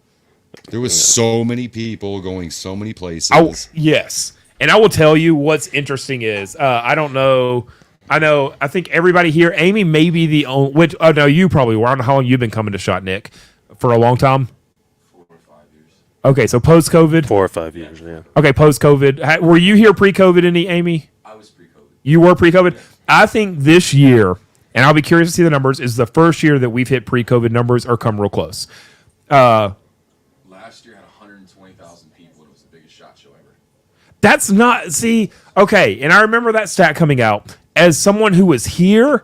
There was so many people going so many places. Yes, and I will tell you what's interesting is I don't know. I think everybody here. Amy may be the only. Which no, you probably were. I don't know how long you've been coming to Shot, Nick, for a long time. 4 or 5 years. Okay, so post COVID. 4 or 5 years, yeah. Okay, post COVID. Were you here pre COVID? Any Amy? I was pre-COVID. You were pre COVID. I think this year, and I'll be curious to see the numbers. Is the first year that we've hit pre COVID numbers or come real close. Last year had 120,000 people. It was the biggest SHOT Show ever. That's not okay, and I remember that stat coming out. As someone who was here,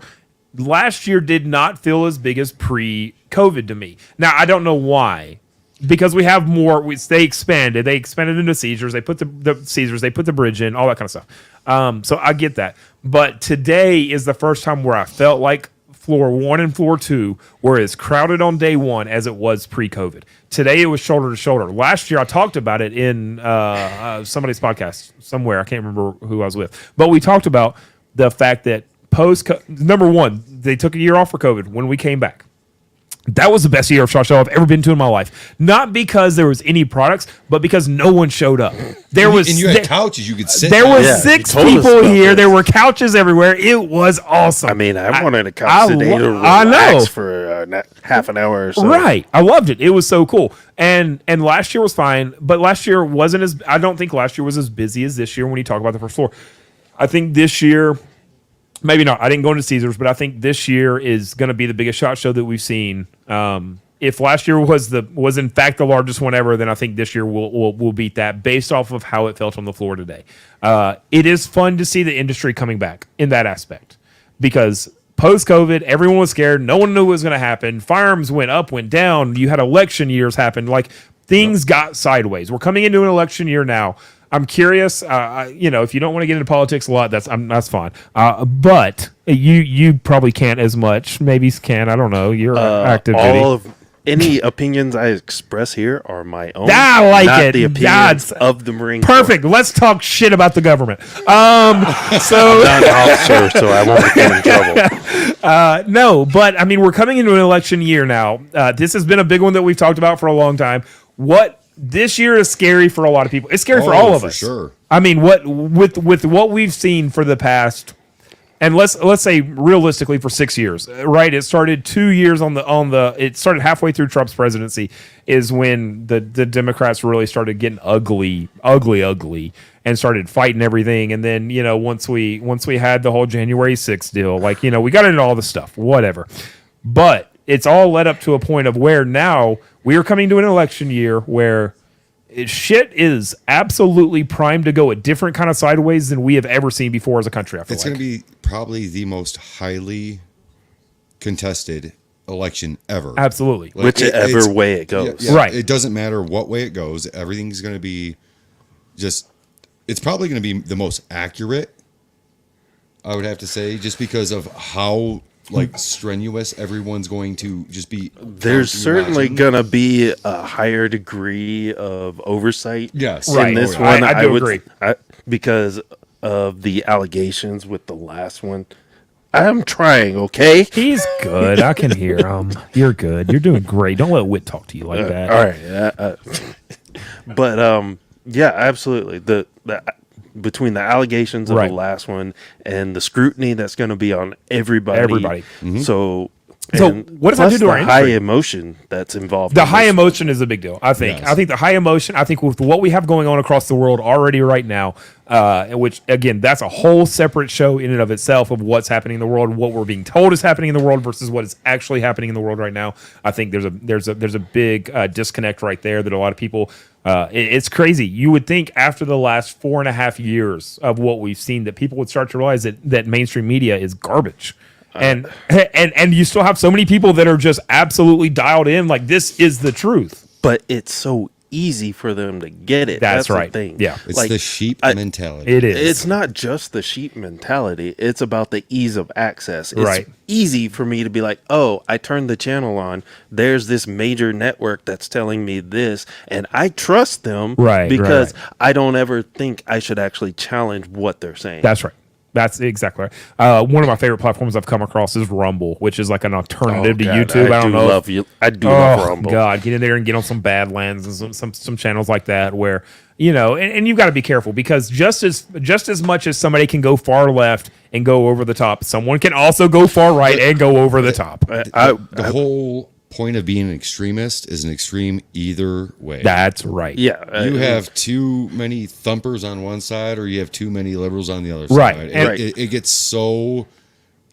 last year did not feel as big as pre-COVID to me. Now I don't know why, because we have more. They expanded into Caesars. They put the Caesars. They put the bridge in, all that kind of stuff. So I get that, but today is the first time where I felt like floor 1 and floor 2 were as crowded on day 1 as it was pre-COVID. Today it was shoulder to shoulder. Last year I talked about it in somebody's podcast somewhere. I can't remember who I was with, but we talked about the fact that number 1, they took a year off for COVID. When we came back, that was the best year of SHOT Show I've ever been to in my life. Not because there was any products, but because no one showed up. There was and you had couches you could sit. there on. was Yeah, 6 you told us people about here. this. There were couches everywhere. It was awesome. I mean, I wanted a couch today to I know. relax for half an hour or so. Right. I loved it. It was so cool. And last year was fine, but last year wasn't as I don't think last year was as busy as this year when you talk about the first floor. I think this year, maybe not. I didn't go into Caesars, but I think this year is going to be the biggest SHOT Show that we've seen. If last year was in fact the largest one ever, then I think this year will beat that based off of how it felt on the floor today. It is fun to see the industry coming back in that aspect because post-COVID, everyone was scared. No one knew what was going to happen. Firearms went up, went down. You had election years happen. Like things got sideways. We're coming into an election year now. I'm curious. If you don't want to get into politics a lot, that's fine. But you probably can't as much. Maybe can. I don't know. You're active duty. All of any opinions I express here are my own. I like not it. the opinions That's of the Marine Corps. Perfect. Let's talk shit about the government. So I'm not an officer, so I won't get in trouble. no, but I mean, we're coming into an election year now. This has been a big one that we've talked about for a long time. This year is scary for a lot of people. It's scary for all of for us. sure. I mean, with what we've seen for the past, and let's say realistically for 6 years, right? It started 2 years it started halfway through Trump's presidency is when the Democrats really started getting ugly, and started fighting everything. And then once we had the whole January 6th deal, we got into all the stuff, whatever. But it's all led up to a point of where now we are coming to an election year where shit is absolutely primed to go a different kind of sideways than we have ever seen before as a country. I feel It's like. going to be probably the most highly contested election ever. Absolutely. Like, Whichever it's- way it goes. Yeah, Right. It doesn't matter what way it goes. Everything's going to be it's probably going to be the most accurate, I would have to say, just because of how strenuous everyone's going to just be. There's certainly watching. going to be a higher degree of oversight Yes. in Right. this Oh, yeah. one. I do agree. Because of the allegations with the last one. I'm trying, okay? He's good. I can hear him. You're good. You're doing great. Don't let Whit talk to you like that. All right. But yeah, absolutely. between the allegations of Right. the last one and the scrutiny that's going to be on everybody. Everybody. So. So and what does that plus do to our the high industry? emotion that's involved? The in high this. emotion is a big deal. I think. Yes. I think the high emotion. I think with what we have going on across the world already right now, which again, that's a whole separate show in and of itself of what's happening in the world, what we're being told is happening in the world versus what is actually happening in the world right now. I think there's a big disconnect right there that a lot of people. It's crazy. You would think after the last 4.5 years of what we've seen that people would start to realize that mainstream media is garbage. And you still have so many people that are just absolutely dialed in, like this is the truth. But it's so easy for them to get it. That's the right. thing. Yeah. It's Like, the sheep mentality. It is. It's not just the sheep mentality. It's about the ease of access. It's Right. easy for me to be like, oh, I turned the channel on. There's this major network that's telling me this, and I trust them because I don't ever think I should actually challenge what they're saying. That's right. That's exactly right. One of my favorite platforms I've come across is Rumble, which is like an alternative to God, YouTube. I don't know. I do love Rumble. God, get in there and get on some Badlands and some channels like that where and you've got to be careful because just as much as somebody can go far left and go over the top, someone can also go far right and go over the top. The whole point of being an extremist is an extreme either way. That's right. Yeah. You have too many thumpers on one side, or you have too many liberals on the other Right. side. And- It gets so.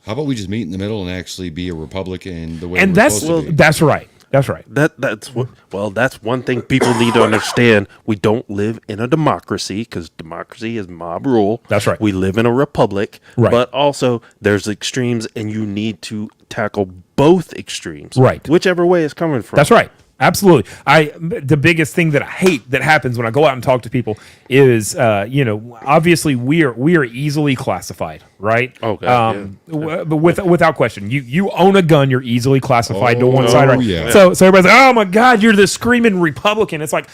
How about we just meet in the middle and actually be a Republican the way And we're that's supposed to be? that's right. That's right. That's one thing people need to understand. We don't live in a democracy because democracy is mob rule. That's right. We live in a republic, Right. but also there's extremes, and you need to tackle both extremes, Right. Whichever way it's coming from. That's right. Absolutely. The biggest thing that I hate that happens when I go out and talk to people is, obviously we are easily classified, right? Okay, But without question, you own a gun, you're easily classified to one side, right? yeah. So everybody's like, oh my God, you're the screaming Republican. It's like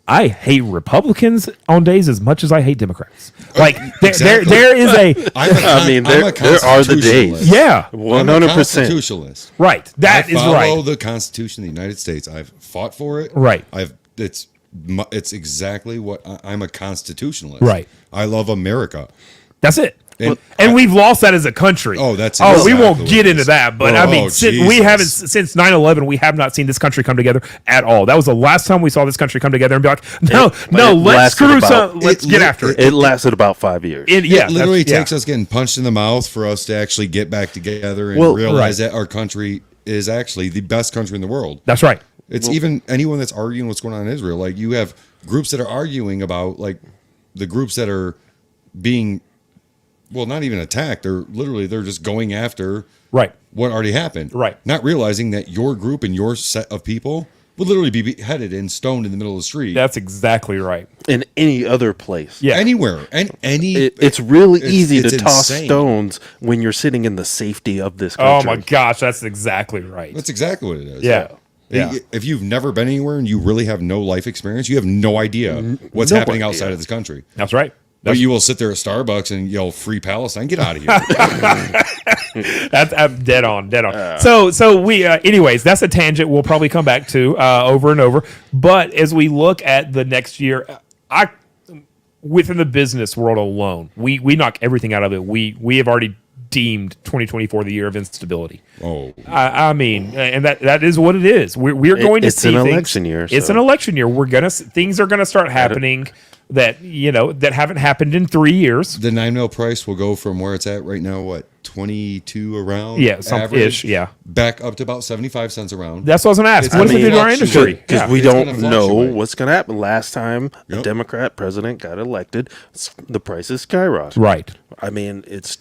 I hate Republicans on days as much as I hate Democrats. Like Exactly. there is a I mean, there are the days. constitutionalist. yeah, I'm a 100%. constitutionalist. right. That is I follow right. the Constitution of the United States. I've fought for it. Right. It's exactly what I'm a constitutionalist. Right. I love America. That's it. And And we've lost that as a country. Oh, that's we exactly won't what get it into is. that, but Oh, I mean, since since 9/11, we have not seen this country come together at all. That was the last time we saw this country come together and be like, no, it let's lasted screw about- some, let's it get li- after it. It lasted about 5 years. It It literally that's- takes us getting punched in the mouth for us to actually get back together and Well, realize that our country is actually the best country in the world. That's right. It's even anyone that's arguing what's going on in Israel. Like you have groups that are arguing about like the groups that are being, well, not even attacked. They're just going after Right. what already happened. Right. Not realizing that your group and your set of people would literally be beheaded and stoned in the middle of the street. That's exactly right. In any other place. Yeah. Anywhere. And It's really It's- easy it's to toss insane. stones when you're sitting in the safety of this Oh country. my gosh, that's exactly right. That's exactly what it is. Yeah. Yeah. If you've never been anywhere and you really have no life experience, you have no idea what's no happening idea. outside of this country. That's right. But you will sit there at Starbucks and yell "Free Palestine!" Get out of here. That's I'm dead on. So we, anyways, that's a tangent we'll probably come back to over and over. But as we look at the next year, within the business world alone, we knock everything out of it. We have already deemed 2024 the year of instability. Oh, I mean, and that is what it is. We're going to It's see an things- election year, It's so- an election year. Things are gonna start happening that that haven't happened in 3 years. the 9 mil price will go from where it's at right now. What 22 around? Yeah, some average, ish. Yeah, back up to about 75 cents around. that's what I was gonna ask. It's What does it gonna do to our fluctuate. industry? Because Yeah. we It's don't gonna know fluctuate. what's going to happen. Last time a Yep. Democrat president got elected, the prices skyrocketed. Right. I mean, it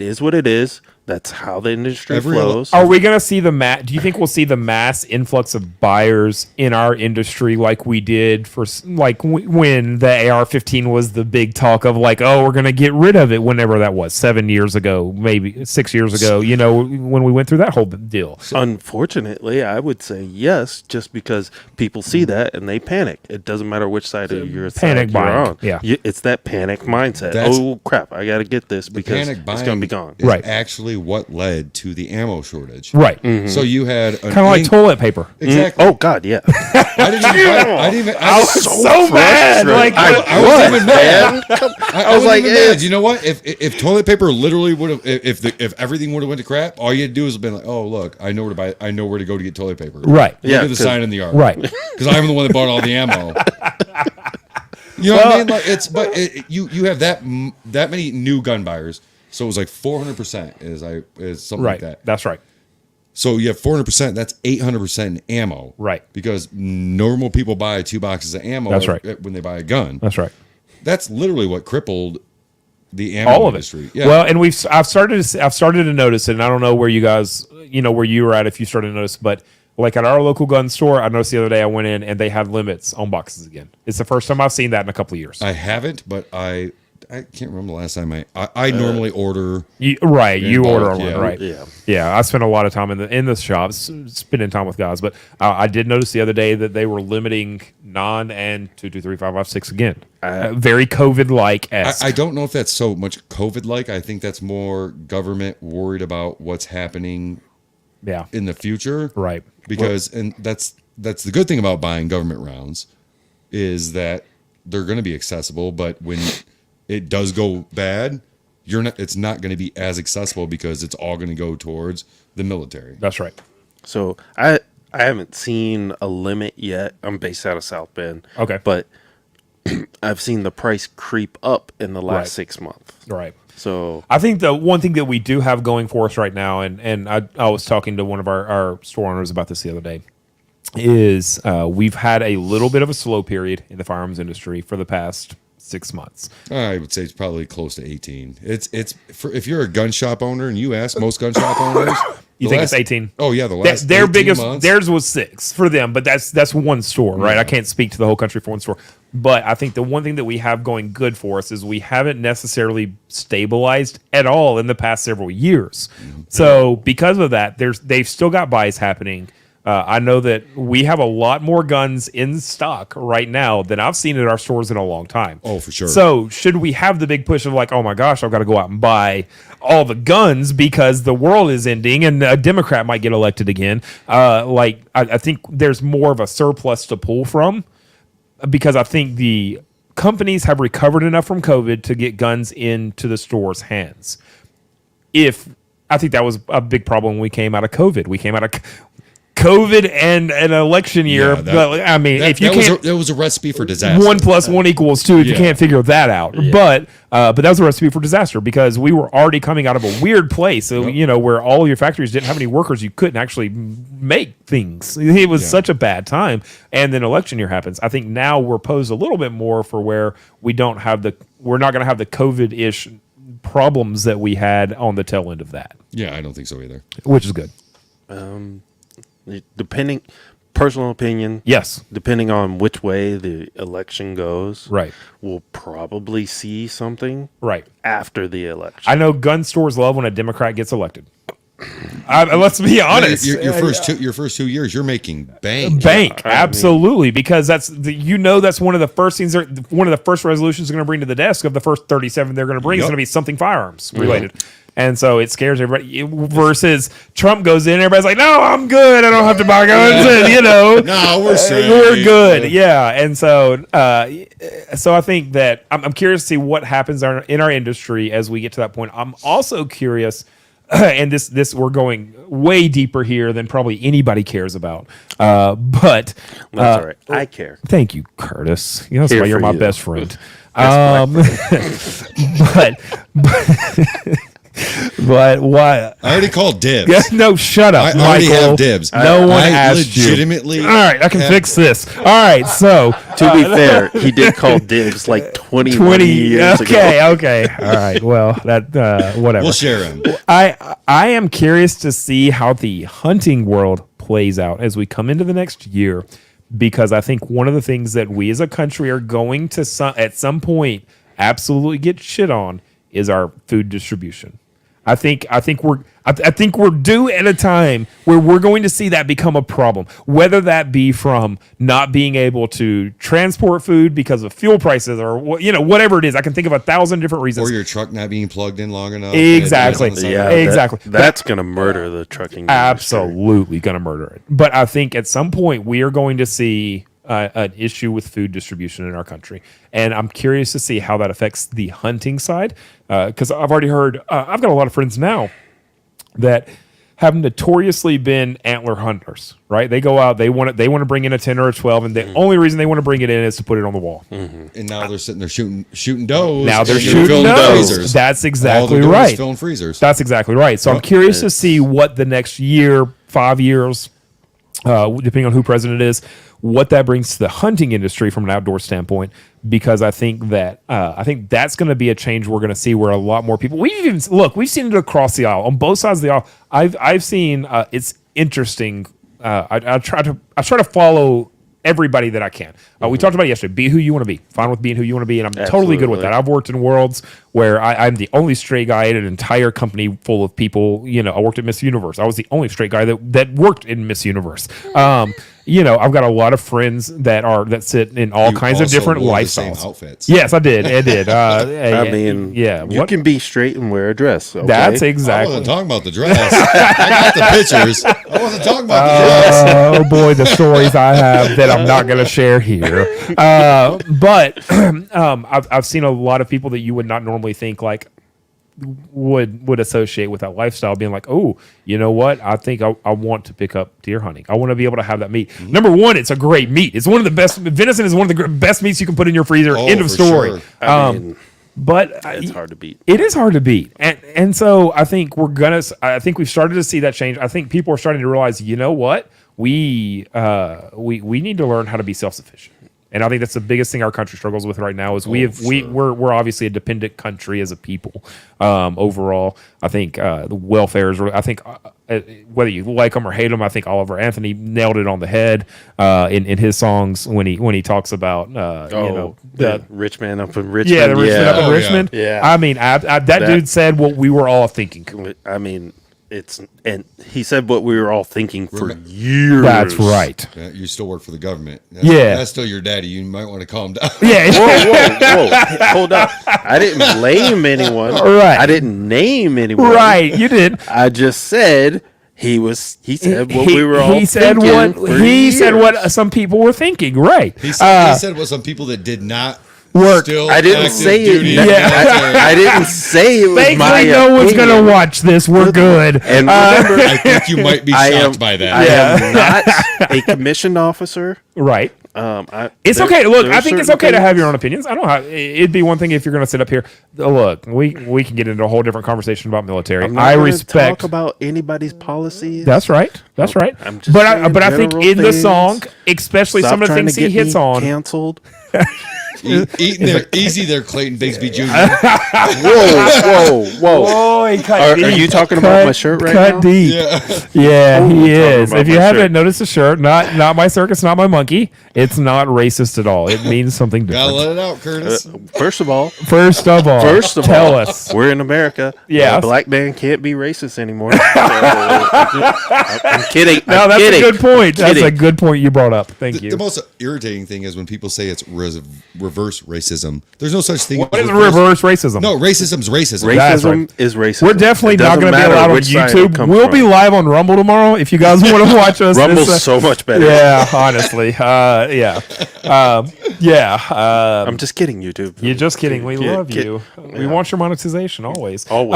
is what it is. That's how the industry Every flows. Are we going to see do you think we'll see the mass influx of buyers in our industry like we did for when the AR-15 was the big talk of like, oh, we're going to get rid of it whenever that was 7 years ago, maybe 6 years ago, when we went through that whole deal. Unfortunately, I would say yes, just because people see that and they panic. It doesn't matter which side of your panic side you're buying, on. yeah. It's that panic mindset. That's- Oh crap! I got to get this The because panic it's buying going to be gone. is Right. actually literally what led to the ammo shortage. Right. So you had Kind of like toilet paper. Exactly. Oh God, yeah. I didn't even. I was So mad. Like, I wasn't even mad. I was like, like, mad. You know what? If toilet paper literally would have, if everything would have went to crap, all you had to do is have been like, oh look, I know where to buy. I know where to go to get toilet paper. Right. Look Yeah, at the 'cause- sign in the yard. right. Because I'm the one that bought all the ammo. You know what I mean? Like you have that many new gun buyers, so it was like 400% is something Right. like that. That's right. So you have 400%. That's 800% ammo. Right. Because normal people buy 2 boxes of ammo. That's right. When they buy a gun. That's right. That's literally what crippled the ammo All of industry. it. Yeah. Well, and I've started to notice it, and I don't know where you guys, where you were at if you started to notice, but like at our local gun store, I noticed the other day I went in and they have limits on boxes again. It's the first time I've seen that in a couple of years. I haven't, but I can't remember the last time I normally order. You in order bulk, one, yeah. right? Yeah. Yeah, I spent a lot of time in the shops spending time with guys, but I did notice the other day that they were limiting non and 2, 2, 3, 5, 5, 6 again. Very COVID like. I don't know if that's so much COVID like. I think that's more government worried about what's happening Yeah. in the future. Right. Because and that's the good thing about buying government rounds is that they're going to be accessible, but when it does go bad, it's not going to be as accessible because it's all going to go towards the military. That's right. So I haven't seen a limit yet. I'm based out of South Bend. Okay. But I've seen the price creep up in the last Right. 6 months. Right. So I think the one thing that we do have going for us right now, and I was talking to one of our store owners about this the other day, is we've had a little bit of a slow period in the firearms industry for the past 6 months. I would say it's probably close to 18. It's if you're a gun shop owner and you ask most gun shop owners, You think it's 18? Oh yeah, the last Their 18 biggest months. theirs was 6 for them, but that's one store, right? I can't speak to the whole country for one store. But I think the one thing that we have going good for us is we haven't necessarily stabilized at all in the past several years. So because of that, they've still got buys happening. I know that we have a lot more guns in stock right now than I've seen at our stores in a long time. Oh, for sure. So should we have the big push of like, oh my gosh, I've got to go out and buy all the guns because the world is ending and a Democrat might get elected again? I think there's more of a surplus to pull from because I think the companies have recovered enough from COVID to get guns into the store's hands. I think that was a big problem when we came out of COVID. We came out of COVID and an election year. Yeah, But, I mean, if you can't, that was a recipe for disaster. 1 + 1 = 2 if you Yeah. can't figure that out. But that was a recipe for disaster because we were already coming out of a weird place. So, where all your factories didn't have any workers, you couldn't actually make things. It was such a bad time. And then election year happens. I think now we're posed a little bit more for where we're not going to have the COVID-ish problems that we had on the tail end of that, Yeah, I don't think so either. which is good. depending, personal opinion, Yes. depending on which way the election goes, Right. we'll probably see something Right. after the election. I know gun stores love when a Democrat gets elected. Let's be honest. Your first 2 years, you're making bank. Bank, absolutely, because that's one of the first things. One of the first resolutions they're going to bring to the desk of the first 37 they're going to bring is Yep. going to be something firearms related, and so it scares everybody. Versus Trump goes in, everybody's like, "No, I'm good. I don't have to buy guns." And, No, we're safe. we're good. Yeah, and so I think that I'm curious to see what happens in our industry as we get to that point. I'm also curious. And this we're going way deeper here than probably anybody cares about. But That's all right. I care. thank you, Curtis. That's Here why you're for my you. best friend. But what? I already called dibs. No, shut up, I already Michael. have dibs. No one I asked you. legitimately. All right, I can fix this. All right, so To be fair, he did call dibs like 20 years ago. Okay. All right. Well, that whatever. We'll share them. I am curious to see how the hunting world plays out as we come into the next year, because I think one of the things that we as a country are going to at some point absolutely get shit on is our food distribution. I think we're due at a time where we're going to see that become a problem, whether that be from not being able to transport food because of fuel prices or whatever it is. I can think of 1,000 different reasons. Or your truck not being plugged in long enough. Exactly. Yeah, exactly. That's going to murder the trucking industry. Absolutely going to murder it. But I think at some point we are going to see an issue with food distribution in our country, and I'm curious to see how that affects the hunting side. Because I've already heard, I've got a lot of friends now that have notoriously been antler hunters. Right? They go out, they want to bring in a 10 or a 12, and the only reason they want to bring it in is to put it on the wall. And now they're sitting there shooting does. Now they're and shooting filling does. freezers. That's All exactly they're doing is right. filling freezers. That's exactly right. So I'm curious to see what the next year, 5 years, depending on who president is, what that brings to the hunting industry from an outdoor standpoint. Because I think that's going to be a change we're going to see, where a lot more people. We've seen it across the aisle on both sides of the aisle. I've seen it's interesting. I try to follow everybody that I can. We talked about it yesterday. Be who you want to be. Fine with being who you want to be, and I'm totally good with that. I've worked in worlds where I'm the only straight guy in an entire company full of people. I worked at Miss Universe. I was the only straight guy that worked in Miss Universe. I've got a lot of friends that sit in all kinds of also different wore the same lifestyles. outfits. Yes, I did. I mean, you can be straight and wear a dress. Okay? That's I exactly. wasn't talking about the dress. I got the pictures. I wasn't talking about the dress. Oh boy, the stories I have that I'm not going to share here. But I've seen a lot of people that you would not normally think like would associate with that lifestyle, being like, oh, you know what? I think I want to pick up deer hunting. I want to be able to have that meat. Mm-hmm. Number one, it's a great meat. It's one of the best. Venison is one of the best meats you can put in your freezer. Oh, End of for story. sure. I mean, But it's hard to beat. It is hard to beat, and so I think I think we've started to see that change. I think people are starting to realize, you know what, we need to learn how to be self-sufficient. And I think that's the biggest thing our country struggles with right now is we're obviously a dependent country as a people. Overall, I think the welfare is. I think whether you like them or hate them, I think Oliver Anthony nailed it on the head in his songs when he talks about the rich man up in Richmond. Yeah, the rich man up in Oh, yeah. Richmond. Yeah. I mean, that dude said what we were all thinking. I mean, and he said what we were all thinking for years. That's right. Yeah, you still work for the government. Yeah. That's still your daddy. You might want to calm down. Yeah. Whoa! Hold up! I didn't blame anyone. Right. I didn't name anyone. Right. You did. I just said he said what we were all He said thinking what for he said years. what some people were thinking. Right. He said what some people that did not Work. still I didn't active say duty it. in the Yeah. military. I didn't say it was my Thankfully, no one's opinion. gonna watch this. We're good. And remember, I think you might be shocked by that. I am not a commissioned officer. Right. It's There- okay. Look, there I are think it's certain okay to have things- your own opinions. I don't have. It'd be one thing if you're going to sit up here. Look, we can get into a whole different conversation about military. I'm not I gonna respect. talk about anybody's policies. That's right. That's right. I'm just But I saying think general in the things. song, especially Stop some of the trying things to he get hits me on. canceled. Eating there, easy there, Clayton Bigsby Jr. Whoa! Oh, he cut Are deep. you talking about my shirt right cut now? deep. Yeah, he is. about If you my haven't shirt. noticed the shirt, not my circus, not my monkey. It's not racist at all. It means something Gotta different. let it out, Curtis. First of all, Tell us. we're in America. Yes. A black man can't be racist anymore. So, I'm kidding. No, I'm that's kidding. a good point. That's a kidding. good point you brought up. Thank you. The most irritating thing is when people say it's reverse racism. There's no such thing. What is reverse racism? No, racism's racism. That's Racism right. is racism. We're definitely It not doesn't going to be matter allowed on which side it YouTube. comes We'll from. be live on Rumble tomorrow if you guys want to watch us. Rumble's so much better. Yeah, honestly. Yeah. Yeah. I'm just kidding, YouTube. You're just kidding. We Kid- love kid- you. We want your monetization always. Always.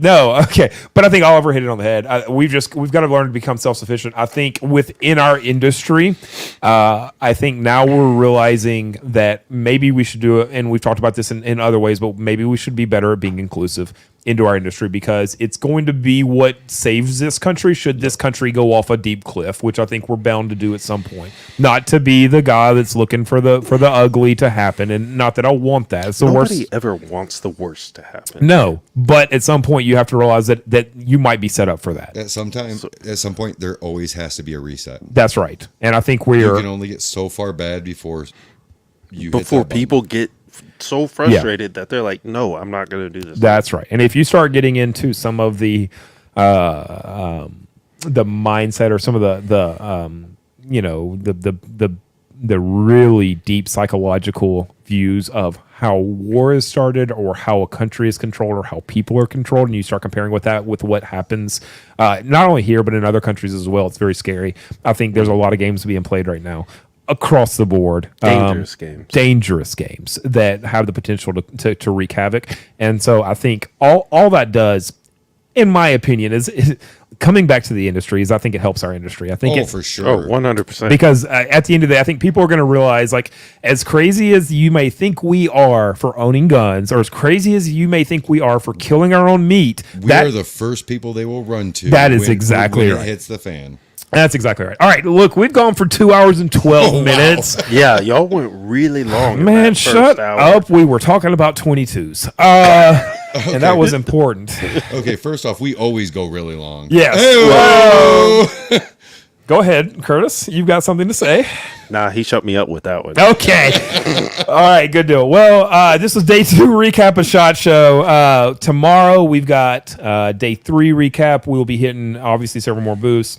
No, okay, but I think Oliver hit it on the head. We've got to learn to become self-sufficient. I think within our industry, I think now we're realizing that maybe we should do it, and we've talked about this in other ways, but maybe we should be better at being inclusive into our industry, because it's going to be what saves this country should this country go off a deep cliff, which I think we're bound to do at some point. Not to be the guy that's looking for the ugly to happen, and not that I want that. It's the Nobody worst. ever wants the worst to happen. No, but at some point you have to realize that you might be set up for that. At some point, there always has to be a reset. That's right, and I think You we're can only get so far bad before you hit Before that button. people get so frustrated that they're like, no, I'm not going to do this. That's right. And if you start getting into some of the mindset or some of the really deep psychological views of how war is started or how a country is controlled or how people are controlled, and you start comparing with what happens not only here but in other countries as well, it's very scary. I think there's a lot of games being played right now across the board, dangerous games that have the potential to wreak havoc. And so I think all that does, in my opinion, is coming back to the industry, is I think it helps our industry. I think for sure. Oh, 100%. because at the end of the day, I think people are going to realize, like, as crazy as you may think we are for owning guns, or as crazy as you may think we are for killing our own meat, We are the first people they will run to. That is exactly when right. It hits the fan. that's exactly right. All right, look, we've gone for 2 hours and 12 minutes. Yeah, y'all went really long. in Man, that first shut hour. up. We were talking about 22s. And that was important. Okay, first off, we always go really long. Yes. Hey-o! Go ahead, Curtis. You've got something to say. Nah, he shut me up with that one. Okay. All right, good deal. Well, this was day 2 recap of SHOT Show. Tomorrow we've got day 3 recap. We will be hitting, obviously, several more booths.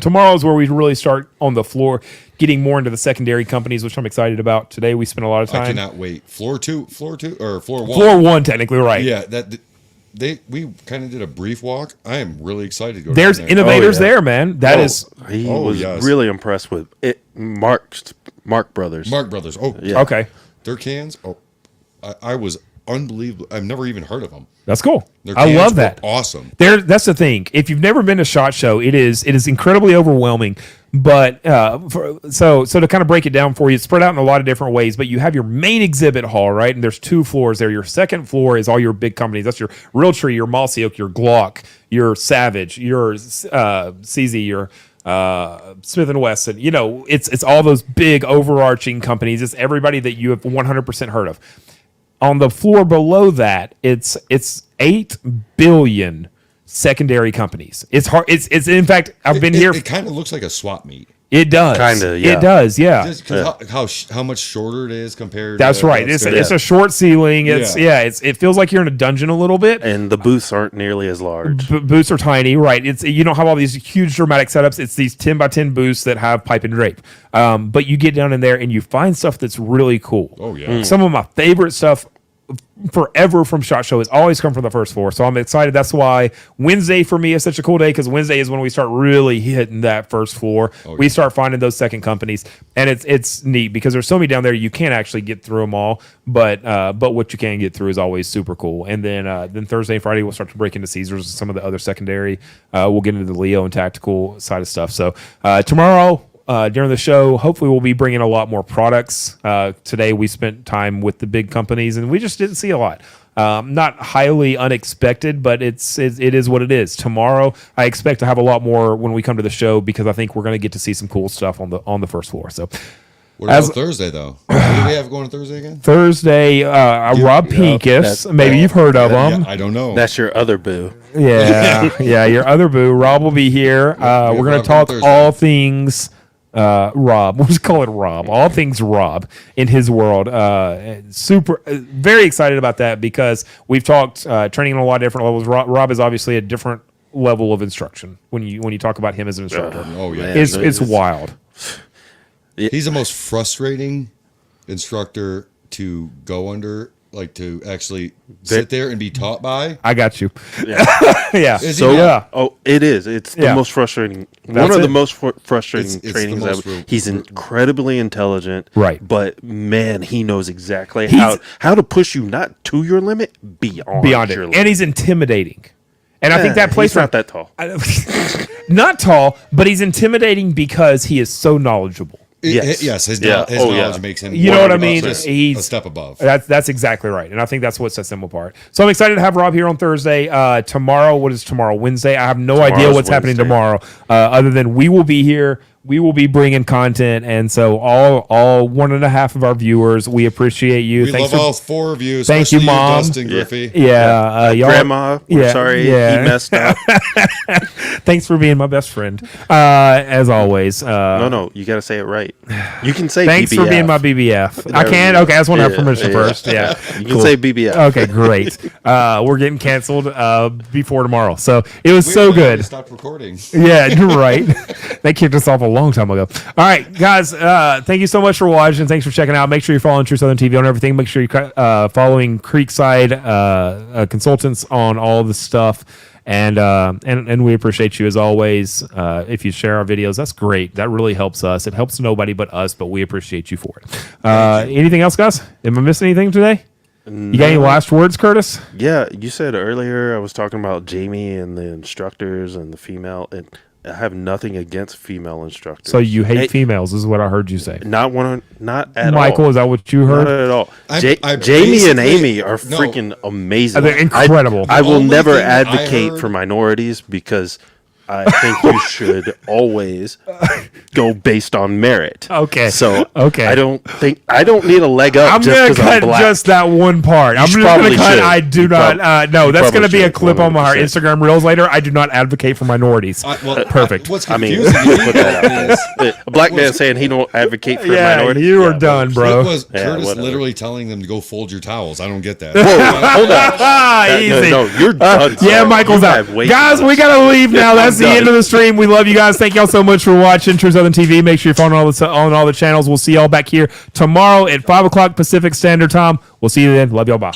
Tomorrow is where we really start on the floor, getting more into the secondary companies, which I'm excited about. Today we spent a lot of time. I cannot wait. Floor two, or floor 1. Floor 1, technically, right. Yeah, we kind of did a brief walk. I am really excited to go There's down there. innovators Oh, yeah. there, man. That is He Oh, was yes. really impressed with it. Mark Brothers. Mark Brothers. Oh, Yeah. okay. their cans. Oh, I was unbelievable. I've never even heard of them. That's cool. Their I cans love were that. Awesome. That's the thing. If you've never been to SHOT Show, it is incredibly overwhelming. But so to kind of break it down for you, it's spread out in a lot of different ways. But you have your main exhibit hall, right? And there's 2 floors there. Your second floor is all your big companies. That's your Realtree, your Mossy Oak, your Glock, your Savage, your CZ, your Smith & Wesson. You know, it's all those big overarching companies. It's everybody that you have 100% heard of. On the floor below that, it's 8 billion secondary companies. It's hard. It's in fact, I've been here. It kind of looks like a swap meet. It does. Kinda, yeah. It does. Yeah. Just because how much shorter it is compared. That's to right. It's upstairs. a short ceiling. It feels like you're in a dungeon a little bit. And the booths aren't nearly as large. Booths are tiny, right? You don't have all these huge dramatic setups. It's these 10 by 10 booths that have pipe and drape. But you get down in there and you find stuff that's really cool. Oh, yeah. Some of my favorite stuff forever from SHOT Show has always come from the first floor. So I'm excited. That's why Wednesday for me is such a cool day, because Wednesday is when we start really hitting that first floor. We start finding those second companies, and it's neat because there's so many down there you can't actually get through them all, but what you can get through is always super cool. And then Thursday and Friday we'll start to break into Caesars and some of the other secondary. We'll get into the Leo and tactical side of stuff. So tomorrow, during the show, hopefully we'll be bringing a lot more products. Today we spent time with the big companies, and we just didn't see a lot. Not highly unexpected, but it is what it is. Tomorrow, I expect to have a lot more when we come to the show, because I think we're going to get to see some cool stuff on the first floor. So What about Thursday though? What do we have going on Thursday again? Thursday, Rob Pincus, maybe you've heard of him. I don't know. That's your other boo. Yeah, your other boo, Rob, will be here. We're going Rob to talk on Thursday. all things Rob. We'll just call it Rob. All things Rob in his world. Very excited about that, because we've talked training on a lot of different levels. Rob is obviously a different level of instruction when you talk about him as an instructor. Oh yeah. It's wild. He's the most frustrating instructor to go under, like to actually sit there and be taught by. I got you. Yeah. Yeah. Is he So, not? oh, it is. It's the Yeah. most frustrating. That's One of it. the most frustrating It's the trainings. most He's incredibly intelligent, Right. But man, he knows exactly He's- how to push you not to your limit, beyond Beyond your it. limit. And he's intimidating. And I think that plays he's not that tall. not tall, but he's intimidating because he is so knowledgeable. Yes. His Yeah. his Oh, knowledge yeah. makes him. You know what I mean? Just He's a step above. That's exactly right, and I think that's what sets them apart. So I'm excited to have Rob here on Thursday. Tomorrow, what is tomorrow? Wednesday. I have no idea Tomorrow's what's happening Wednesday. tomorrow, other than we will be here. we will be bringing content, and so all 1.5 of our viewers, we appreciate you. We Thanks love for, all 4 of you, Thank especially you, Mom. Dustin Griffey. yeah, y'all, Grandma, we're sorry he messed up. Thanks for being my best friend, as always. No, you got to say it right. You can say Thanks BBF. for being my BBF. I There can? we go. Okay, I just want to have Yeah, permission yeah. first. Yeah. You can say BBF. Okay, great. We're getting canceled before tomorrow. So it was We so really had to good. Stop recording. Yeah, you're right. They kicked us off a long time ago. All right, guys, thank you so much for watching. Thanks for checking out. Make sure you're following True Southern TV on everything. Make sure you're following Creekside Consultants on all the stuff. And we appreciate you as always. If you share our videos, that's great. That really helps us. It helps nobody but us, but we appreciate you for it. Anything else, guys? Am I missing anything today? You got any last words, Curtis? Yeah, you said earlier I was talking about Jamie and the instructors and the female, and I have nothing against female instructors. So you hate Hey, females, is what I heard you say. Not at all. Michael, is that what you Not heard? at all. I Jamie and basically- Amy are no. freaking amazing. They're incredible. I will only never thing that I advocate heard- for minorities because I think you should always go based on merit. Okay. So Okay. I don't need a leg up I'm just gonna because I'm cut black. just that one part. I'm just gonna probably cut. should. I do You not. prob- No, you that's gonna probably be a should, clip on my 100%. Instagram reels later. I do not advocate for minorities. Perfect. What's I mean, confusing to me put that out is there. A black man saying he don't advocate for Yeah, minorities. you are Yeah, done, whatever. bro. what was Yeah, Curtis whatever. literally telling them to go fold your towels? I don't get that. Hold on. Ah, easy. No, you're done. Yeah, sir. Michael's You out. have way too Guys, we much. gotta leave now. I'm That's the done. end of the stream. We love you guys. Thank y'all so much for watching True Southern TV. Make sure you're following on all the channels. We'll see y'all back here tomorrow at 5 o'clock Pacific Standard Time. We'll see you then. Love y'all. Bye.